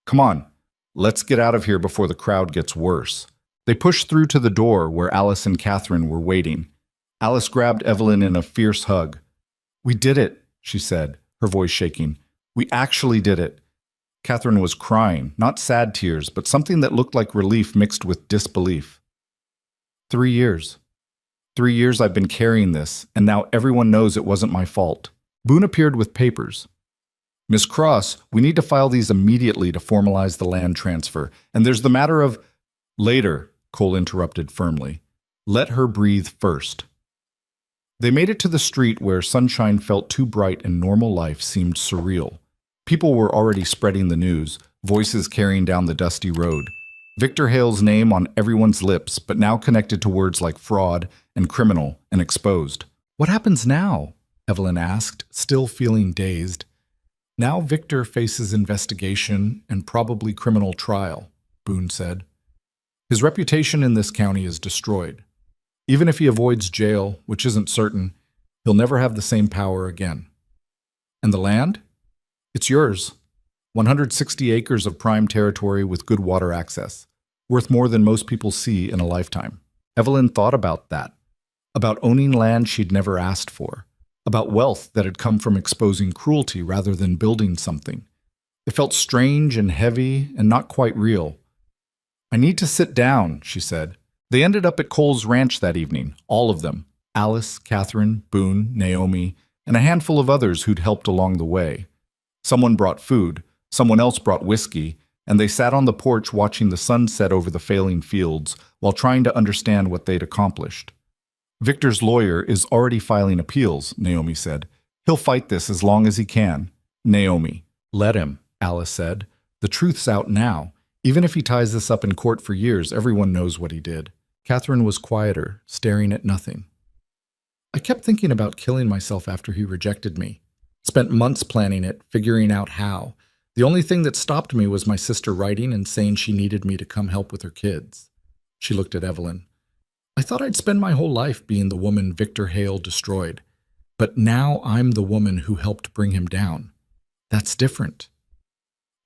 "Come on, Let's get out of here before the crowd gets worse. They pushed through to the door where Alice and Catherine were waiting. Alice grabbed Evelyn in a fierce hug. "We did it," she said, her voice shaking. "We actually did it." Catherine was crying, not sad tears, but something that looked like relief mixed with disbelief. 3 years. 3 years I've been carrying this, and now everyone knows it wasn't my fault. Boone appeared with papers. "Miss Cross, we need to file these immediately to formalize the land transfer. And there's the matter of—" "Later," Cole interrupted firmly. "Let her breathe first." They made it to the street where sunshine felt too bright and normal life seemed surreal. People were already spreading the news, voices carrying down the dusty road. Victor Hale's name on everyone's lips, but now connected to words like fraud and criminal and exposed. "What happens now?" Evelyn asked, still feeling dazed. "Now Victor faces investigation and probably criminal trial," Boone said. "His reputation in this county is destroyed. Even if he avoids jail, which isn't certain, he'll never have the same power again. And the land? It's yours. 160 acres of prime territory with good water access, worth more than most people see in a lifetime." Evelyn thought about that, about owning land she'd never asked for, about wealth that had come from exposing cruelty rather than building something. It felt strange and heavy and not quite real. "I need to sit down," she said. They ended up at Cole's ranch that evening, all of them, Alice, Catherine, Boone, Naomi, and a handful of others who'd helped along the way. Someone brought food, someone else brought whiskey, and they sat on the porch watching the sun set over the failing fields while trying to understand what they'd accomplished. "Victor's lawyer is already filing appeals," Naomi said. "He'll fight this as long as he can." "Naomi, let him," Alice said. "The truth's out now. Even if he ties this up in court for years, everyone knows what he did." Catherine was quieter, staring at nothing. "I kept thinking about killing myself after he rejected me. Spent months planning it, figuring out how. The only thing that stopped me was my sister writing and saying she needed me to come help with her kids." She looked at Evelyn. "I thought I'd spend my whole life being the woman Victor Hale destroyed. But now I'm the woman who helped bring him down. That's different."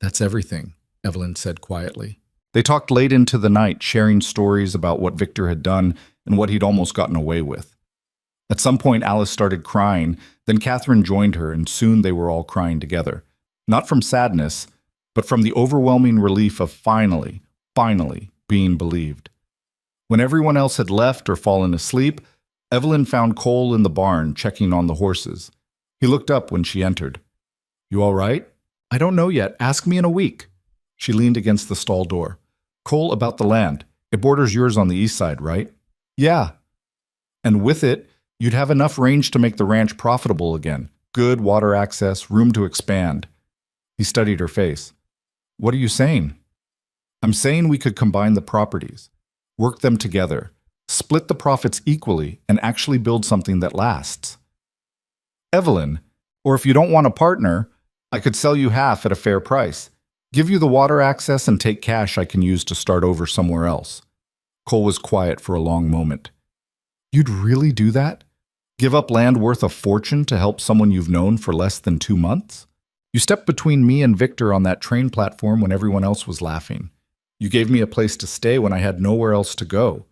"That's everything," Evelyn said quietly. They talked late into the night, sharing stories about what Victor had done and what he'd almost gotten away with. At some point, Alice started crying, then Catherine joined her, and soon they were all crying together. Not from sadness, but from the overwhelming relief of finally being believed. When everyone else had left or fallen asleep, Evelyn found Cole in the barn checking on the horses. He looked up when she entered. "You all right?" "I don't know yet. Ask me in a week." She leaned against the stall door. "Cole, about the land. It borders yours on the east side, right?" "Yeah." "And with it, you'd have enough range to make the ranch profitable again. Good water access, room to expand." He studied her face. "What are you saying?" "I'm saying we could combine the properties, work them together, split the profits equally, and actually build something that lasts." "Evelyn, or if you don't want a partner, I could sell you half at a fair price. Give you the water access and take cash I can use to start over somewhere else." Cole was quiet for a long moment. "You'd really do that? Give up land worth a fortune to help someone you've known for less than 2 months? You stepped between me and Victor on that train platform when everyone else was laughing. You gave me a place to stay when I had nowhere else to go.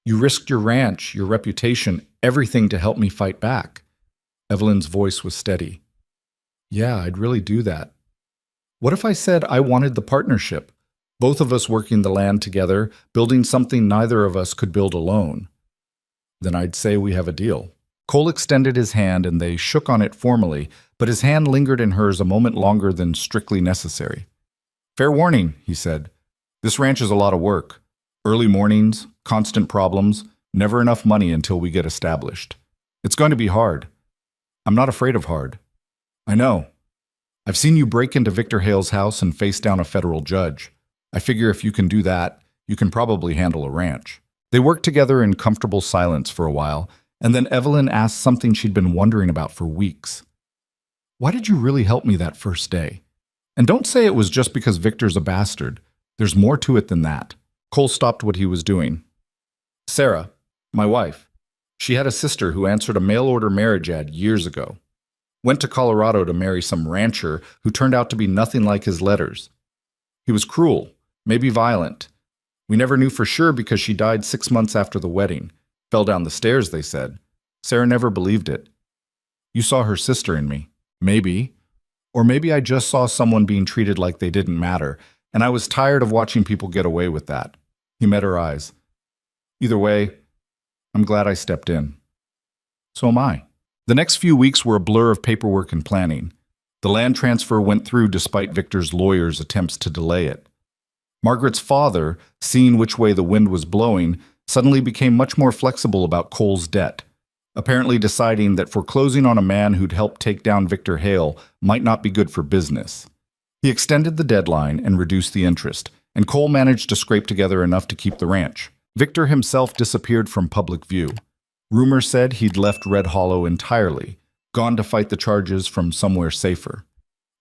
You risked your ranch, your reputation, everything to help me fight back." Evelyn's voice was steady. "Yeah, I'd really do that. What if I said I wanted the partnership? Both of us working the land together, building something neither of us could build alone." "Then I'd say we have a deal." Cole extended his hand and they shook on it formally, but his hand lingered in hers a moment longer than strictly necessary. "Fair warning," he said. "This ranch is a lot of work. Early mornings, constant problems, never enough money until we get established. It's going to be hard. I'm not afraid of hard. I know. I've seen you break into Victor Hale's house and face down a federal judge. I figure if you can do that, you can probably handle a ranch." They worked together in comfortable silence for a while, and then Evelyn asked something she'd been wondering about for weeks. "Why did you really help me that first day? And don't say it was just because Victor's a bastard. There's more to it than that." Cole stopped what he was doing. "Sarah, my wife, she had a sister who answered a mail-order marriage ad years ago. Went to Colorado to marry some rancher who turned out to be nothing like his letters. He was cruel, maybe violent. We never knew for sure because she died 6 months after the wedding. Fell down the stairs, they said. Sarah never believed it. You saw her sister in me. Maybe. Or maybe I just saw someone being treated like they didn't matter, and I was tired of watching people get away with that. He met her eyes. Either way, I'm glad I stepped in. So am I. The next few weeks were a blur of paperwork and planning. The land transfer went through despite Victor's lawyer's attempts to delay it. Margaret's father, seeing which way the wind was blowing, suddenly became much more flexible about Cole's debt, apparently deciding that foreclosing on a man who'd helped take down Victor Hale might not be good for business. He extended the deadline and reduced the interest, and Cole managed to scrape together enough to keep the ranch. Victor himself disappeared from public view. Rumor said he'd left Red Hollow entirely, gone to fight the charges from somewhere safer.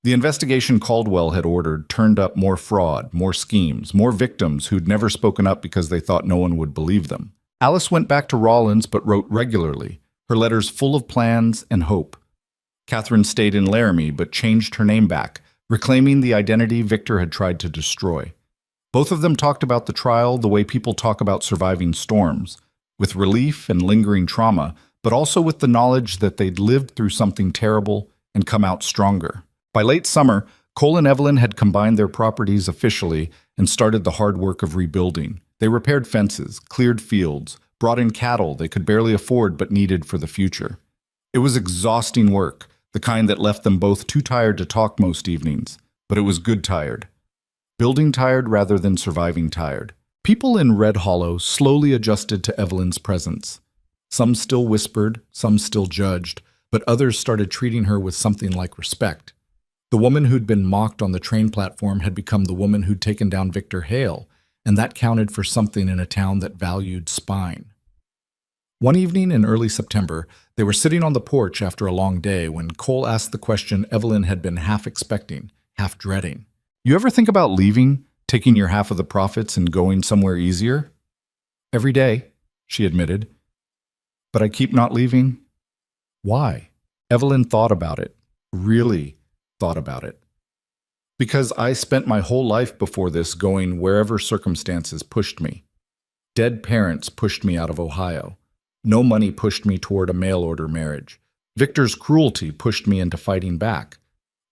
The investigation Caldwell had ordered turned up more fraud, more schemes, more victims who'd never spoken up because they thought no one would believe them. Alice went back to Rawlins but wrote regularly, her letters full of plans and hope. Catherine stayed in Laramie but changed her name back, reclaiming the identity Victor had tried to destroy. Both of them talked about the trial the way people talk about surviving storms, with relief and lingering trauma, but also with the knowledge that they'd lived through something terrible and come out stronger. By late summer, Cole and Evelyn had combined their properties officially and started the hard work of rebuilding. They repaired fences, cleared fields, brought in cattle they could barely afford but needed for the future. It was exhausting work, the kind that left them both too tired to talk most evenings, but it was good tired. Building tired rather than surviving tired. People in Red Hollow slowly adjusted to Evelyn's presence. Some still whispered, some still judged, but others started treating her with something like respect. The woman who'd been mocked on the train platform had become the woman who'd taken down Victor Hale, and that counted for something in a town that valued spine. One evening in early September, they were sitting on the porch after a long day when Cole asked the question Evelyn had been half expecting, half dreading. You ever think about leaving, taking your half of the profits and going somewhere easier? Every day, she admitted. But I keep not leaving. Why? Evelyn thought about it, really thought about it. Because I spent my whole life before this going wherever circumstances pushed me. Dead parents pushed me out of Ohio. No money pushed me toward a mail-order marriage. Victor's cruelty pushed me into fighting back.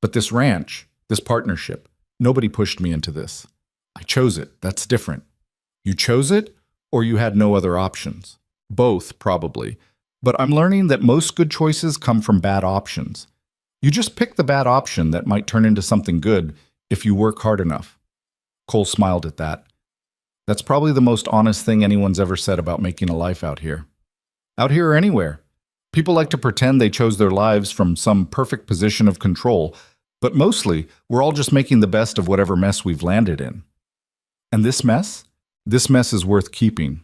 But this ranch, this partnership, nobody pushed me into this. I chose it. That's different. You chose it, or you had no other options? Both, probably. But I'm learning that most good choices come from bad options. You just pick the bad option that might turn into something good if you work hard enough. Cole smiled at that. That's probably the most honest thing anyone's ever said about making a life out here. Out here or anywhere. People like to pretend they chose their lives from some perfect position of control, but mostly we're all just making the best of whatever mess we've landed in. And this mess? This mess is worth keeping.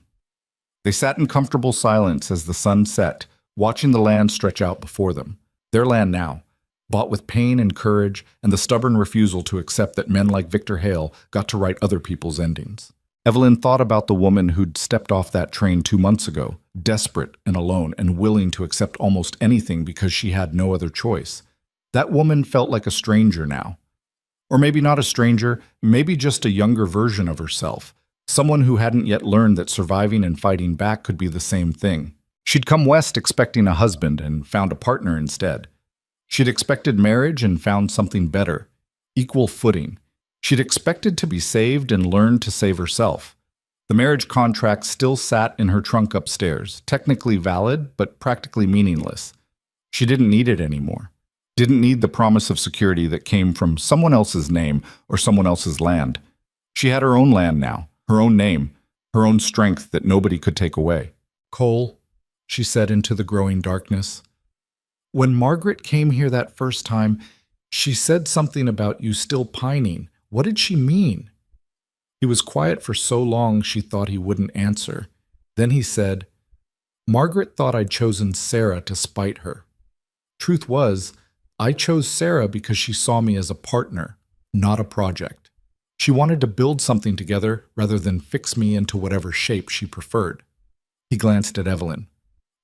They sat in comfortable silence as the sun set, watching the land stretch out before them. Their land now, bought with pain and courage and the stubborn refusal to accept that men like Victor Hale got to write other people's endings. Evelyn thought about the woman who'd stepped off that train 2 months ago, desperate and alone and willing to accept almost anything because she had no other choice. That woman felt like a stranger now. Or maybe not a stranger, maybe just a younger version of herself, someone who hadn't yet learned that surviving and fighting back could be the same thing. She'd come west expecting a husband and found a partner instead. She'd expected marriage and found something better, equal footing. She'd expected to be saved and learned to save herself. The marriage contract still sat in her trunk upstairs, technically valid, but practically meaningless. She didn't need it anymore. Didn't need the promise of security that came from someone else's name or someone else's land. She had her own land now, her own name, her own strength that nobody could take away. Cole, she said into the growing darkness. When Margaret came here that first time, she said something about you still pining. What did she mean? He was quiet for so long she thought he wouldn't answer. Then he said, Margaret thought I'd chosen Sarah to spite her. Truth was, I chose Sarah because she saw me as a partner, not a project. She wanted to build something together rather than fix me into whatever shape she preferred. He glanced at Evelyn.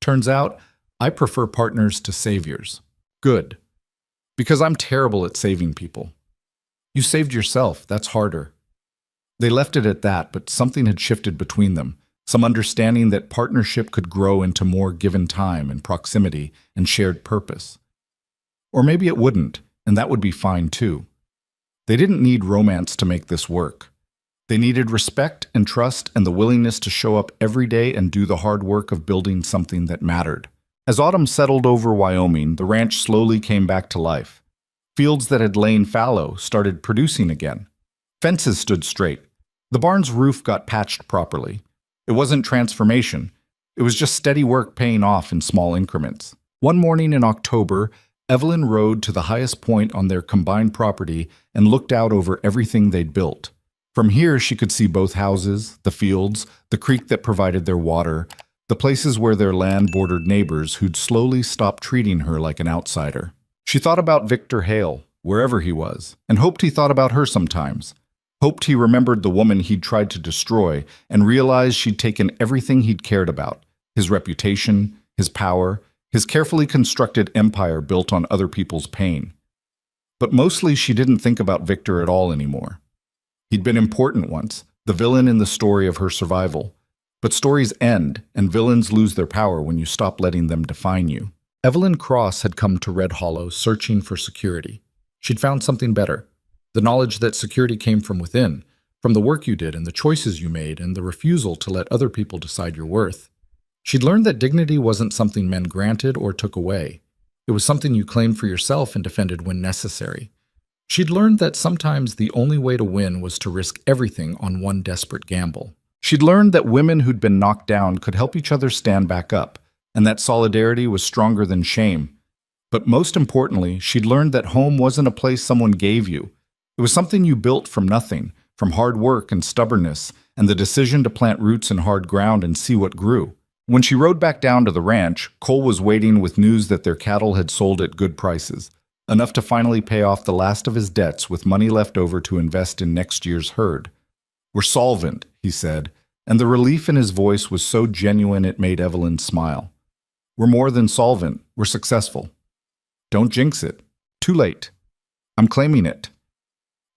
Turns out, I prefer partners to saviors. Good. Because I'm terrible at saving people. You saved yourself, that's harder. They left it at that, but something had shifted between them, some understanding that partnership could grow into more given time and proximity and shared purpose. Or maybe it wouldn't, and that would be fine too. They didn't need romance to make this work. They needed respect and trust and the willingness to show up every day and do the hard work of building something that mattered. As autumn settled over Wyoming, the ranch slowly came back to life. Fields that had lain fallow started producing again. Fences stood straight. The barn's roof got patched properly. It wasn't transformation. It was just steady work paying off in small increments. One morning in October, Evelyn rode to the highest point on their combined property and looked out over everything they'd built. From here, she could see both houses, the fields, the creek that provided their water, the places where their land bordered neighbors who'd slowly stopped treating her like an outsider. She thought about Victor Hale, wherever he was, and hoped he thought about her sometimes. Hoped he remembered the woman he'd tried to destroy and realized she'd taken everything he'd cared about, his reputation, his power, his carefully constructed empire built on other people's pain. But mostly she didn't think about Victor at all anymore. He'd been important once, the villain in the story of her survival. But stories end, and villains lose their power when you stop letting them define you. Evelyn Cross had come to Red Hollow searching for security. She'd found something better. The knowledge that security came from within, from the work you did and the choices you made and the refusal to let other people decide your worth. She'd learned that dignity wasn't something men granted or took away. It was something you claimed for yourself and defended when necessary. She'd learned that sometimes the only way to win was to risk everything on one desperate gamble. She'd learned that women who'd been knocked down could help each other stand back up, and that solidarity was stronger than shame. But most importantly, she'd learned that home wasn't a place someone gave you. It was something you built from nothing, from hard work and stubbornness, and the decision to plant roots in hard ground and see what grew. When she rode back down to the ranch, Cole was waiting with news that their cattle had sold at good prices, enough to finally pay off the last of his debts with money left over to invest in next year's herd. "We're solvent," he said, and the relief in his voice was so genuine it made Evelyn smile. "We're more than solvent, we're successful. Don't jinx it. Too late. I'm claiming it."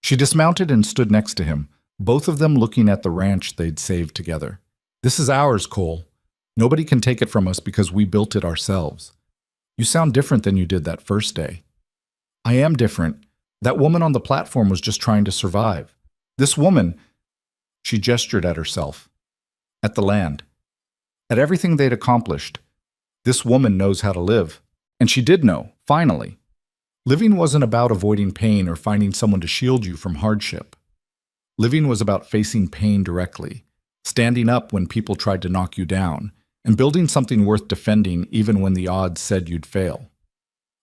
She dismounted and stood next to him, both of them looking at the ranch they'd saved together. "This is ours, Cole. Nobody can take it from us because we built it ourselves. You sound different than you did that first day." "I am different. That woman on the platform was just trying to survive. This woman," she gestured at herself, at the land, at everything they'd accomplished. "This woman knows how to live." And she did know, finally. Living wasn't about avoiding pain or finding someone to shield you from hardship. Living was about facing pain directly, standing up when people tried to knock you down, and building something worth defending even when the odds said you'd fail.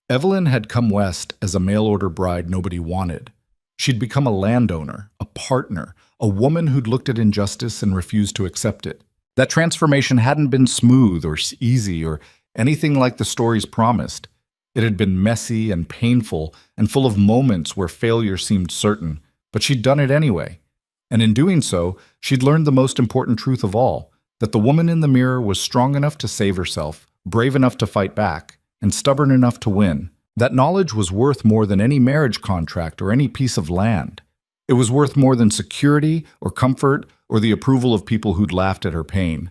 Evelyn had come west as a mail-order bride nobody wanted. She'd become a landowner, a partner, a woman who'd looked at injustice and refused to accept it. That transformation hadn't been smooth or easy or anything like the stories promised. It had been messy and painful and full of moments where failure seemed certain, but she'd done it anyway. And in doing so, she'd learned the most important truth of all, that the woman in the mirror was strong enough to save herself, brave enough to fight back, and stubborn enough to win. That knowledge was worth more than any marriage contract or any piece of land. It was worth more than security or comfort or the approval of people who'd laughed at her pain.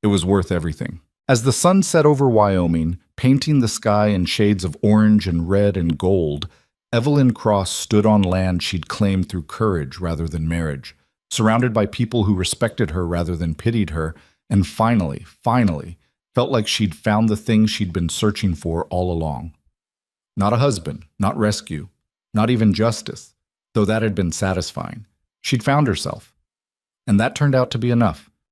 It was worth everything. As the sun set over Wyoming, painting the sky in shades of orange and red and gold, Evelyn Cross stood on land she'd claimed through courage rather than marriage, surrounded by people who respected her rather than pitied her, and finally, felt like she'd found the thing she'd been searching for all along. Not a husband, not rescue, not even justice, though that had been satisfying. She'd found herself. And that turned out to be enough.